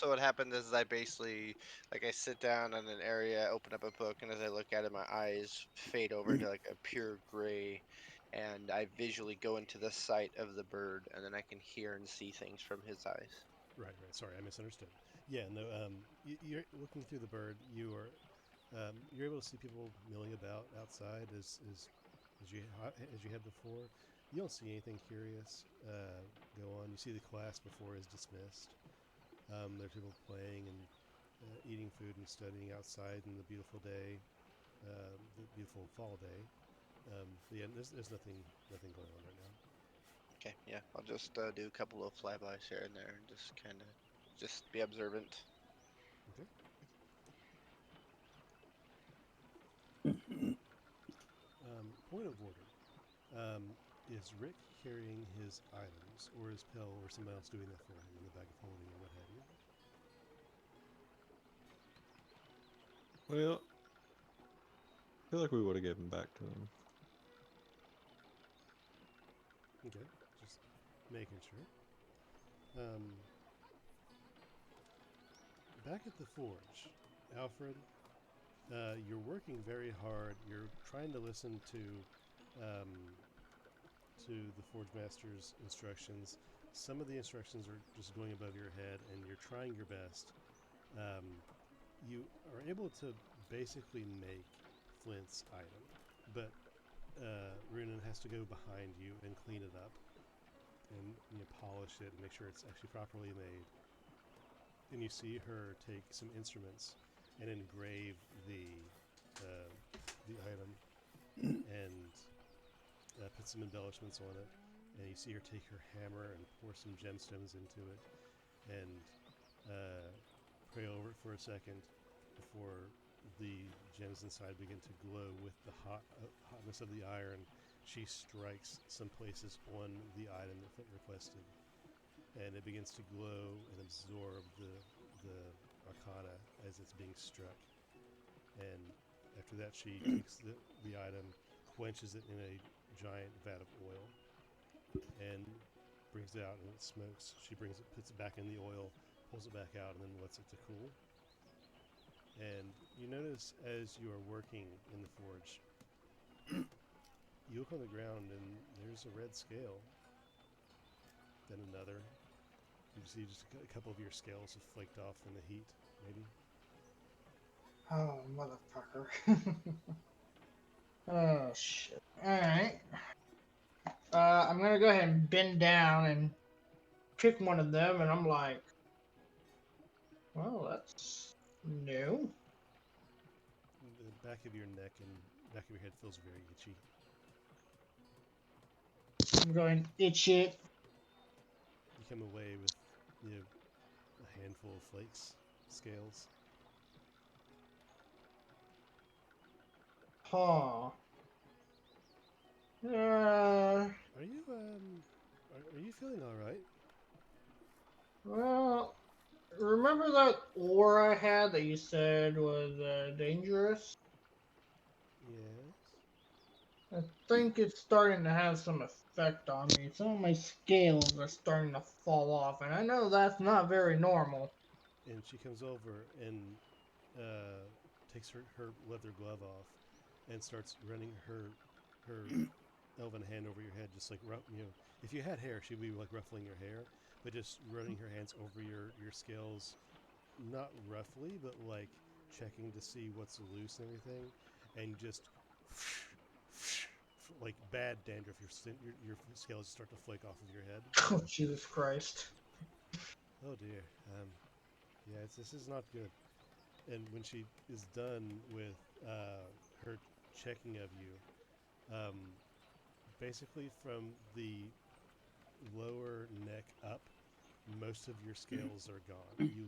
yeah. what happened is I basically I sit down in an area, open up a book, and as I look at it, my eyes fade over to like a pure gray, and I visually go into the sight of the bird, and then I can hear and see things from his eyes. Right. Sorry, I misunderstood. Yeah, no. You're looking through the bird. You're able to see people milling about outside as you had before. You don't see anything curious go on. You see the class before is dismissed. There's people playing and eating food and studying outside in the beautiful day, the beautiful fall day. Yeah, there's nothing going on right now. Okay, yeah, I'll just do a couple of flybys here and there, and just kind of just be observant. Okay. Point of order. Is Rick carrying his items, or is Pell or someone else doing that for him in the bag of holding or what have you? Well, I feel like we would have given back to him. Okay, just making sure. Back at the forge, Alfred, you're working very hard. You're trying to listen to the forge master's instructions. Some of the instructions are just going above your head, and you're trying your best. You are able to basically make Flint's item, but Runan has to go behind you and clean it up and polish it and make sure it's actually properly made. And you see her take some instruments and engrave the item and put some embellishments on it. And you see her take her hammer and pour some gemstones into it and pray over it for a second before the gems inside begin to glow with the hotness of the iron. She strikes some places on the item that Flint requested, and it begins to glow and absorb the arcana as it's being struck. And after that, she takes the item, quenches it in a giant vat of oil, and brings it out, and it smokes. She puts it back in the oil, pulls it back out, and then lets it to cool. And you notice as you are working in the forge, You look on the ground and there's a red scale. Then another. You see just a couple of your scales have flaked off in the heat, maybe. Oh, motherfucker. Oh, shit. Alright. I'm gonna go ahead and bend down and pick one of them, and I'm like, well, that's new. The back of your neck and back of your head feels very itchy. I'm going, itch it. You come away with, a handful of flakes, scales. Huh. Are you feeling all right? Well, remember that ore I had that you said was dangerous? Yes. I think it's starting to have some effect on me. Some of my scales are starting to fall off, and I know that's not very normal. And she comes over and takes her leather glove off and starts running her elven hand over your head, just like if you had hair, she'd be like ruffling your hair, but just running her hands over your scales, not roughly, but like checking to see what's loose and everything, and just like bad dandruff. Your scales start to flake off of your head. Oh, Jesus Christ. Oh dear. Yeah, this is not good. And when she is done with her checking of you, basically from the lower neck up, most of your scales are gone. You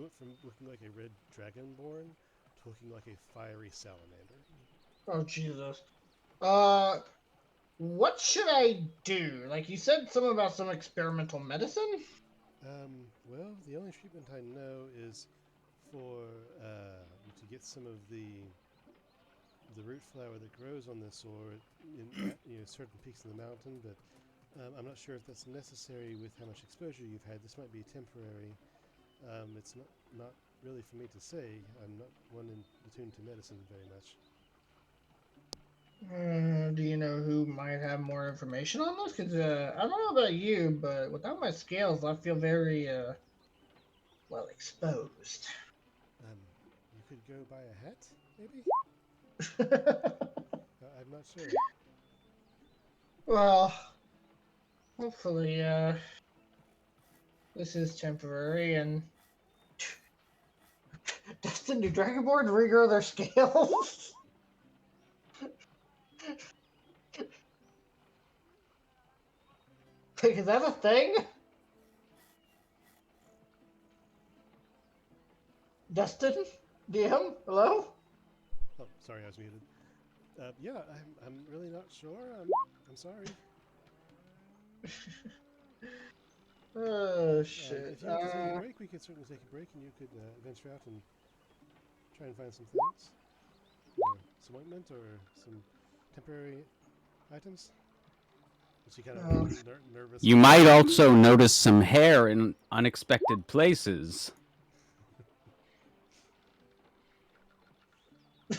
went from looking like a red dragonborn to looking like a fiery salamander. Oh, Jesus. What should I do? Like, you said something about some experimental medicine? Well, the only treatment I know is for to get some of the root flower that grows on this ore in certain peaks in the mountain, but I'm not sure if that's necessary with how much exposure you've had. This might be temporary. It's not really for me to say. I'm not one attuned to medicine very much. Do you know who might have more information on this? Because I don't know about you, but without my scales, I feel very, well, exposed. You could go buy a hat, maybe? I'm not sure. Well, hopefully, this is temporary, and Destin, do Dragonborns regrow their scales? Like, is that a thing? Dustin? DM? Hello? Oh, sorry, I was muted. Yeah, I'm really not sure. I'm sorry. Oh, shit. If you want to take a break, we could certainly take a break, and you could venture out and try and find some things, or some ointment, or some temporary items. Is she kind of nervous? You might also notice some hair in unexpected places.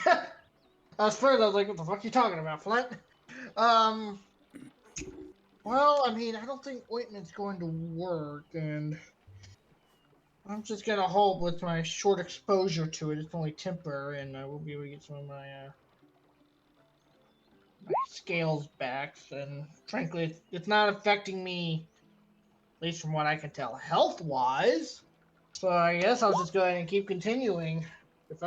At first, I was like, what the fuck are you talking about, Flint? Well, I mean, I don't think ointment's going to work, and I'm just gonna hope with my short exposure to it, it's only temporary, and I will be able to get some of my scales back. And frankly, it's not affecting me, at least from what I can tell, health-wise. So I guess I'll just go ahead and keep continuing. If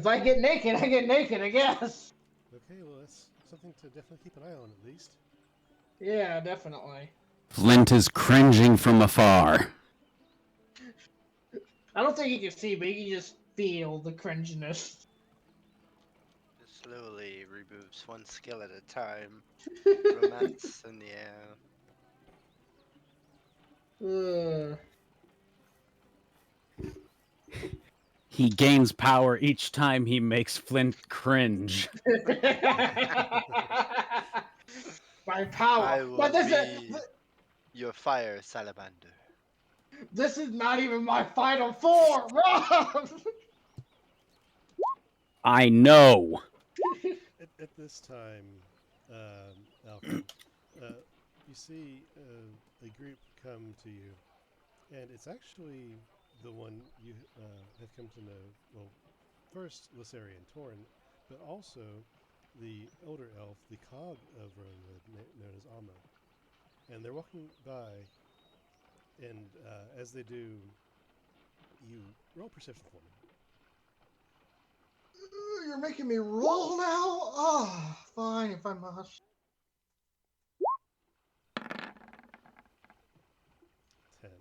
I get naked, I get naked, I guess. Okay, well, that's something to definitely keep an eye on, at least. Yeah, definitely. Flint is cringing from afar. I don't think he can see, but he can just feel the cringiness. Just slowly removes one skill at a time. Romance in the air. He gains power each time he makes Flint cringe. My power. I will But be your fire salamander. This is not even my final form, Rob. I know. At this time, Alfred, you see a group come to you, and it's actually the one you have come to know. Well, first Lysari and Torn, but also the elder elf, the cog of Rowanwood, known as Alma. And they're walking by, and as they do, you roll perception for me. You're making me roll now? Oh, fine if I must. 10.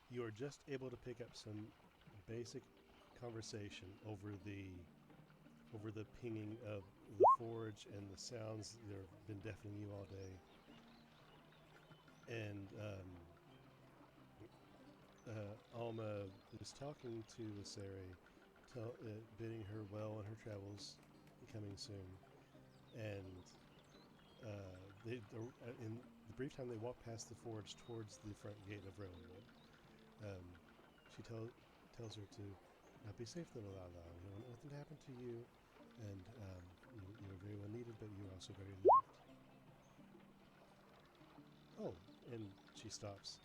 You are just able to pick up some basic conversation over the pinging of the forge and the sounds that have been deafening you all day. And Alma is talking to Lysari, bidding her well on her travels coming soon. And in the brief time they walk past the forge towards the front gate of Rowanwood, she tells her to be safe, little Lala. We don't want nothing to happen to you, and you're very well needed, but you're also very loved. Oh, and she stops,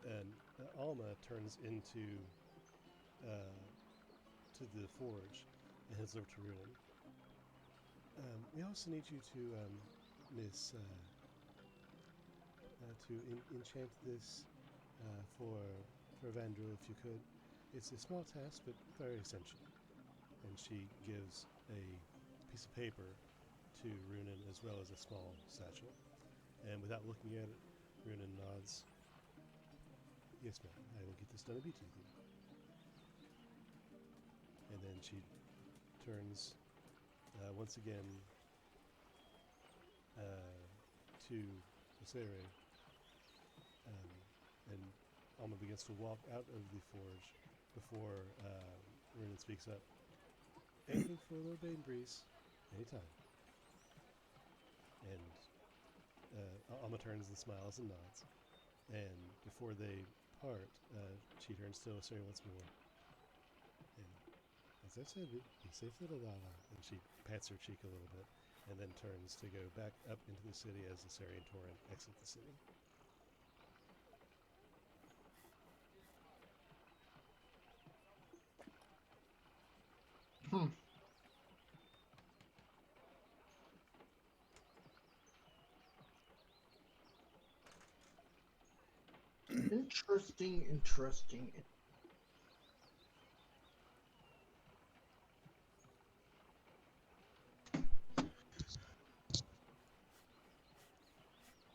and Alma turns into to the forge and heads over to Ruin. We also need you to Miss to enchant this for Vandrel, if you could. It's a small task, but very essential. And she gives a piece of paper to Runin as well as a small satchel. And without looking at it, Runin nods. Yes, ma'am, I will get this done immediately. And then she turns once again to Lysari, and Alma begins to walk out of the forge before Runin speaks up. Anything for a little Bane Breeze, anytime. And Alma turns and smiles and nods. And before they part, she turns to Lysari once more. And as I said, be safe, little Lala. And she pats her cheek a little bit, and then turns to go back up into the city as Lysari and Torrent exit the city. Interesting.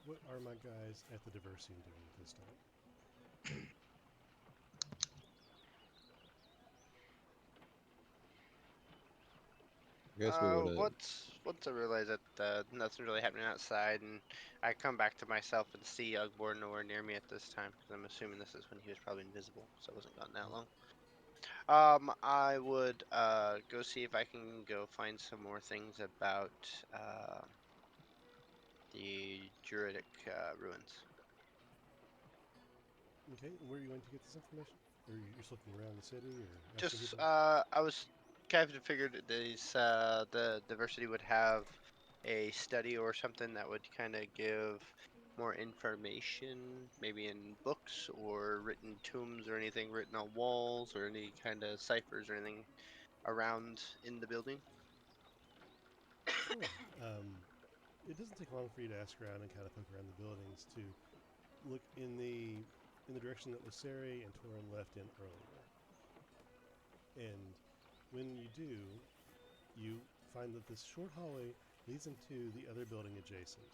What are my guys at the Diversium doing this time? I guess we would have. Once I realize that nothing's really happening outside, and I come back to myself and see Ugbor nowhere near me at this time, because I'm assuming this is when he was probably invisible, so I wasn't gone that long. I would go see if I can go find some more things about the Druidic ruins. Okay, and where are you going to get this information? Or you're just looking around the city, or asking Just people? I was kind of figured these the diversity would have a study or something that would kind of give more information, maybe in books or written tombs or anything written on walls or any kind of ciphers or anything around in the building. Sure. It doesn't take long for you to ask around and kind of poke around the buildings to look in the direction that Lysari and Torin left in earlier. And when you do, you find that this short hallway leads into the other building adjacent.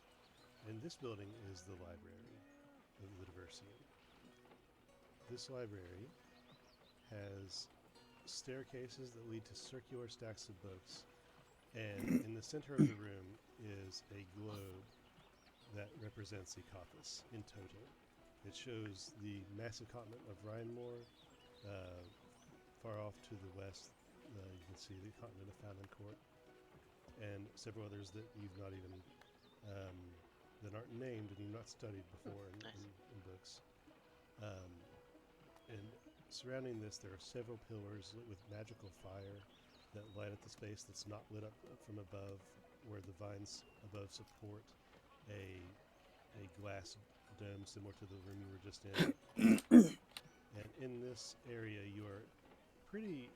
And this building is the library of the Diversium. This library has staircases that lead to circular stacks of books. And in the center of the room is a globe that represents Ekathis in total. It shows the massive continent of Rhinemore. Far off to the west, you can see the continent of Falonkort, and several others that you've not even that aren't named and you've not studied before in books. And surrounding this, there are several pillars lit with magical fire that light up the space that's not lit up from above. where the vines above support a glass dome similar to the room you were just in. And in this area, you are pretty.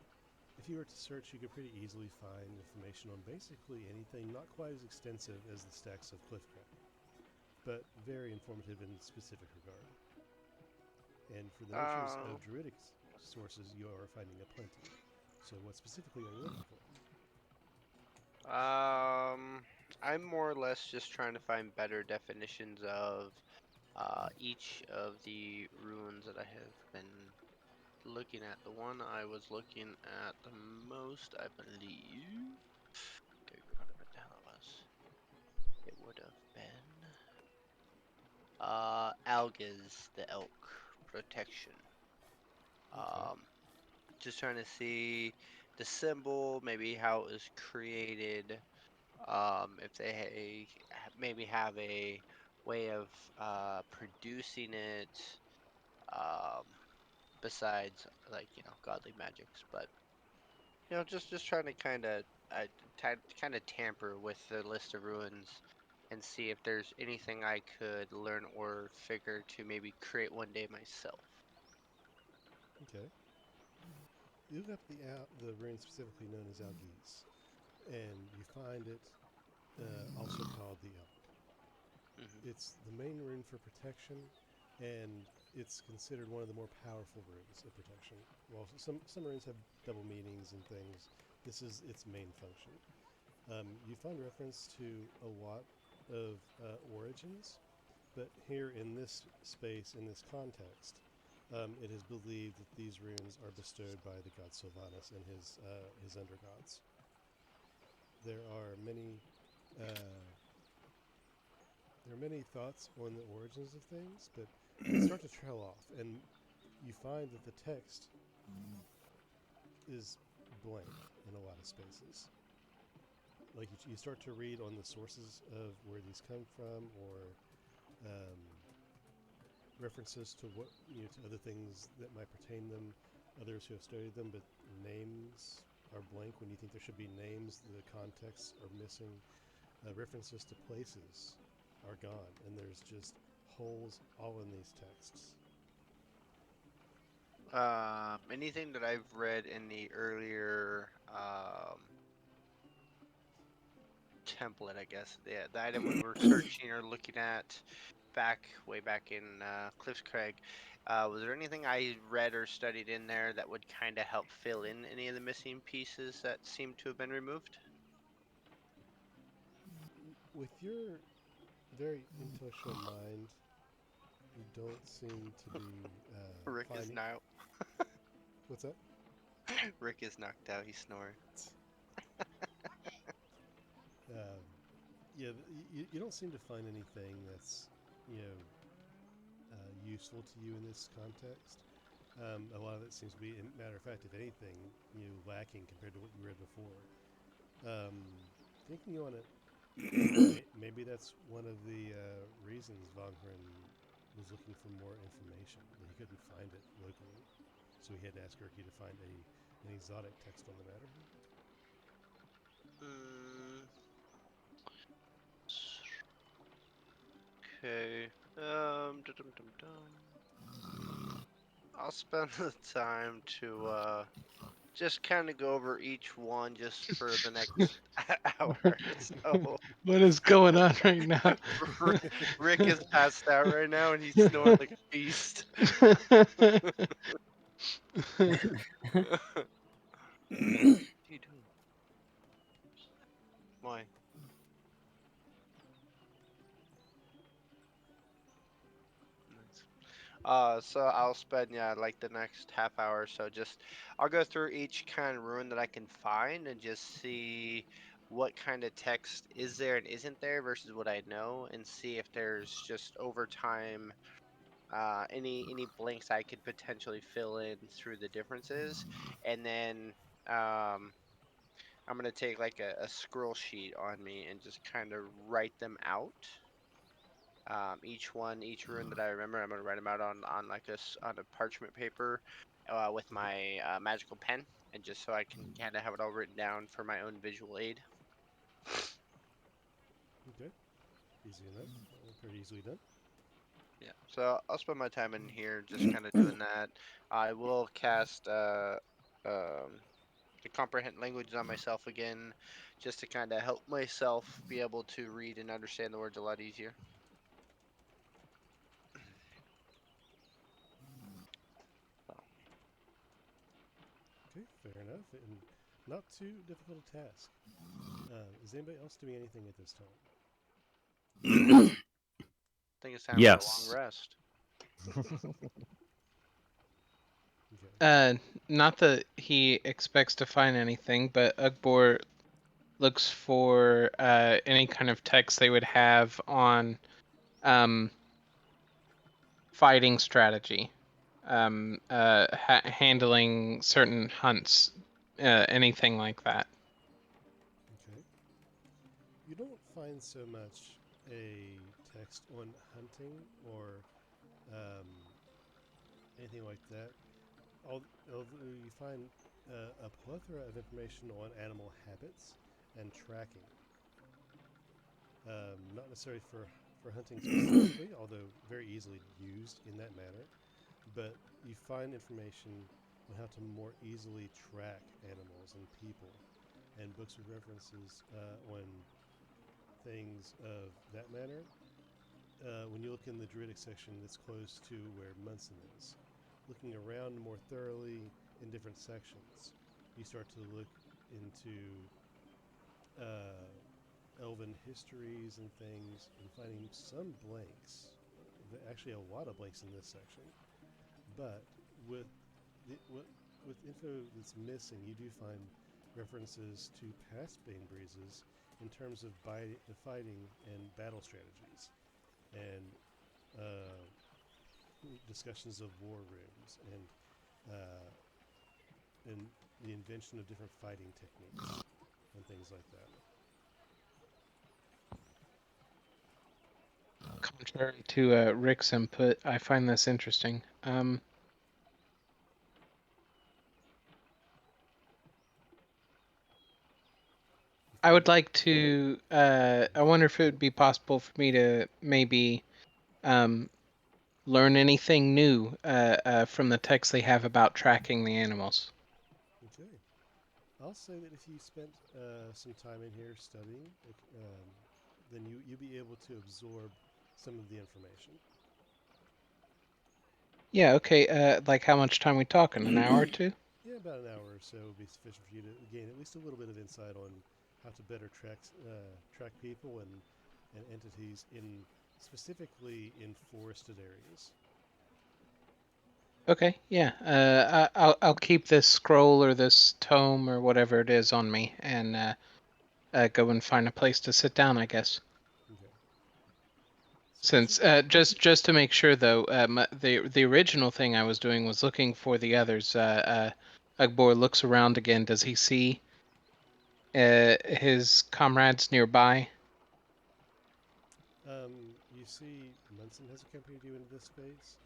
If you were to search, you could pretty easily find information on basically anything, not quite as extensive as the stacks of Cliffcraft, but very informative in specific regard. And for the natures of druidic sources, you are finding a plenty. So what specifically are you looking for? I'm more or less just trying to find better definitions of each of the runes that I have been looking at. The one I was looking at the most, I believe. Okay, what the hell it was? It would have been Alga's the elk protection. Okay. Just trying to see the symbol, maybe how it was created. If they maybe have a way of producing it, um, besides like godly magics, but just trying to kind of tamper with the list of ruins and see if there's anything I could learn or figure to maybe create one day myself. Okay. You look up the rune specifically known as Algese, and you find it also called the Elk. Hmm. It's the main rune for protection, and it's considered one of the more powerful runes of protection. While some runes have double meanings and things, this is its main function. You find reference to a lot of origins, but here in this space, in this context, it is believed that these runes are bestowed by the god Sylvanus and his undergods. There are many thoughts on the origins of things, but they start to trail off, and you find that the text is blank in a lot of spaces. Like you start to read on the sources of where these come from, or references to to other things that might pertain them, others who have studied them, but names are blank when you think there should be names. The contexts are missing. References to places are gone, and there's just holes all in these texts. Anything that I've read in the earlier template, I guess, the item we were searching or looking at way back in Cliffs Craig, was there anything I read or studied in there that would kind of help fill in any of the missing pieces that seem to have been removed? With your very intellectual mind, you don't seem to be Rick is finding. now. What's that? Rick is knocked out. He's snoring. Um, yeah, you don't seem to find anything that's useful to you in this context. A lot of it seems to be, matter of fact, if anything, lacking compared to what you read before. Thinking on it, maybe that's one of the reasons Vongren was looking for more information, but he couldn't find it locally, so he had to ask Erky to find an exotic text on the matter. Okay. I'll spend the time to just kind of go over each one just for the next hour or so. What is going on right now? Rick is passed out right now and he's snoring like a beast. What are you doing? Why? So I'll spend like the next half hour or so I'll go through each kind of rune that I can find and just see what kind of text is there and isn't there versus what I know, and see if there's just over time any blanks I could potentially fill in through the differences. And then I'm gonna take like a scroll sheet on me and just kind of write them out. Each rune that I remember, I'm gonna write them out on like on a parchment paper, with my magical pen, and just so I can kind of have it all written down for my own visual aid. Okay. Easy enough. Pretty easily done. Yeah, so I'll spend my time in here just kind of doing that. I will cast to comprehend languages on myself again, just to kind of help myself be able to read and understand the words a lot easier. Okay, fair enough, and not too difficult a task. Is anybody else doing anything at this time? I think it's time for a Yes. long rest. Okay. Not that he expects to find anything, but Ugbor looks for any kind of text they would have on fighting strategy, handling certain hunts, anything like that. Okay. You don't find so much a text on hunting or um, anything like that. Although you find a plethora of information on animal habits and tracking. Not necessarily for hunting specifically, although very easily used in that manner. But you find information on how to more easily track animals and people, and books with references on things of that manner. When you look in the Druidic section that's close to where Munson is, looking around more thoroughly in different sections, you start to look into elven histories and things, and finding some blanks. Actually, a lot of blanks in this section. But with with info that's missing, you do find references to past Bane Breezes in terms of fighting and battle strategies, and discussions of war rooms, and the invention of different fighting techniques and things like that. Contrary to Rick's input, I find this interesting. I would like to. I wonder if it would be possible for me to maybe learn anything new from the text they have about tracking the animals. Okay. I'll say that if you spent some time in here studying, then you'll be able to absorb some of the information. Yeah. Okay. Like how much time we talking? An hour or two? Yeah, about an hour or so would be sufficient for you to gain at least a little bit of insight on how to better track people and entities in specifically in forested areas. Okay. Yeah. I'll keep this scroll or this tome or whatever it is on me and go and find a place to sit down, I guess. Okay. Since just to make sure though, the original thing I was doing was looking for the others. Ugbor looks around again. Does he see his comrades nearby? You see, Munson has accompanied you into this space.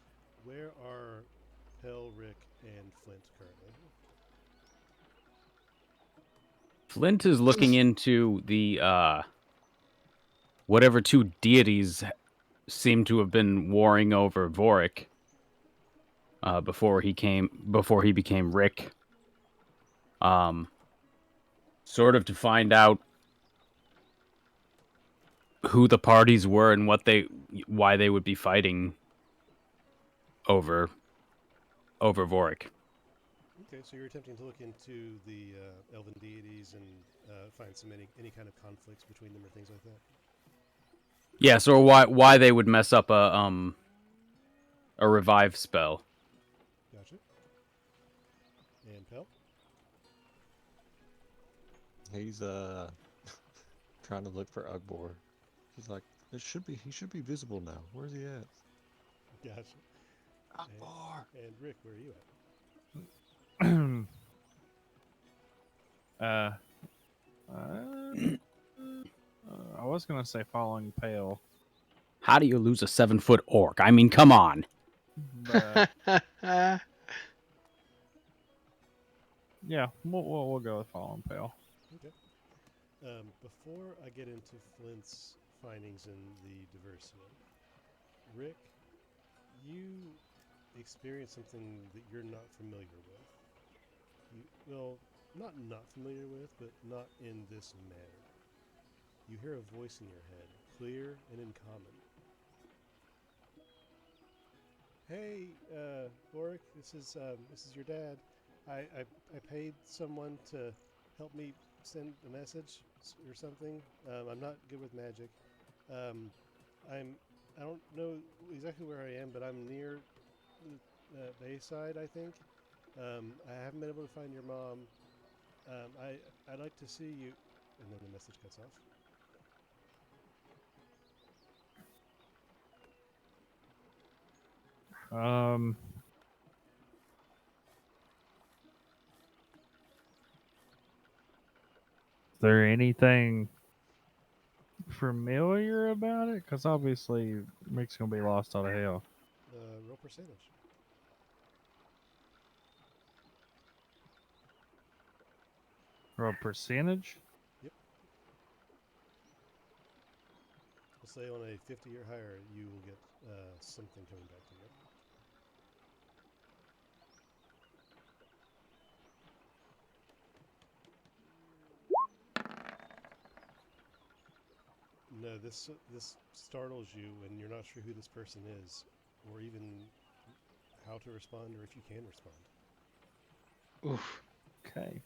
Where are Pell, Rick, and Flint currently? Flint is looking into the whatever two deities seem to have been warring over Vorik before he became Rick. Sort of to find out who the parties were and why they would be fighting over Vorik. Okay, so you're attempting to look into the elven deities and find any kind of conflicts between them or things like that. Yeah, so why they would mess up a revive spell. Gotcha. And Pell? He's trying to look for Ugbor. He's like, he should be visible now. Where's he at? Gotcha. Ugbor. And Rick, where are you at? I was gonna say following Pale, How do you lose a 7-foot orc? I mean, come on. but yeah, we'll go with following Pale. Okay. Before I get into Flint's findings in the Diversio. Rick, you experience something that you're not familiar with. Well, not familiar with, but not in this manner. You hear a voice in your head, clear and in common. Hey, Boric, this is your dad. I paid someone to help me send a message or something. I'm not good with magic. I don't know exactly where I am, but I'm near the Bayside, I think. I haven't been able to find your mom. I'd like to see you. And then the message cuts off. Is there anything familiar about it? Because obviously Rick's gonna be lost out of hell. Roll percentage. Or a percentage? Yep. We'll say on a 50 or higher, you will get something coming back to you. No, this startles you, and you're not sure who this person is, or even how to respond, or if you can respond. Oof. Okay.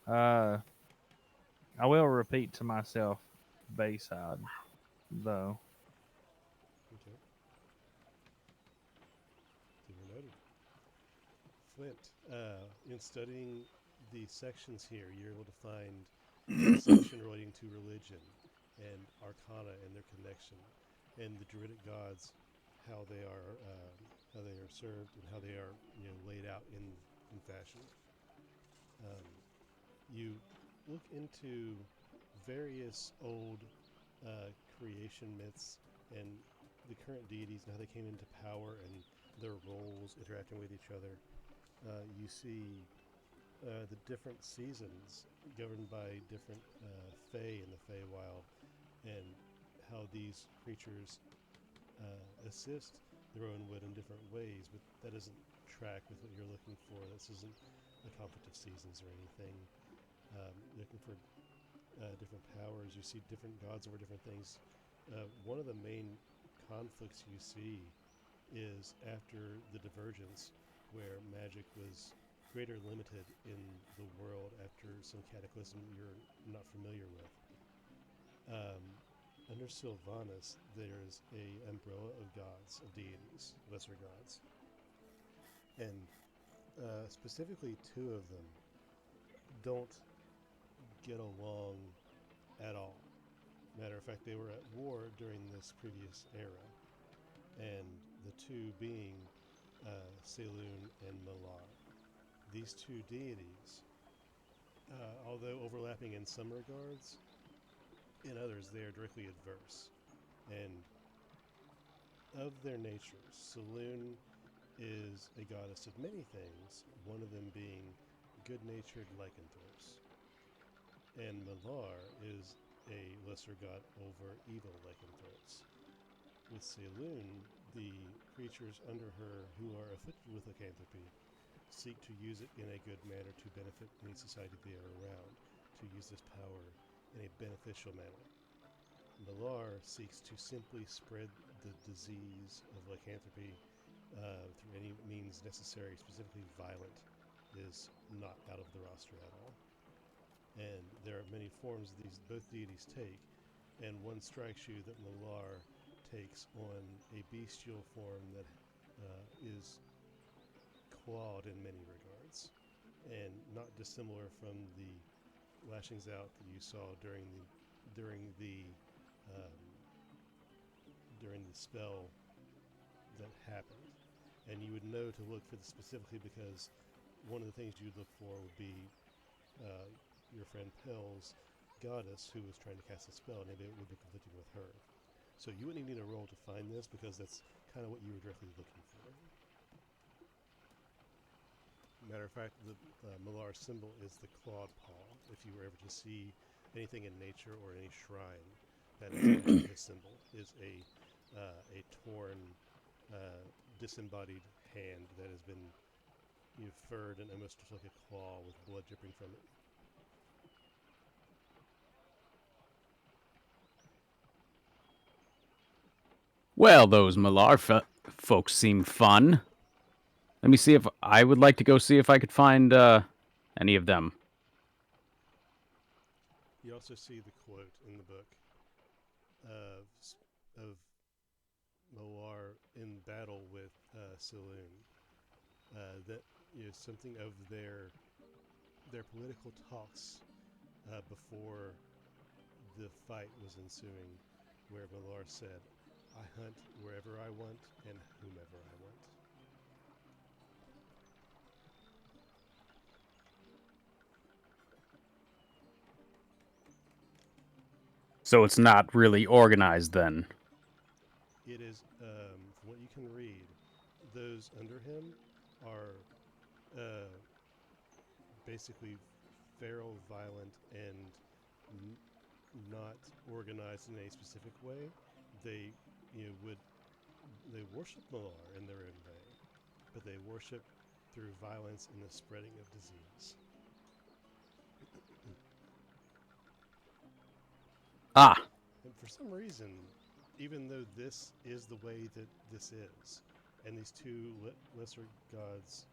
I will repeat to myself Bayside, though. Okay. Duly noted. Flint, in studying the sections here, you're able to find a section relating to religion and arcana and their connection, and the druidic gods, how they are served and how they are laid out in fashion. You look into various old creation myths and the current deities and how they came into power and their roles interacting with each other. You see the different seasons governed by different fae in the Feywild, and how these creatures assist the Rowanwood in different ways, but that doesn't track with what you're looking for. This isn't a conflict of seasons or anything. Looking for different powers, you see different gods over different things. One of the main conflicts you see is after the Divergence, where magic was greater limited in the world after some cataclysm you're not familiar with. Under Sylvanas, there's a umbrella of gods, of deities, lesser gods, and specifically two of them don't get along at all. Matter of fact, they were at war during this previous era, and the two being Saloon and Malar. These two deities, although overlapping in some regards, in others they are directly adverse. And of their natures, Saloon is a goddess of many things, one of them being good-natured lycanthropes. And Malar is a lesser god over evil lycanthropes. With Saloon, the creatures under her who are afflicted with lycanthropy seek to use it in a good manner to benefit any society they are around, to use this power in a beneficial manner. Malar seeks to simply spread the disease of lycanthropy through any means necessary. Specifically violent is not out of the roster at all. And there are many forms both deities take, and one strikes you that Malar takes on a bestial form that is clawed in many regards, and not dissimilar from the lashings out that you saw during the spell that happened. And you would know to look for this specifically because one of the things you'd look for would be your friend Pell's goddess who was trying to cast a spell, and maybe it would be conflicting with her. So you wouldn't even need a roll to find this because that's kind of what you were directly looking for. Matter of fact, the Malar symbol is the clawed paw. If you were ever to see anything in nature or any shrine That is actually his symbol. Is a torn, disembodied hand that has been furred and almost looks like a claw with blood dripping from it. Well, those Malar folks seem fun. Let me see if I would like to go see if I could find any of them. You also see the quote in the book of Malar in battle with Saloon. That is something of their political talks before the fight was ensuing, where Malar said, "I hunt wherever I want and whomever I want." So it's not really organized then. It is, from what you can read, those under him are basically feral, violent, and not organized in a specific way. They, they worship Malar in their own way, but they worship through violence and the spreading of disease. Ah. And for some reason, even though this is the way that this is, and these two lesser gods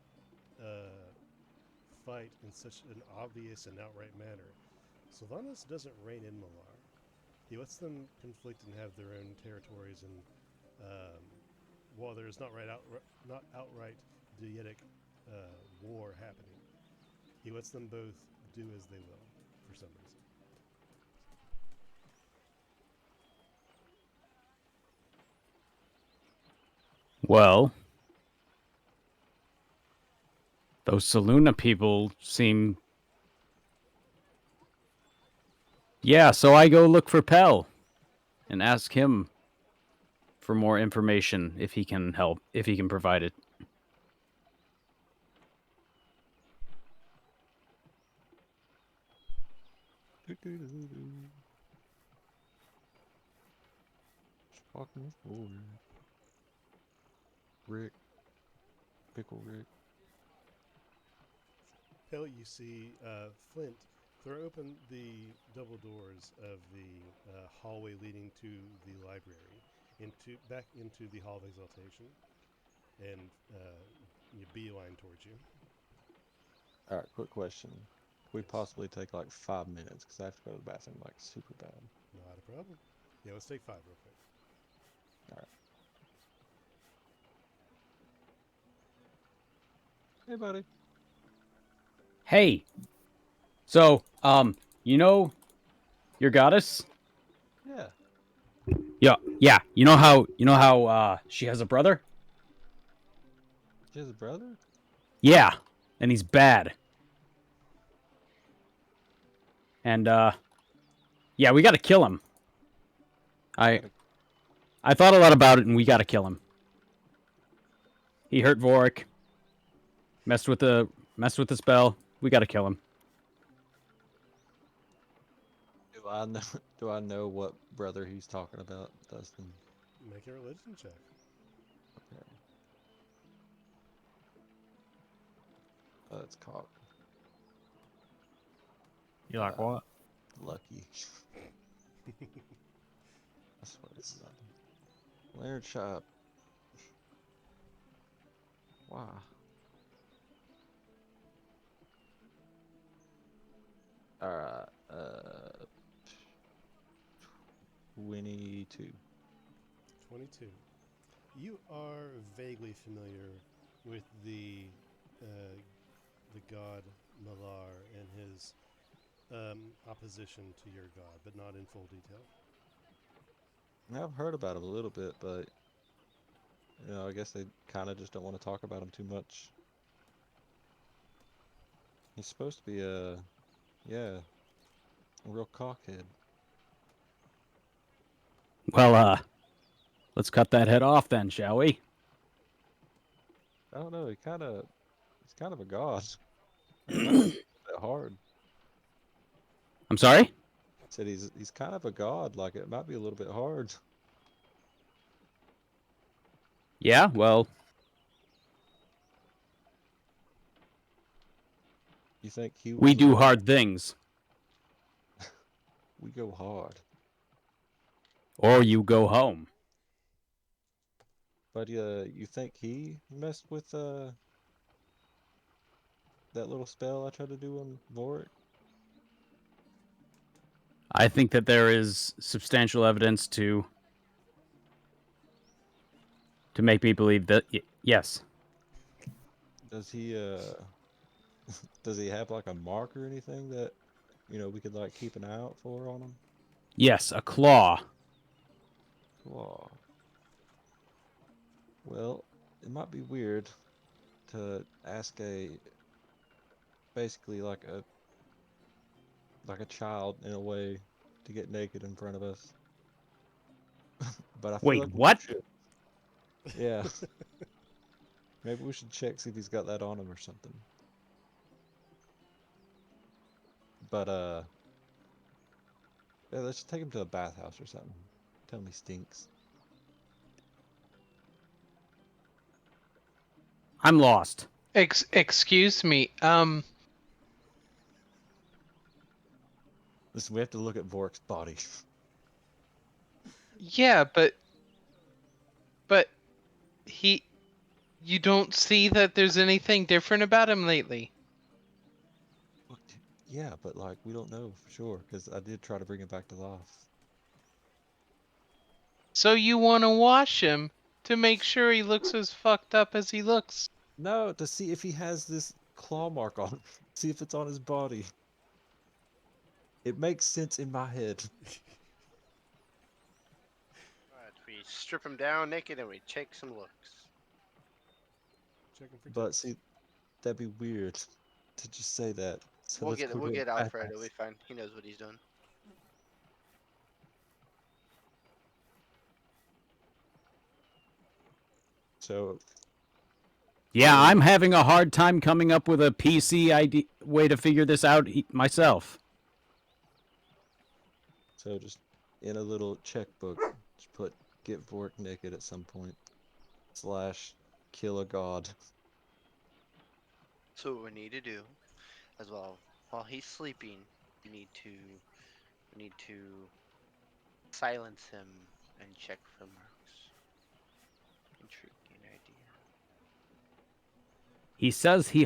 fight in such an obvious and outright manner, Sylvanas doesn't reign in Malar. He lets them conflict and have their own territories, and while there's not outright dietic war happening, he lets them both do as they will for some reason. Well, those Saluna people seem... Yeah, so I go look for Pell and ask him for more information if he can help, if he can provide it. Just walking forward. Rick. Pickle Rick. Pell, you see Flint throw open the double doors of the hallway leading to the library, back into the Hall of Exaltation, and you beeline towards you. Alright, quick question. We possibly take like 5 minutes because I have to go to the bathroom like super bad. Not a problem. Yeah, let's take 5 real quick. Alright. Hey, buddy. Hey. So, you know your goddess? Yeah. Yeah. You know how she has a brother? She has a brother? Yeah, and he's bad. And yeah, we got to kill him. I thought a lot about it, and we got to kill him. He hurt Vorik. Messed with the spell. We got to kill him. Do I know what brother he's talking about, Dustin? Make a religion check. Okay. Oh, it's cocked. You like what? Lucky. I swear it's nothing. Laird shop. Wow. Alright, 22. 22. You are vaguely familiar with the god Malar and his opposition to your god, but not in full detail. I've heard about him a little bit, but I guess they kind of just don't want to talk about him too much. He's supposed to be a real cockhead. Well, let's cut that head off then, shall we? I don't know. He's kind of a god. It's not that hard. I'm sorry? Said he's kind of a god. Like it might be a little bit hard. Yeah, well, You think he we was do hard things. We go hard. Or you go home. But you think he messed with that little spell I tried to do on Vorik? I think that there is substantial evidence to make me believe that yes. Does he does he have like a mark or anything that we could like keep an eye out for on him? Yes, a claw. Claw. Well, it might be weird to ask basically like a child in a way to get naked in front of us. But I feel Wait, like we what? should. Yeah. Maybe we should check, see if he's got that on him or something. But yeah, let's just take him to a bathhouse or something. Tell him he stinks. I'm lost. Excuse me. Listen, we have to look at Vork's body. Yeah, but you don't see that there's anything different about him lately. Yeah, but like we don't know for sure because I did try to bring him back to life. So you want to wash him to make sure he looks as fucked up as he looks. No, to see if he has this claw mark on him. See if it's on his body. It makes sense in my head. Alright, we strip him down naked and we take some looks. Checking for But tips. see, that'd be weird to just say that. So We'll let's get go to a Alfred. It'll bathhouse. be fine. He knows what he's doing. So Yeah, I'm having a hard time coming up with a PC way to figure this out myself. So just in a little checkbook, just put get Vork naked at some point. / kill a god. So what we need to do, as well, while he's sleeping, we need to silence him and check for marks. Intriguing idea. He says he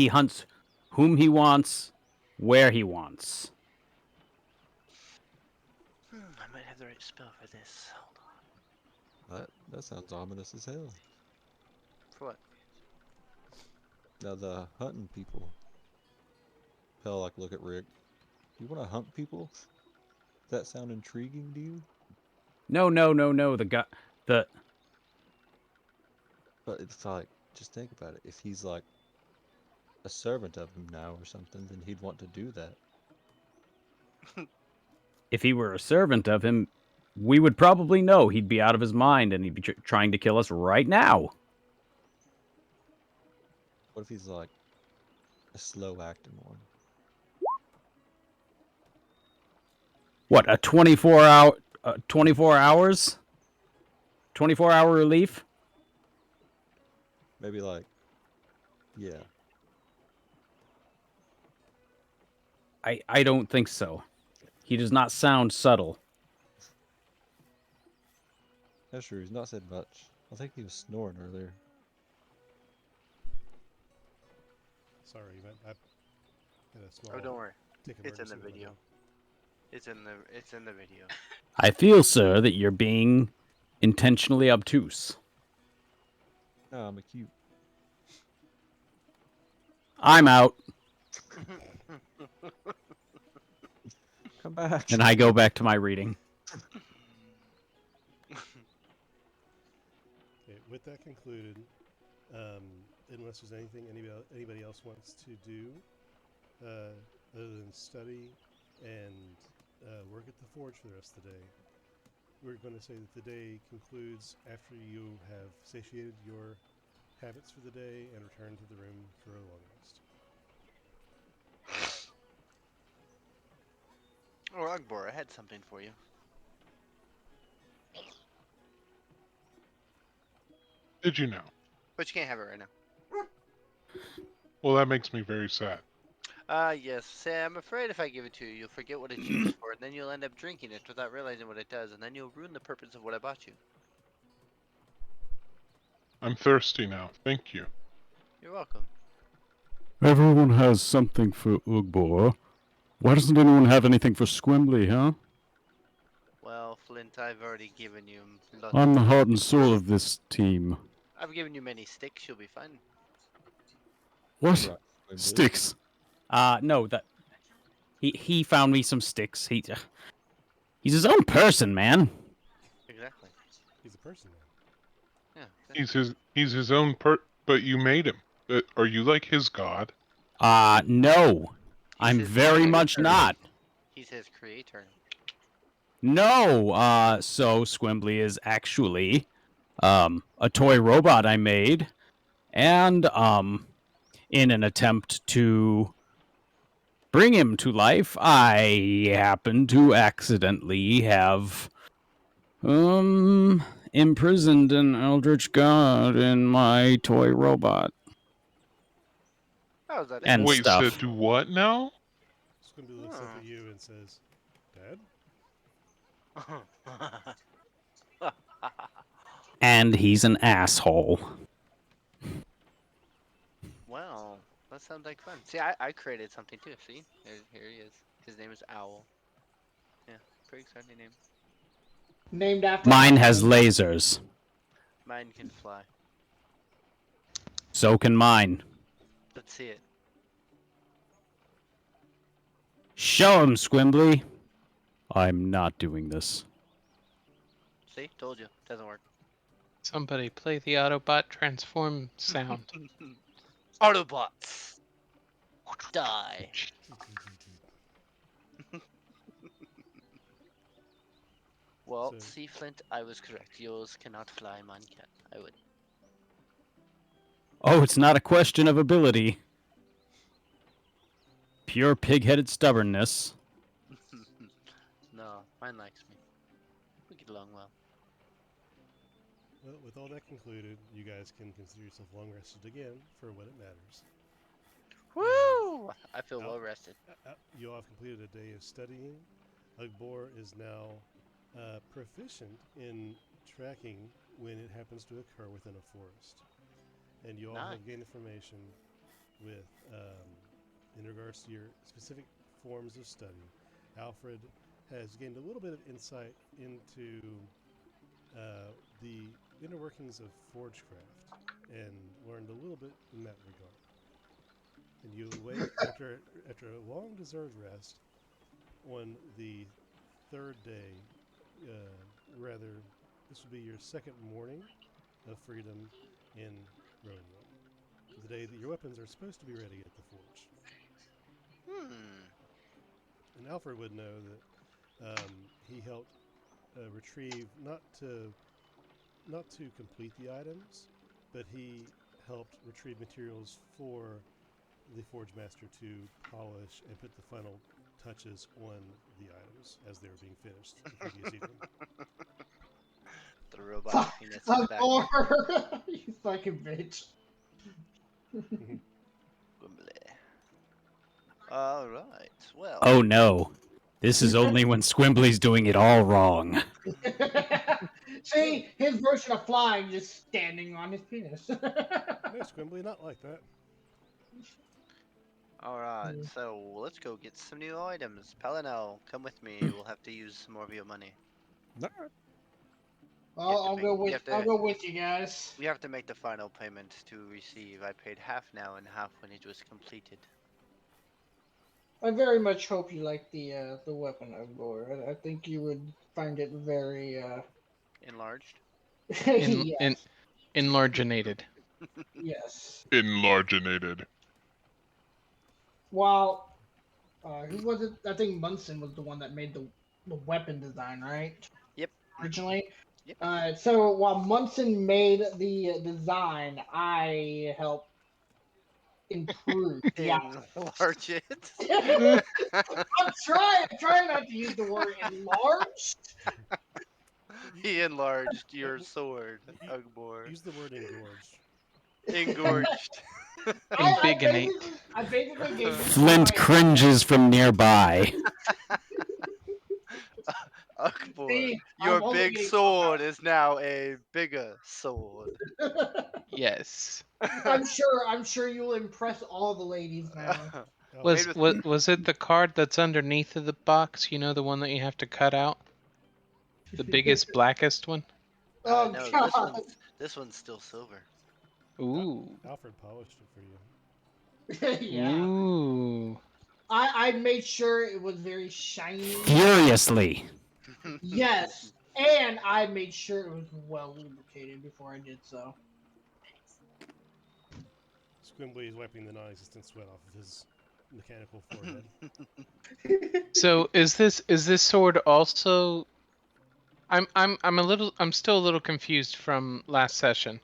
hunts whom he wants, where he wants. I might have the right spell for this. Hold on. That sounds ominous as hell. For what? Now the hunting people. Hell, like look at Rick. You want to hunt people? Does that sound intriguing to you? No. The guy, But it's like, just think about it. If he's like a servant of him now or something, then he'd want to do that. if he were a servant of him, we would probably know he'd be out of his mind and he'd be trying to kill us right now. What if he's like a slow acting one? What, a 24 hours? 24-hour relief? Maybe like, yeah. I don't think so. He does not sound subtle. That's true. He's not said much. I think he was snoring earlier. Sorry, I had a small. Oh, don't worry. tick It's in the emergency video. going It's in the video. I feel, sir, that you're being intentionally obtuse. No, I'm a cute. I'm out. Come back. And I go back to my reading. Okay, with that concluded, unless there's anything anybody else wants to do, other than study and work at the forge for the rest of the day, we're going to say that the day concludes after you have satiated your habits for the day and return to the room for a long rest. Oh, Ugbor, I had something for you. Did you know? But you can't have it right now. Well, that makes me very sad. Yes. Say, I'm afraid if I give it to you, you'll forget what it's used for, and then you'll end up drinking it without realizing what it does, and then you'll ruin the purpose of what I bought you. I'm thirsty now. Thank you. You're welcome. Everyone has something for Ugbor. Why doesn't anyone have anything for Squimbly, huh? Well, Flint, I've already given you lots I'm of the things. heart and soul of this team. I've given you many sticks. You'll be fine. What? Right. Wait, Sticks. No, that he found me some sticks. He's his own person, man. Exactly. He's a person now. Yeah. He's his own but you made him. Are you like his god? No. He's I'm his very much creator. not. He's his creator. No, so Squimbly is actually a toy robot I made, and in an attempt to bring him to life, I happen to accidentally have imprisoned an eldritch god in my toy robot How is that and Wait, stuff. so do what now? Squimby looks up at you and says, Dad? And he's an asshole. Well, that sounds like fun. See, I created something too. See? Here he is. His name is Owl. Yeah, pretty exciting name. Named after Mine has Alan. lasers. Mine can fly. So can mine. Let's see it. Show him, Squimbly. I'm not doing this. See? Told you. Doesn't work. Somebody play the Autobot transform sound. Autobots! Die. Well, So- see, Flint, I was correct. Yours cannot fly, mine can. I would. Oh, it's not a question of ability. Pure pig-headed stubbornness. No, mine likes me. We get along well. Well, with all that concluded, you guys can consider yourself long rested again for what it matters. Woo! I feel Ow. well rested. You all have completed a day of studying. Ugbor is now proficient in tracking when it happens to occur within a forest. And you all Nice. have gained information with in regards to your specific forms of study. Alfred has gained a little bit of insight into the inner workings of Forgecraft and learned a little bit in that regard. And you awake after a long deserved rest on the third day, rather, this would be your second morning of freedom in Rowan. The day that your weapons are supposed to be ready at the forge. And Alfred would know that he helped retrieve, not to complete the items, but he helped retrieve materials for the Forge Master to polish and put the final touches on the items as they were being finished the previous evening. The robot penis Fuck back. you fucking bitch. Alright, well. Oh no. This is only when Squimbly's doing it all wrong. See, his version of flying just standing on his penis. No, Squimbly, not like that. Alright, so let's go get some new items. Pelino, come with me. We'll have to use some more of your money. I'll go with you guys. We have to make the final payment to receive. I paid half now and half when it was completed. I very much hope you like the weapon of gore. I think you would find it very Enlarged? yes. Enlargenated. Yes. Enlargenated. Well, who was it? I think Munson was the one that made the weapon design, right? Yep. Originally. Yep. So while Munson made the design, I helped Improved. Yeah. Enlarge it. I'm trying not to use the word enlarged. He enlarged your sword, y- Ugbor. Use the word engorged. Engorged. I basically gave you Flint my cringes from nearby. Ugbor, See, your I'm only big getting sword is now a bigger sword. Yes. I'm sure you'll impress all the ladies now. Made with Was it the card that's underneath of the box? You know, the one that you have to cut out? The biggest, blackest one? Oh no, god. this one's still silver. Ooh. Alfred polished it for you. Yeah. Ooh. I made sure it was very shiny. Furiously. Yes. And I made sure it was well lubricated before I did so. Squimbly is wiping the non-existent sweat off of his mechanical forehead. So is this sword also? I'm still a little confused from last session.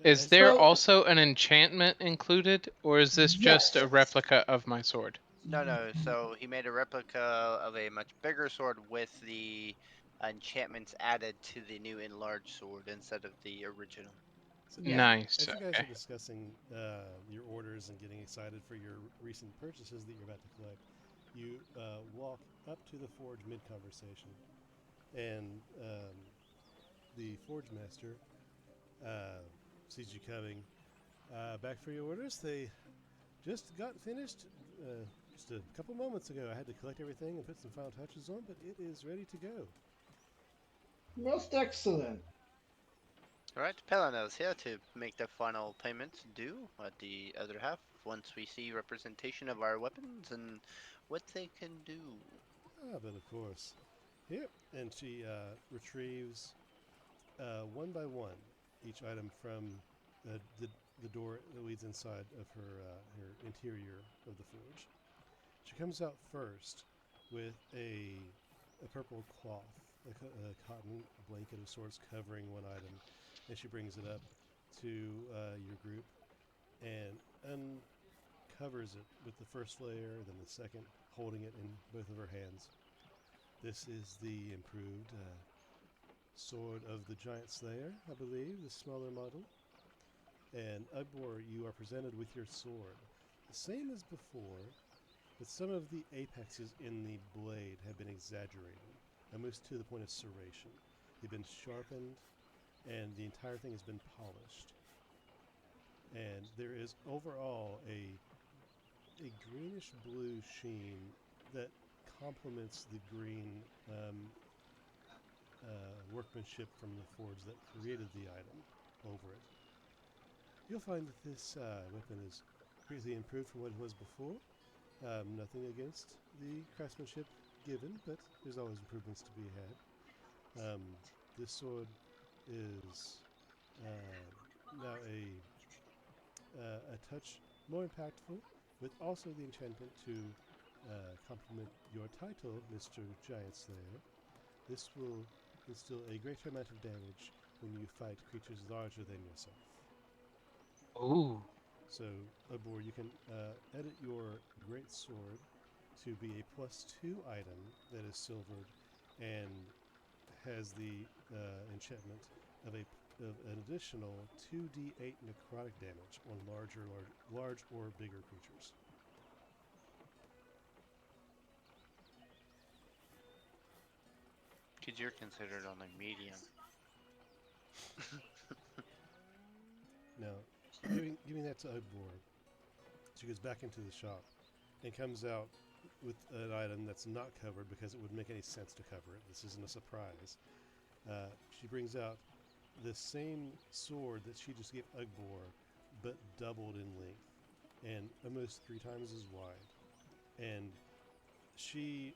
Is there So- also an enchantment included, or is this just a Yes. replica of my sword? No. So he made a replica of a much bigger sword with the enchantments added to the new enlarged sword instead of the original. So Yeah. Nice. As you guys Okay. are discussing your orders and getting excited for your recent purchases that you're about to collect, you walk up to the forge mid-conversation, and the forge master sees you coming. Back for your orders. They just got finished just a couple moments ago. I had to collect everything and put some final touches on, but it is ready to go. Most excellent. Alright, Pelano is here to make the final payment due at the other half once we see representation of our weapons and what they can do. But of course. Here. And she retrieves one by one each item from the door that leads inside of her interior of the forge. She comes out first with a purple cloth, a cotton blanket of sorts covering one item, and she brings it up to your group and uncovers it with the first layer, then the second, holding it in both of her hands. This is the improved sword of the Giant Slayer, I believe, the smaller model. And Ugbor, you are presented with your sword, the same as before, but some of the apexes in the blade have been exaggerated, almost to the point of serration. They've been sharpened, and the entire thing has been polished. And there is overall a greenish blue sheen that complements the green workmanship from the forge that created the item over it. You'll find that this weapon is greatly improved from what it was before. Nothing against the craftsmanship given, but there's always improvements to be had. This sword is now a touch more impactful, with also the enchantment to complement your title, Mr. Giant Slayer. This will instill a greater amount of damage when you fight creatures larger than yourself. Ooh. So, Ugbor, you can edit your great sword to be a +2 item that is silvered and has the enchantment of an additional 2d8 necrotic damage on large or bigger creatures. Because you're considered only medium. Now, giving that to Ugbor, she goes back into the shop and comes out with an item that's not covered because it wouldn't make any sense to cover it. This isn't a surprise. She brings out the same sword that she just gave Ugbor, but doubled in length and almost 3 times as wide. And she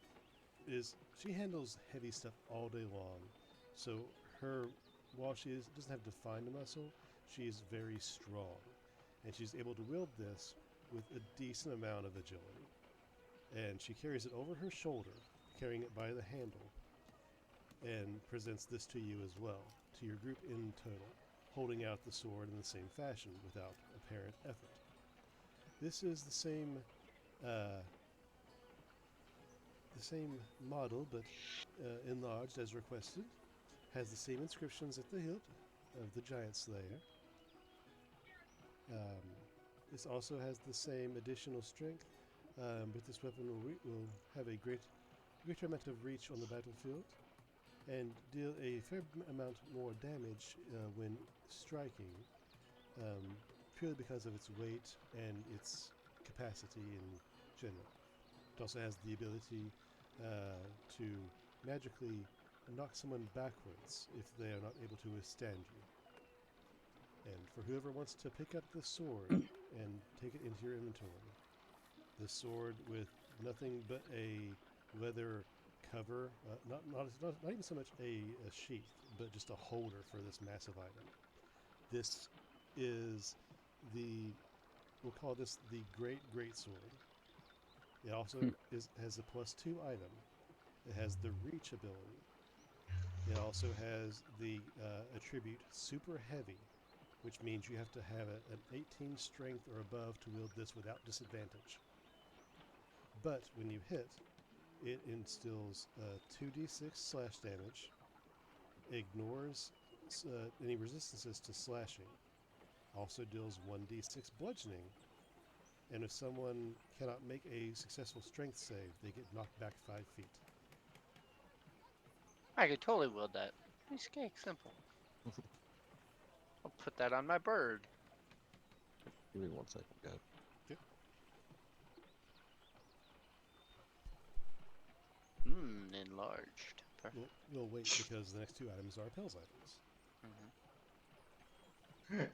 handles heavy stuff all day long. So while she doesn't have defined muscle, she is very strong, and she's able to wield this with a decent amount of agility. And she carries it over her shoulder, carrying it by the handle, and presents this to you as well, to your group in total, holding out the sword in the same fashion without apparent effort. This is the same model, but enlarged as requested. Has the same inscriptions at the hilt of the Giant Slayer. This also has the same additional strength, but this weapon will have a greater amount of reach on the battlefield and deal a fair amount more damage when striking, purely because of its weight and its capacity in general. It also has the ability to magically knock someone backwards if they are not able to withstand you. And for whoever wants to pick up the sword and take it into your inventory, the sword with nothing but a leather cover, not even so much a sheath, but just a holder for this massive item. This is we'll call this the Great Sword. It also has a +2 item. It has the reach ability. It also has the attribute Super Heavy, which means you have to have an 18 strength or above to wield this without disadvantage. But when you hit, it instills 2d6 slash damage, ignores any resistances to slashing, also deals 1d6 bludgeoning, and if someone cannot make a successful strength save, they get knocked back 5 feet. I could totally wield that. Nice cake, simple. I'll put that on my bird. Give me 1 second, guys. Okay. Enlarged. Perfect. We'll wait because the next 2 items are Pell's items.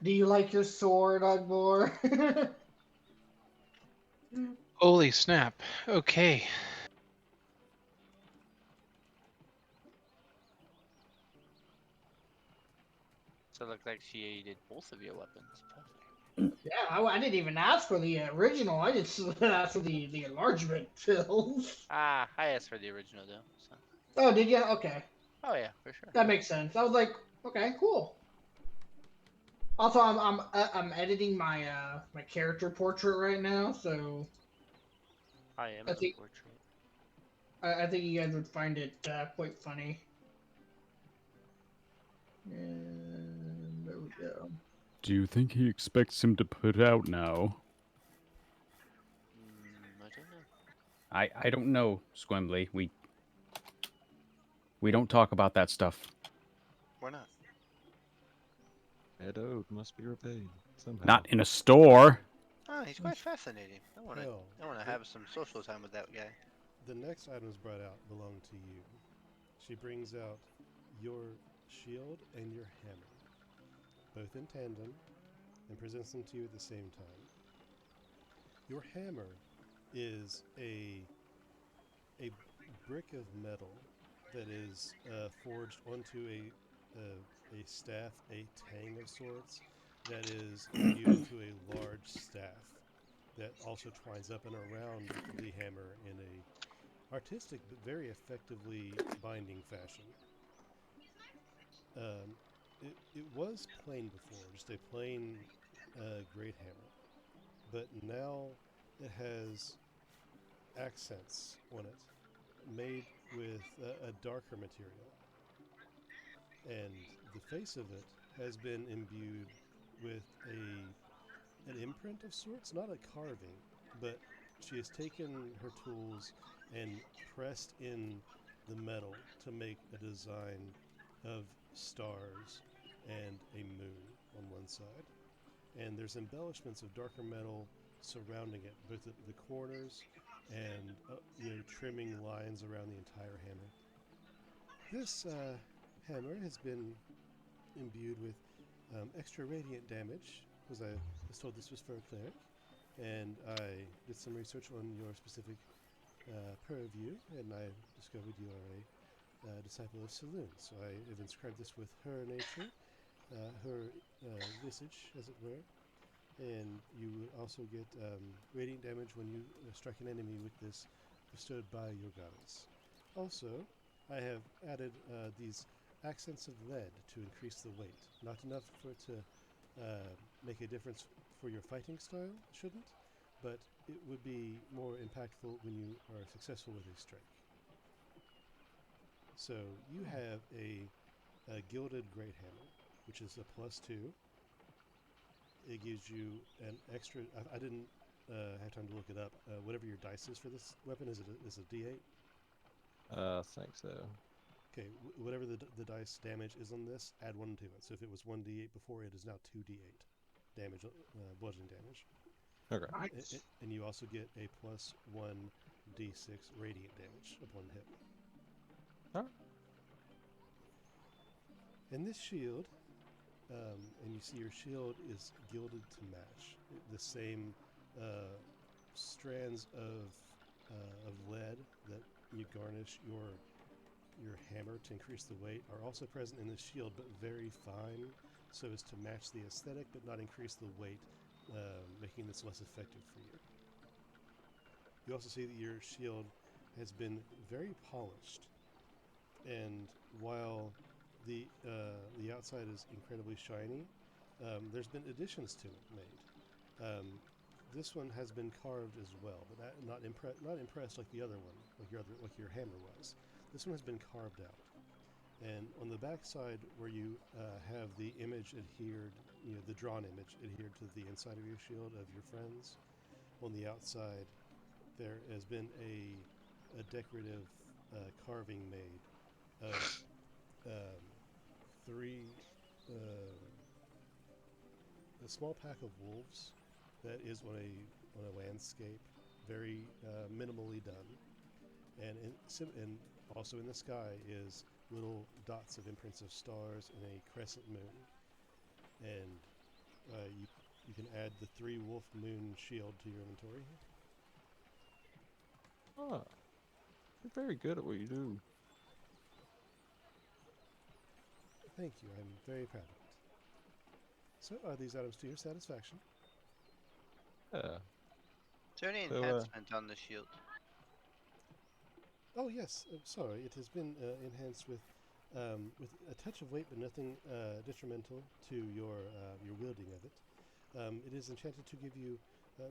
Do you like your sword, Ugbor? Holy snap. Okay. So it looked like she did both of your weapons. Perfect. Yeah, I didn't even ask for the original. I just asked for the enlargement pills. I asked for the original though. So. Oh, did you? Okay. Oh yeah, for sure. That makes sense. I was like, okay, cool. Also, I'm editing my my character portrait right now, so I am I the think portrait. I think you guys would find it quite funny. And there we go. Do you think he expects him to put out now? I don't know. I don't know, Squimbley. We don't talk about that stuff. Why not? That ode must be repaid somehow. Not in a store. Oh, he's quite fascinating. I want Hell, to have some social time with that guy. The next items brought out belong to you. She brings out your shield and your hammer, both in tandem, and presents them to you at the same time. Your hammer is a brick of metal that is forged onto a staff, a tang of sorts, that is imbued into a large staff that also twines up and around the hammer in a artistic but very effectively binding fashion. It was plain before, just a plain great hammer, but now it has accents on it made with a darker material, and the face of it has been imbued with an imprint of sorts, not a carving, but she has taken her tools and pressed in the metal to make a design of stars and a moon on one side. And there's embellishments of darker metal surrounding it, both at the corners and trimming lines around the entire hammer. This hammer has been imbued with extra radiant damage, because I was told this was for a cleric, and I did some research on your specific purview, and I discovered you are a disciple of Saloon. So I have inscribed this with her nature, her visage, as it were, and you will also get radiant damage when you strike an enemy with this bestowed by your goddess. Also, I have added these accents of lead to increase the weight. Not enough for it to make a difference for your fighting style, shouldn't, but it would be more impactful when you are successful with a strike. So you have a gilded great hammer, which is a +2. It gives you an extra. I didn't have time to look it up. Whatever your dice is for this weapon, is a D8? I think so. Okay, whatever the dice damage is on this, add 1 to it. So if it was 1d8 before, it is now 2d8 damage, bludgeoning damage. Okay. And you also get a +1d6 radiant damage upon hit. Alright. And this shield, and you see your shield is gilded to match. The same strands of lead that you garnish your hammer to increase the weight are also present in the shield, but very fine, so as to match the aesthetic but not increase the weight, making this less effective for you. You also see that your shield has been very polished, and while the outside is incredibly shiny, there's been additions to it made. This one has been carved as well, but not impressed like the other one, like your hammer was. This one has been carved out, and on the back side where you have the image adhered, the drawn image adhered to the inside of your shield of your friends, on the outside there has been a decorative carving made of a small pack of wolves that is on a landscape, very minimally done, and also in the sky is little dots of imprints of stars and a crescent moon, and you can add the 3 wolf moon shield to your inventory. Ah, you're very good at what you do. Thank you, I'm very proud of it. So, are these items to your satisfaction? Yeah. Is there any So, enhancement on the shield? Oh yes, sorry, it has been enhanced with a touch of weight, but nothing detrimental to your wielding of it. It is enchanted to give you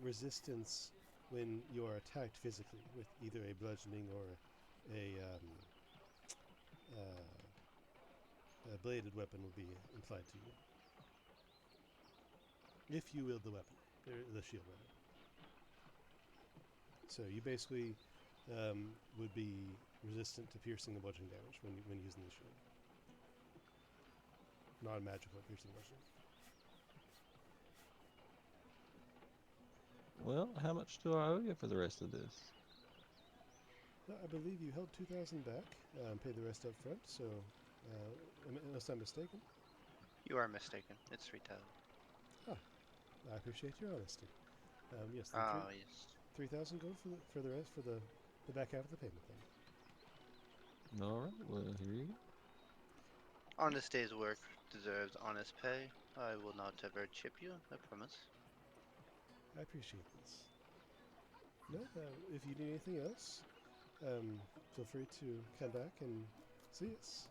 resistance when you are attacked physically with either a bludgeoning or a bladed weapon will be implied to you. If you wield the weapon, the shield rather. So you basically would be resistant to piercing and bludgeoning damage when using the shield. Non-magical piercing bludgeoning. Well, how much do I owe you for the rest of this? I believe you held 2,000 back, paid the rest up front, so unless I'm mistaken. You are mistaken. It's 3,000. I appreciate your honesty. Yes, Oh, yes. 3,000 gold for the rest for the back half of the payment then. Alright, well, here you go. Honest day's work deserves honest pay. I will not ever chip you, I promise. I appreciate this. No, if you need anything else, feel free to come back and see us.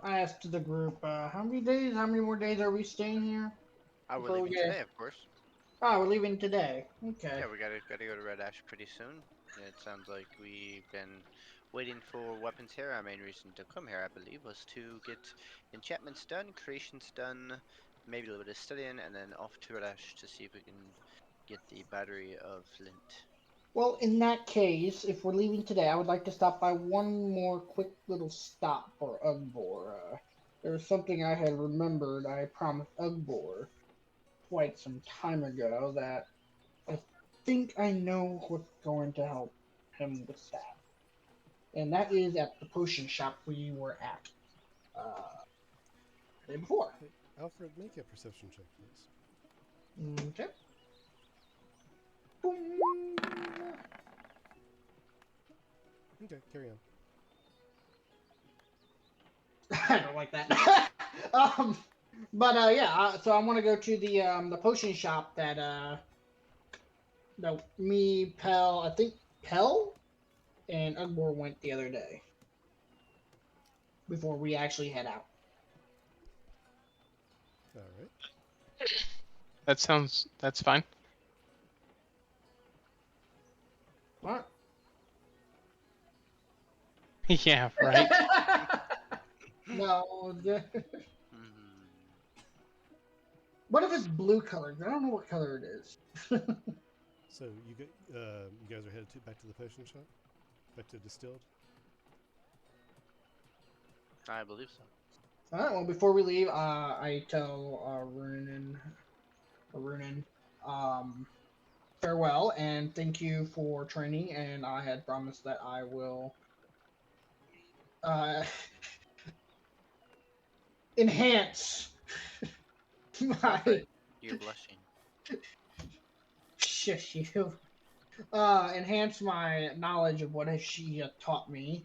I asked the group, how many more days are we staying here? We're Before we leaving get- today, of course. Oh, we're leaving today. Okay. Yeah, we gotta go to Red Ash pretty soon. It sounds like we've been waiting for weapons here. Our main reason to come here, I believe, was to get enchantments done, creations done, maybe a little bit of studying, and then off to Red Ash to see if we can get the battery of flint. Well, in that case, if we're leaving today, I would like to stop by one more quick little stop for Ugbor. There was something I had remembered I promised Ugbor quite some time ago that I think I know what's going to help him with that. And that is at the potion shop we were at the day before. Hey, Alfred, make a perception check, please. Okay. Boom. Okay, carry on. I don't like that. So I want to go to the potion shop that me, Pell, I think Pell and Ugbor went the other day before we actually head out. All right. That's fine. What? Yeah, right. No. Hmm. What if it's blue colored? I don't know what color it is. So you guys are headed back to the potion shop, back to distilled. I believe so. All right. Well, before we leave, I tell Runen, farewell and thank you for training. And I had promised that I will enhance my. You're blushing. Shush you. Enhance my knowledge of what she taught me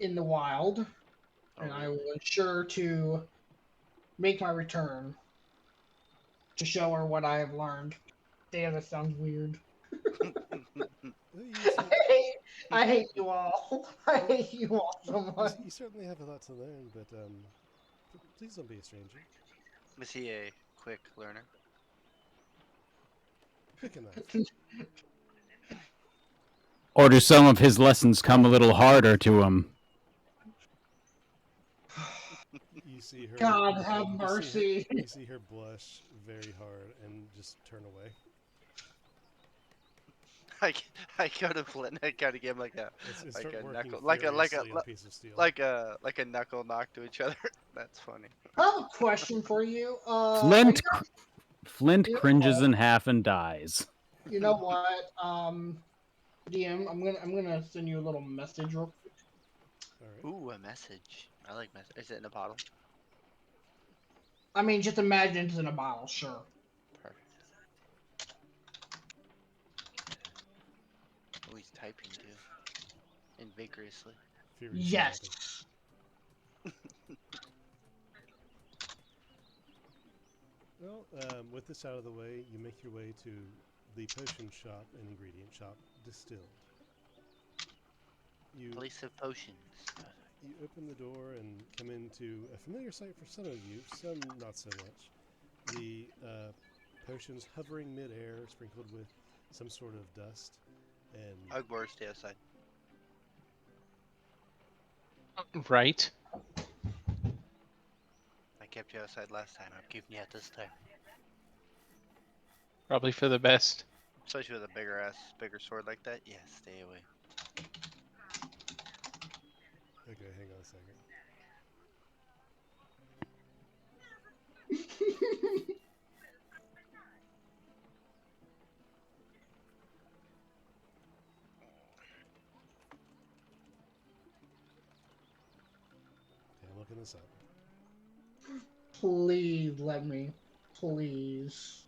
in the wild, and I will ensure to make my return to show her what I have learned. Damn, that sounds weird. I hate you all. I hate you all so much. You certainly have a lot to learn, but please don't be a stranger. Is he a quick learner? Quick enough. Or do some of his lessons come a little harder to him? You see her. God have mercy. You see her blush very hard and just turn away. I go to Flint. I kind of give him like a knuckle, piece of steel. like a knuckle knock to each other. That's funny. I have a question for you. Flint cringes in half and dies. You know what? DM, I'm gonna send you a little message real quick. All right. Ooh, a message. I like message. Is it in a bottle? I mean, just imagine it's in a bottle, sure. Perfect. Oh, he's typing too. And vigorously. Yes. Well, with this out of the way, you make your way to the potion shop and ingredient shop, Distilled. Place of potions. You open the door and come into a familiar sight for some of you, some not so much. The potions hovering mid-air, sprinkled with some sort of dust. And Ugbor, stay outside. Right. I kept you outside last time. I'm keeping you out this time. Probably for the best. Especially with a bigger sword like that. Yeah, stay away. Okay, hang on a second. Okay, I'm looking this up. Please let me. Please.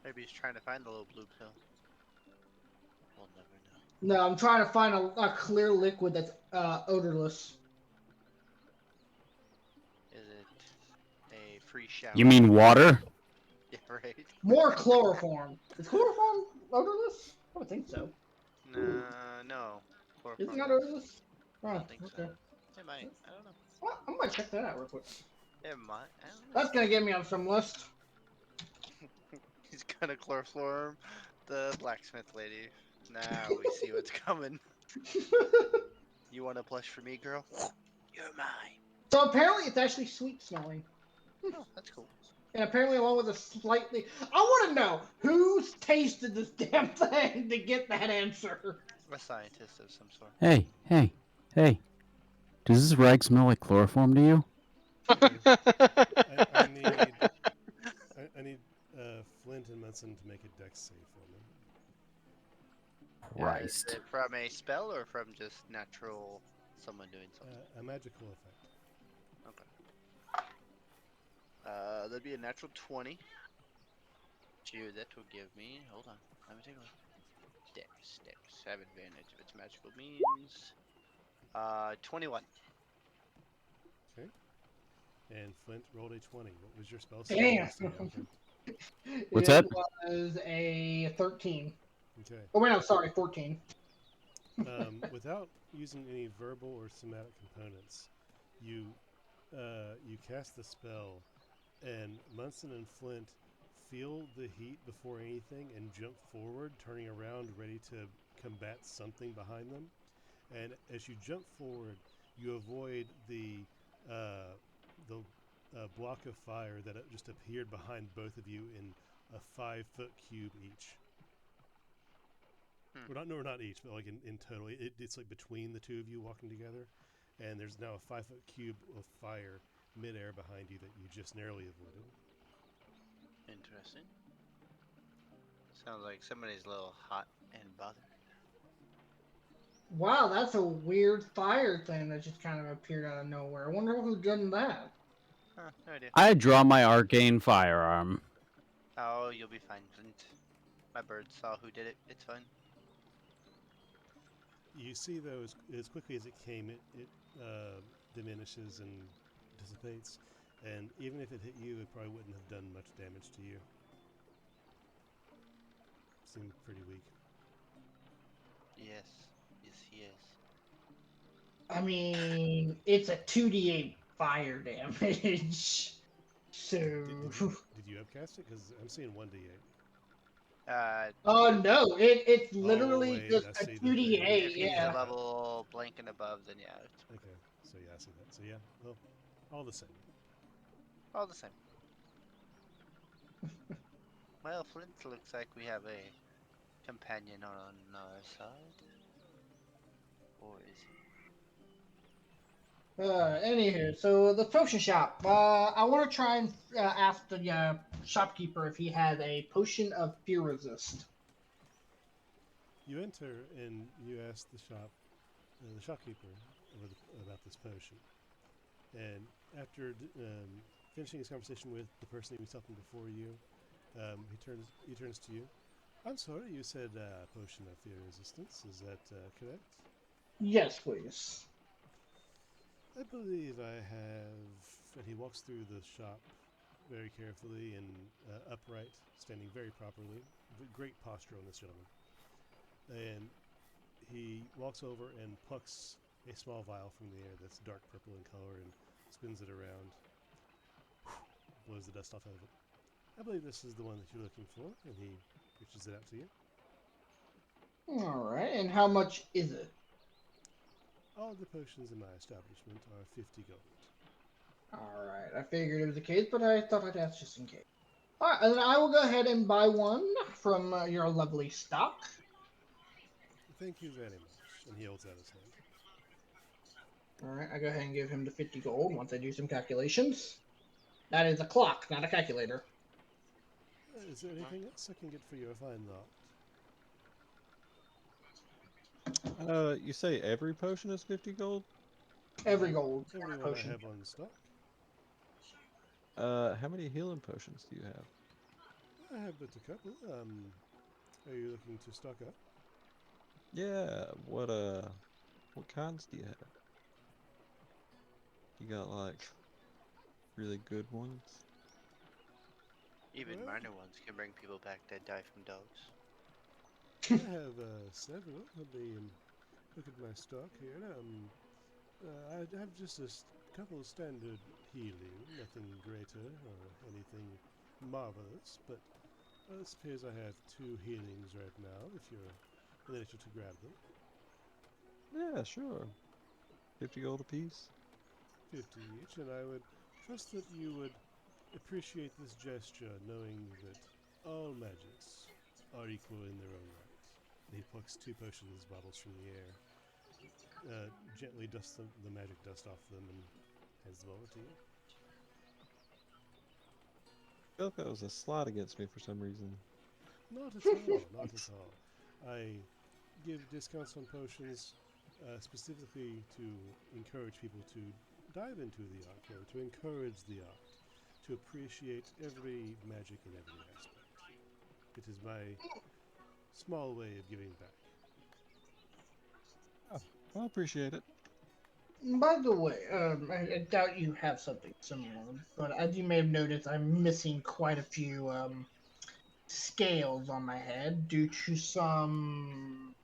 Maybe he's trying to find the little blue pill. We'll never know. No, I'm trying to find a clear liquid that's odorless. Is it a free shower? You mean water? Yeah, right. More chloroform. Is chloroform odorless? I would think so. No. Is it not odorless? Oh, I don't think okay. so. It might. I don't know. Well, I'm gonna check that out real quick. It might. I don't know. That's gonna get me on some list. He's gonna chloroform the blacksmith lady. Now we see what's coming. You want a plush for me, girl? You're mine. So apparently it's actually sweet smelling. Oh, that's cool. And apparently along with a slightly... I want to know, who's tasted this damn thing to get that answer? A scientist of some sort. Hey. Does this rag smell like chloroform to you? I need Flint and Munson to make a dex save for me. Christ. Is it from a spell or from just natural someone doing something? A magical effect. Okay. That'd be a natural 20. That will give me. Hold on. Let me take a look. Dex. Have advantage if it's magical means. 21. Okay. And Flint rolled a 20. What was your spell? Damn. What's that? It was a 13. Okay. Oh, wait, no, sorry, 14. Without using any verbal or somatic components, you you cast the spell, and Munson and Flint feel the heat before anything and jump forward, turning around, ready to combat something behind them. And as you jump forward, you avoid the block of fire that just appeared behind both of you in a 5-foot cube each. Well, not each, but like in total. It's like between the two of you walking together, and there's now a 5-foot cube of fire midair behind you that you just narrowly avoided. Interesting. Sounds like somebody's a little hot and bothered. Wow, that's a weird fire thing that just kind of appeared out of nowhere. I wonder who's done that. Huh, no idea. I draw my arcane firearm. Oh, you'll be fine, Flint. My bird saw who did it. It's fine. You see, though, as quickly as it came, it diminishes and dissipates, and even if it hit you, it probably wouldn't have done much damage to you. Seemed pretty weak. Yes. Yes, he is. I mean, it's a 2d8 fire damage. So. Did you upcast it? Because I'm seeing 1d8. Oh no! It's literally wait, just I a see the 2d8. thing. If he's Yeah. a level blank and above, then yeah. Okay, so yeah, I see that. So yeah, well, all the same. All the same. Well, Flint looks like we have a companion on our side. Or is he? Anywho, so the potion shop. I want to try and ask the shopkeeper if he had a potion of fear resist. You enter and you ask the shopkeeper about this potion. And after finishing his conversation with the person he was talking before you, he turns to you. I'm sorry, you said potion of fear resistance. Is that correct? Yes, please. I believe I have. And he walks through the shop very carefully and upright, standing very properly. Great posture on this gentleman. And he walks over and plucks a small vial from the air that's dark purple in color and spins it around, blows the dust off of it. I believe this is the one that you're looking for, and he reaches it out to you. Alright, and how much is it? All the potions in my establishment are 50 gold. Alright, I figured it was the case, but I thought I'd ask just in case. Alright, and then I will go ahead and buy one from your lovely stock. Thank you very much. And he holds out his hand. Alright, I go ahead and give him the 50 gold once I do some calculations. That is a clock, not a calculator. Is there anything else I can get for you if I'm not? You say every potion is 50 gold? Every gold Everyone potion. I have on stock. How many healing potions do you have? I have but a couple. Are you looking to stock up? Yeah, what kinds do you have? You got like really good ones? Even Well- minor ones can bring people back that die from dogs. I have several. Let me look at my stock here. I have just a couple of standard healing, nothing greater or anything marvelous, but it appears I have 2 healings right now, if you're in the nature to grab them. Yeah, sure. 50 gold apiece. 50 each, and I would trust that you would appreciate this gesture, knowing that all magics are equal in their own right. And he plucks 2 potions bottles from the air, gently dusts the magic dust off them, and hands them over to you. I feel like that was a slide against me for some reason. Not at all, not at all. I give discounts on potions specifically to encourage people to dive into the art, or to encourage the art, to appreciate every magic in every aspect. It is my small way of giving back. Oh, I appreciate it. By the way, I doubt you have something similar, but as you may have noticed, I'm missing quite a few scales on my head due to some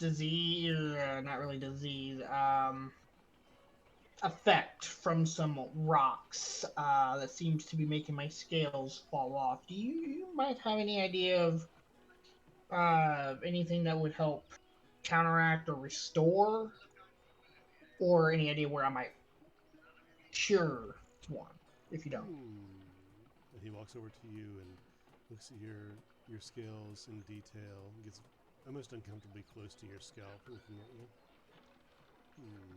disease, not really disease, effect from some rocks that seems to be making my scales fall off. Do you might have any idea of anything that would help counteract or restore, or any idea where I might cure one? If you don't. And he walks over to you and looks at your scales in detail. And gets almost uncomfortably close to your scalp, looking at you.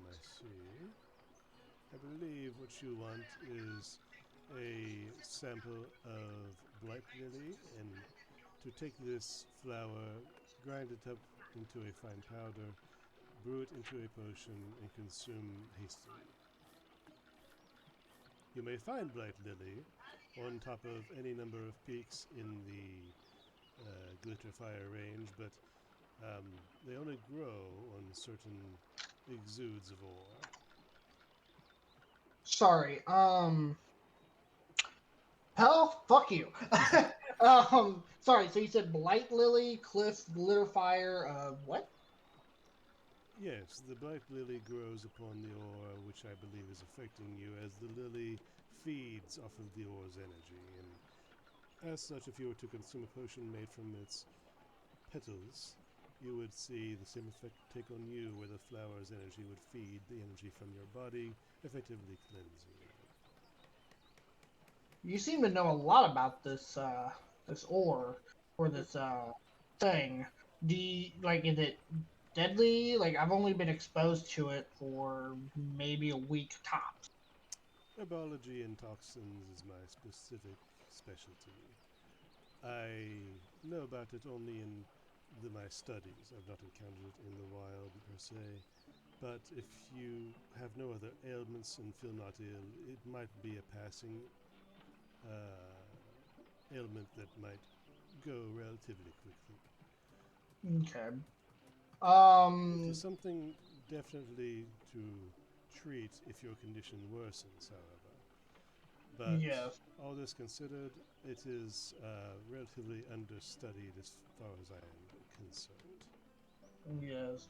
I see. I believe what you want is a sample of blight lily, and to take this flower, grind it up into a fine powder, brew it into a potion, and consume hastily. You may find blight lily on top of any number of peaks in the glitter fire range, but they only grow on certain exudes of ore. Sorry, hell, fuck you. Sorry, so you said blight lily, cliff, glitter fire, what? Yes, the blight lily grows upon the ore, which I believe is affecting you, as the lily feeds off of the ore's energy, and as such, if you were to consume a potion made from its petals, you would see the same effect take on you, where the flower's energy would feed the energy from your body, effectively cleansing you. You seem to know a lot about this, this ore, or this, thing. Is it deadly? Like, I've only been exposed to it for maybe a week tops. Herbology and toxins is my specific specialty. I know about it only in my studies. I've not encountered it in the wild per se. But if you have no other ailments and feel not ill, it might be a passing ailment that might go relatively quickly. Okay. It is something definitely to treat if your condition worsens, however. But yes. all this considered, it is relatively understudied as far as I am concerned. Yes.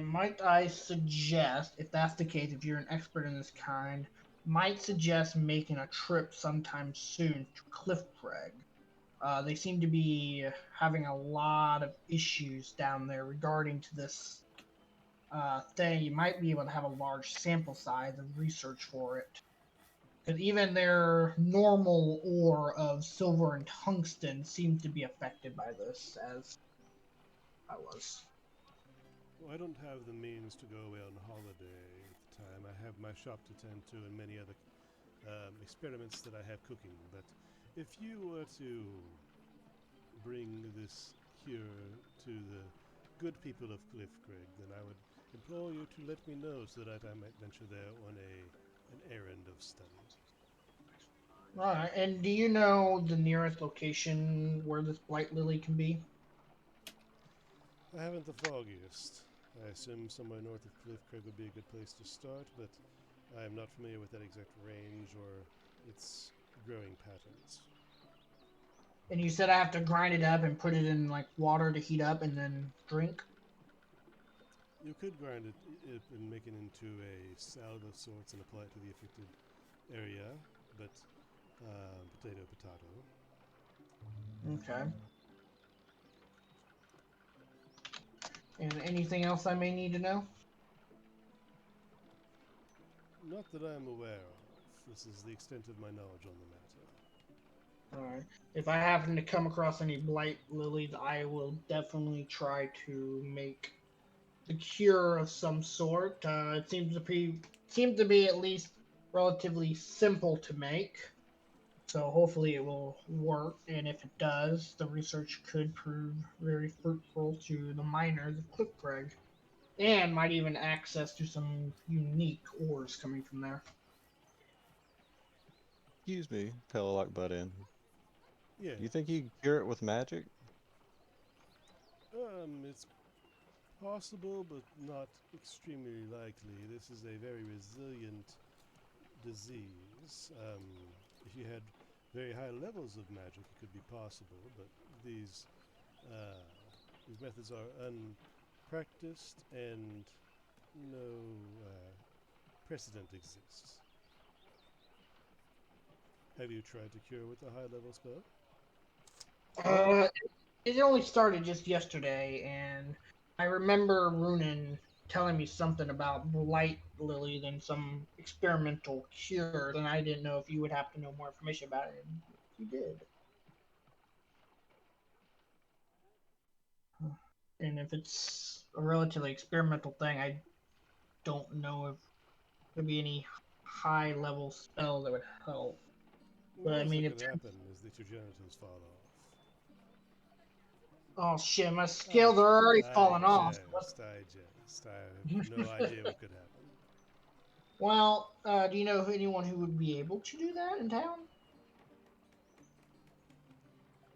Might I suggest, if that's the case, if you're an expert in this kind, might suggest making a trip sometime soon to Cliffcrag. They seem to be having a lot of issues down there regarding to this thing. You might be able to have a large sample size and research for it. Because even their normal ore of silver and tungsten seems to be affected by this, as I was. Well, I don't have the means to go away on holiday at the time. I have my shop to tend to and many other experiments that I have cooking. But if you were to bring this cure to the good people of Cliffcrag, then I would implore you to let me know so that I might venture there on an errand of study. Alright, and do you know the nearest location where this blight lily can be? I haven't the foggiest. I assume somewhere north of Cliffcrag would be a good place to start, but I am not familiar with that exact range or its growing patterns. And you said I have to grind it up and put it in like water to heat up and then drink? You could grind it and make it into a salve of sorts and apply it to the affected area, but potato. Okay. And anything else I may need to know? Not that I am aware of. This is the extent of my knowledge on the matter. Alright. If I happen to come across any blight lilies, I will definitely try to make the cure of some sort. It seems to be at least relatively simple to make. So hopefully it will work, and if it does, the research could prove very fruitful to the miners of Cliffcrag, and might even access to some unique ores coming from there. Excuse me, Pellock butt in. Yeah. You think you can cure it with magic? It's possible, but not extremely likely. This is a very resilient disease. If you had very high levels of magic, it could be possible, but these methods are practiced and no precedent exists. Have you tried to cure with a high-level spell? It only started just yesterday, and I remember Runan telling me something about light lilies and some experimental cures, and I didn't know if you would happen to know more information about it. And you did. And if it's a relatively experimental thing, I don't know if there'd be any high level spell that would help. The But I worst mean, that if could happen is that your genitals fall oh shit, my off. scales are already falling off. I have no idea what could happen. Well, do you know anyone who would be able to do that in town?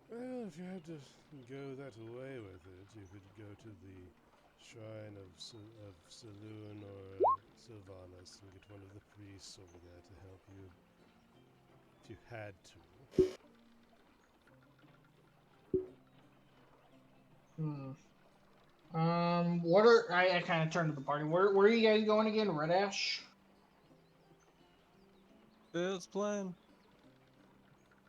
Well, if you had to go that way with it, you could go to the shrine of Saloon or Sylvanas and get one of the priests over there to help you. If you had to. What are I kind of turned to the party. Where are you guys going again? Red Ash? It's playing.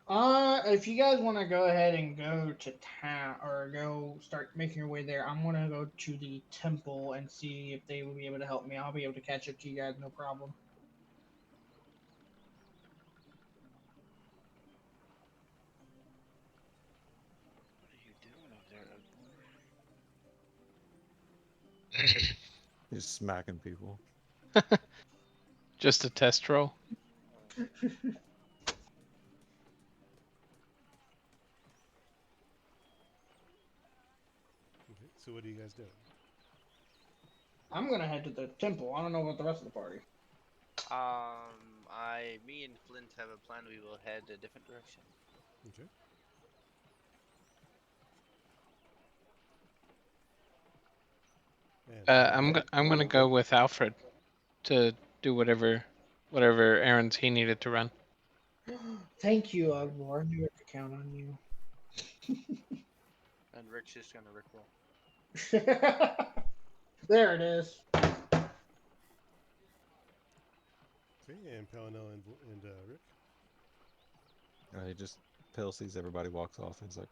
If you guys want to go ahead and go to town or go start making your way there, I'm gonna go to the temple and see if they will be able to help me. I'll be able to catch up to you guys, no problem. What are you doing over there? He's smacking people. Just a test roll. Okay, so what are you guys doing? I'm gonna head to the temple. I don't know about the rest of the party. Me and Flint have a plan. We will head a different direction. Okay. I'm gonna go with Alfred to do whatever errands he needed to run. Thank you, Ugbor. I knew I could count on you. And Rick's just gonna rickroll. There it is. Okay, and Palinel and Rick. He just Pale sees everybody, walks off, and he's like,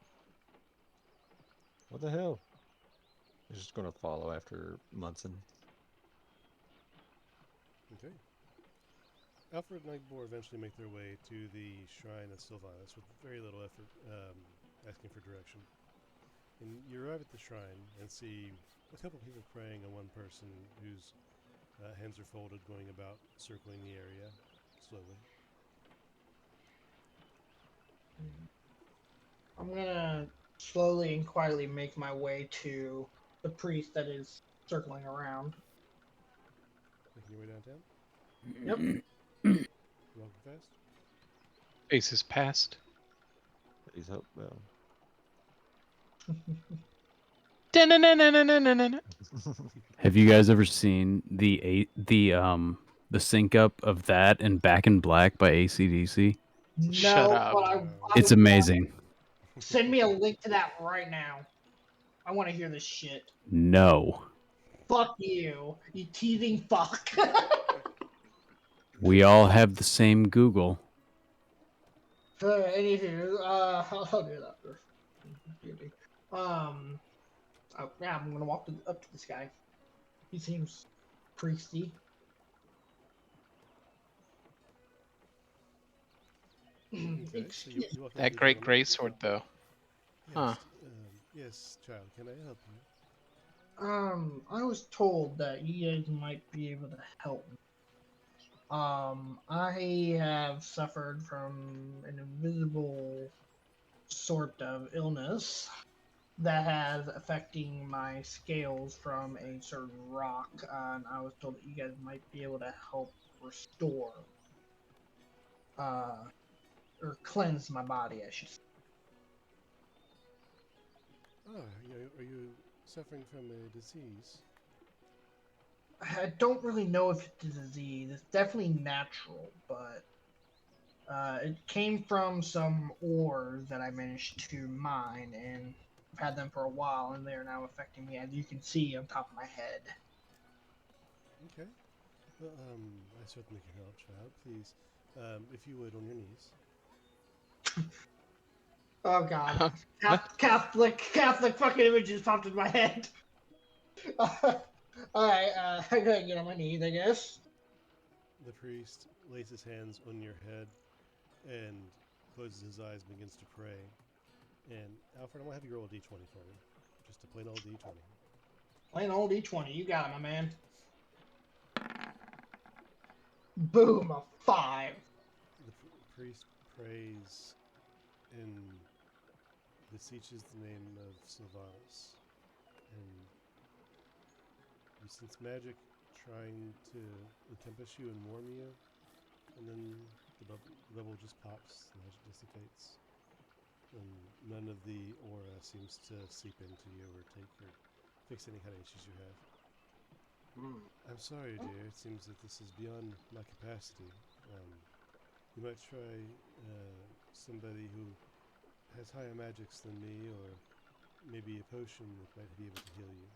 "What the hell?" He's just gonna follow after Munson. Okay. Alfred and Nightbore eventually make their way to the shrine of Sylvanas with very little effort, asking for direction. And you arrive at the shrine and see a couple people praying and one person whose hands are folded, going about, circling the area slowly. I'm gonna slowly and quietly make my way to the priest that is circling around. Making your way downtown? Yep. Walking fast? Faces past. He's hope. Well. Have you guys ever seen the sync up of that and Back in Black by AC/DC? Shut No, up. but I It's would amazing. send me a link to that right now. I want to hear this shit. No. Fuck you, you teasing fuck. We all have the same Google. Anywho, I'll do that first. Oh, yeah, I'm gonna walk up to this guy. He seems priesty. Okay, so you walk up to That the great gentleman. greatsword, though. Yes, Huh. Yes, child, can I help you? I was told that you guys might be able to help me. I have suffered from an invisible sort of illness that has affecting my scales from a certain rock, and I was told that you guys might be able to help restore, or cleanse my body, I should say. Are you suffering from a disease? I don't really know if it's a disease. It's definitely natural, but it came from some ores that I managed to mine, and had them for a while, and they are now affecting me, as you can see on top of my head. Okay. Well, I certainly can help, child. Please, if you would, on your knees. Oh God, Catholic fucking images popped in my head. All right, I gotta get on my knees, I guess. The priest lays his hands on your head and closes his eyes and begins to pray. And Alfred, I'm gonna have you roll a d20 for me, just a plain old d20. Plain old D20, you got it, my man. Boom, a 5. The priest prays and beseeches the name of Sylvanus, and you sense magic trying to encompass you and warm you, and then the bubble just pops, the magic dissipates, and none of the aura seems to seep into you or fix any kind of issues you have. I'm sorry, dear. It seems that this is beyond my capacity. You might try somebody who has higher magics than me, or maybe a potion that might be able to heal you.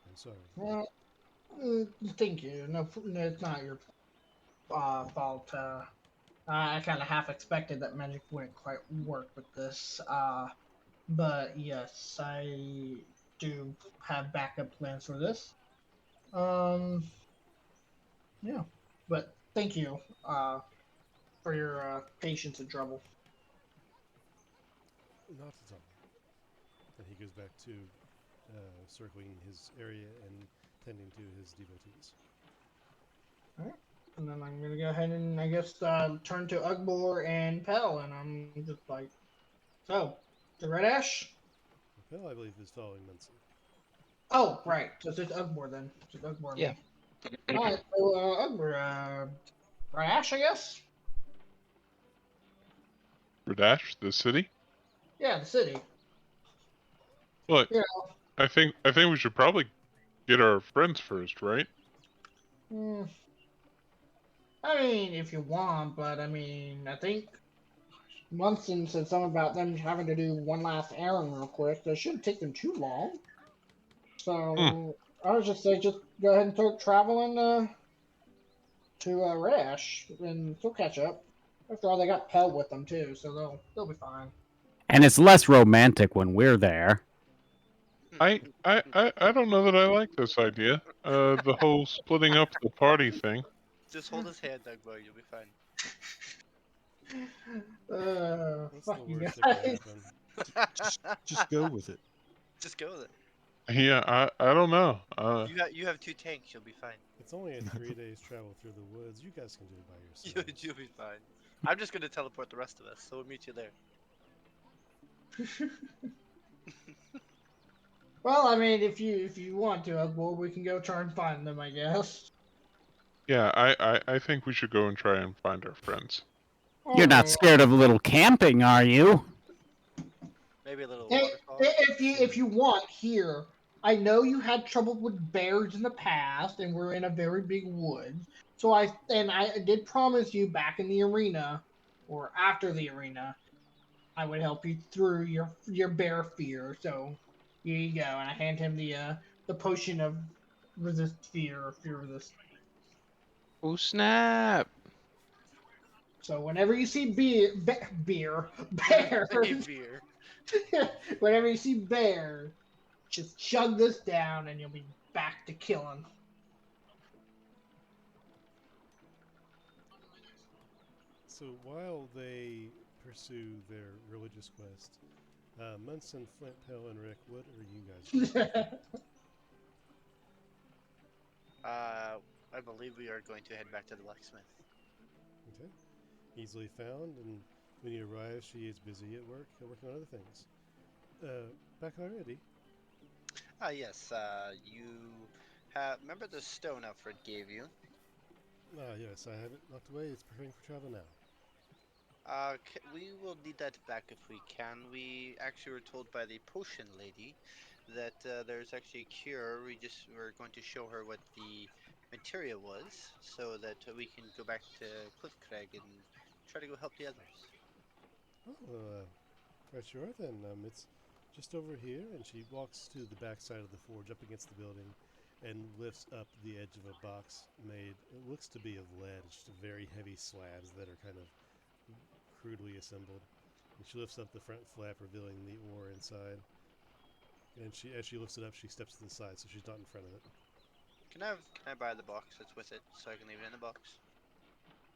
I'm sorry. Well, thank you. No, it's not your fault. I kind of half expected that magic wouldn't quite work with this. But yes, I do have backup plans for this. Yeah. But thank you for your patience and trouble. Not at all. And he goes back to circling his area and tending to his devotees. All right. And then I'm gonna go ahead and I guess turn to Ugbor and Pell, and I'm just like, so, the Red Ash? Pell, I believe, is following Munson. Oh, right. So it's just Ugbor then. It's just Ugbor. Yeah. All right. So Ugbor, Red Ash, I guess. Radash, the city? Yeah, the city. Look, Yeah. I think we should probably get our friends first, right? Hmm. I mean, if you want, but I mean, I think Munson said something about them having to do one last errand real quick. That shouldn't take them too long. So I would just say, just go ahead and start traveling to Rash, and they'll catch up. After all, they got Pell with them too, so they'll be fine. And it's less romantic when we're there. I don't know that I like this idea. The whole splitting up the party thing. Just hold his hand, Doug. You'll be fine. What's Fuck the you worst guys. that could happen? Just go with it. Just go with it. Yeah, I don't know. You have 2 tanks. You'll be fine. It's only a 3 days travel through the woods. You guys can do it by yourselves. You'll be fine. I'm just gonna teleport the rest of us, so we'll meet you there. Well, I mean, if you want to, well, we can go try and find them, I guess. Yeah, I think we should go and try and find our friends. You're not Alright. scared of a little camping, are you? Maybe a little Hey, waterfall. if you want here, I know you had trouble with bears in the past, and we're in a very big woods. So I did promise you back in the arena, or after the arena, I would help you through your bear fear. So here you go, and I hand him the potion of resist fear or fear resist. Oh snap! So whenever you see bears, Beer. whenever you see bears, just chug this down, and you'll be back to killing. So while they pursue their religious quest, Munson, Flint, Pell, and Rick, what are you guys doing? I believe we are going to head back to the blacksmith. Okay. Easily found, and when you arrive, she is busy at work, working on other things. Back already? Yes. You remember the stone Alfred gave you? Yes, I have it locked away. It's preparing for travel now. We will need that back if we can. We actually were told by the potion lady that there's actually a cure. We're going to show her what the materia was, so that we can go back to Cliffcrag and try to go help the others. Oh, right, sure then. It's just over here, and she walks to the back side of the forge up against the building and lifts up the edge of a box made, it looks to be of lead. It's just very heavy slabs that are kind of crudely assembled. And she lifts up the front flap, revealing the ore inside. And as she lifts it up, she steps to the side, so she's not in front of it. Can I buy the box that's with it so I can leave it in the box?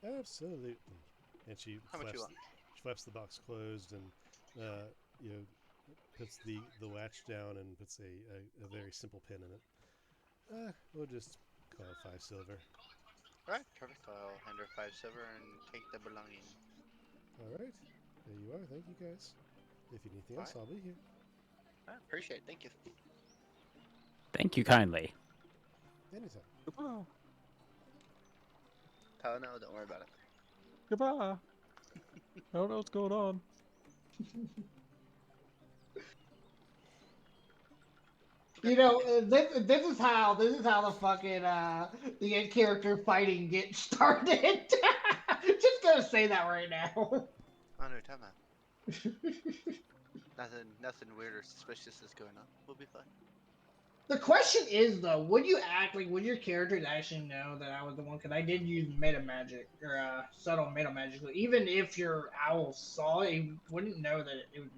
Absolutely. And she How much you want? flaps the box closed and you know, puts the latch down and puts a very simple pin in it. We'll just call it 5 silver. Alright, perfect. I'll hand her 5 silver and take the belonging. All right, there you are. Thank you guys. If you need anything else, I'll be here. I appreciate it. Thank you. Thank you kindly. Anytime. Goodbye. Oh no, don't worry about it. Goodbye. I don't know what's going on. You know, this is how the fucking the end character fighting gets started. Just gonna say that right now. Oh no, time out. Nothing weird or suspicious is going on. We'll be fine. The question is though, would you act like would your characters actually know that I was the one? Because I did use meta magic or subtle meta magic. Even if your owl saw it, he wouldn't know that it would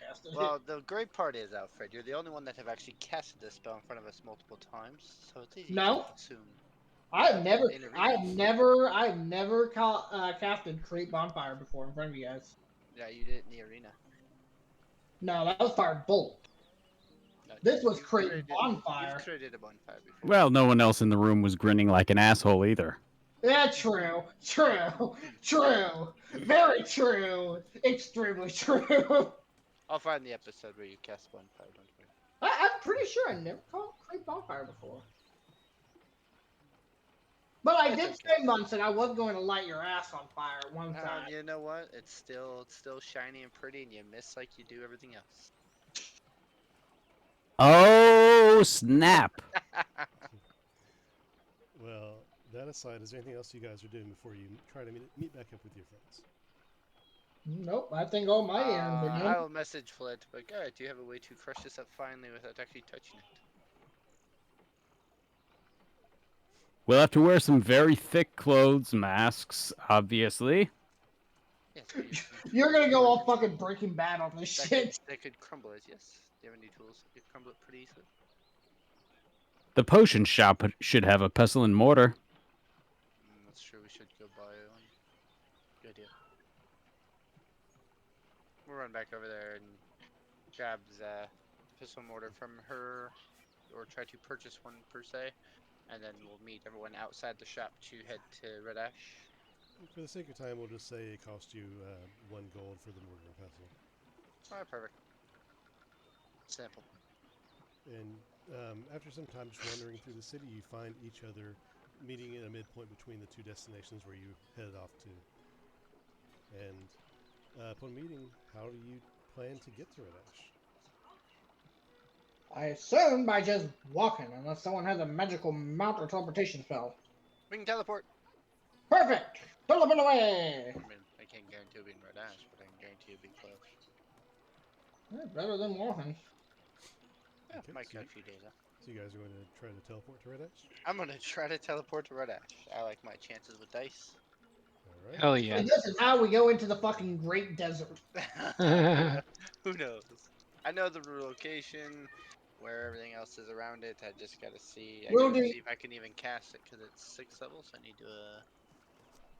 cast it. Well, the great part is, Alfred, you're the only one that have actually casted this spell in front of us multiple times, so it's easy No. to consume. I've never casted Create Bonfire before in front of you guys. Yeah, you did it in the arena. No, that was Fire Bolt. No, This was you've Create Bonfire. You've created a bonfire before. Well, no one else in the room was grinning like an asshole either. Yeah, true. Very true. Extremely true. I'll find the episode where you cast bonfire, don't worry. I'm pretty sure I never called Create Bonfire before. But I did say, Munson, I was going to light your ass on fire at one time. You know what? It's still shiny and pretty, and you miss like you do everything else. Oh, snap. Well, that aside, is there anything else you guys are doing before you try to meet back up with your friends? Nope, I think all my errands are done. I will message Flint, but God, do you have a way to crush this up finally without actually touching it? We'll have to wear some very thick clothes, masks, obviously. Yes, You're gonna go all fucking Breaking Bad on this shit. That could crumble it, yes. Do you have any tools that could crumble it pretty easily? The potion shop should have a pestle and mortar. That's true, we should go buy one. Good idea. We'll run back over there and grab the pistol and mortar from her, or try to purchase one per se, and then we'll meet everyone outside the shop to head to Red Ash. For the sake of time, we'll just say it cost you 1 gold for the mortar and pestle. Alright, perfect. Simple. And after some time just wandering through the city, you find each other meeting at a midpoint between the 2 destinations where you headed off to. And upon meeting, how do you plan to get to Red Ash? I assume by just walking, unless someone has a magical mount or teleportation spell. We can teleport. Perfect! Teleport away! I mean, I can't guarantee it'll be in Red Ash, but I can guarantee it'll be close. Better than walking. Yeah, Okay, might so go a few days off. So you guys are going to try to teleport to Red Ash? I'm gonna try to teleport to Red Ash. I like my chances with dice. Alright. Hell yeah. And this is how we go into the fucking Great Desert. Who knows? I know the location, where everything else is around it. I just gotta see. I gotta see if I can even cast it, because it's 6 levels. I need to,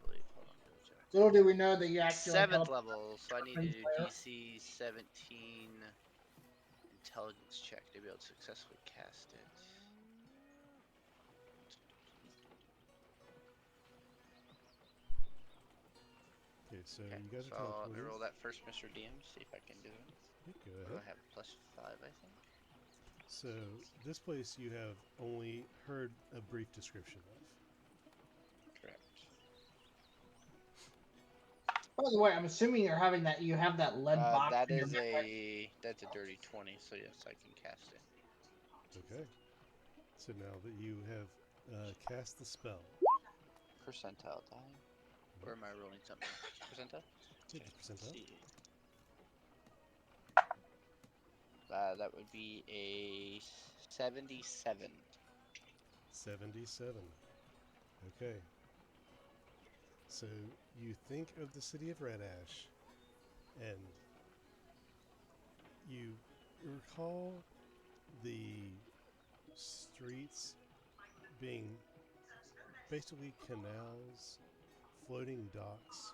believe. Hold on, let me check. Little do we know that you actually 7th level, so I need to do player. DC 17 intelligence check to be able to successfully cast it. Okay, so Okay, you guys so are let me teleporting. roll that first Mr. DM, see if I can do it. Go What do ahead. I have? +5, I think. So this place you have only heard a brief description of. Correct. By the way, I'm assuming you're having that. You have that lead box. That in your is backpack. that's a dirty 20, so yes, I can cast it. Okay. So now that you have cast the spell, Percentile die. Or am I rolling something? Percentile? take the percentile. See. That would be a 77. 77. Okay. So you think of the city of Red Ash, and you recall the streets being basically canals, floating docks.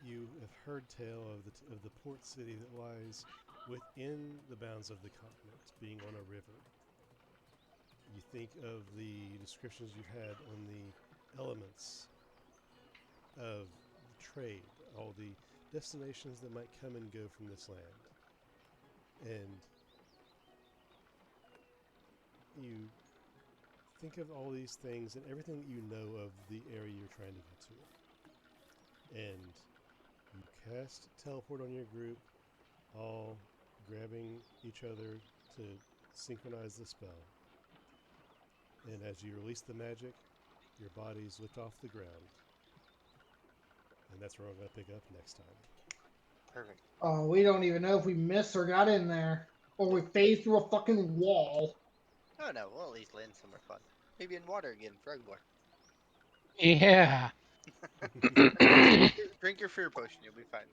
You have heard tale of the port city that lies within the bounds of the continent, being on a river. You think of the descriptions you've had on the elements of the trade, all the destinations that might come and go from this land. And you think of all these things and everything that you know of the area you're trying to get to. And you cast teleport on your group, all grabbing each other to synchronize the spell. And as you release the magic, your bodies lift off the ground. And that's where I'm going to pick up next time. Perfect. Oh, we don't even know if we missed or got in there. Or we phased through a fucking wall. Oh no, we'll at least land somewhere fun. Maybe in water again, Frogboy. Yeah. Drink your fear potion, you'll be fine.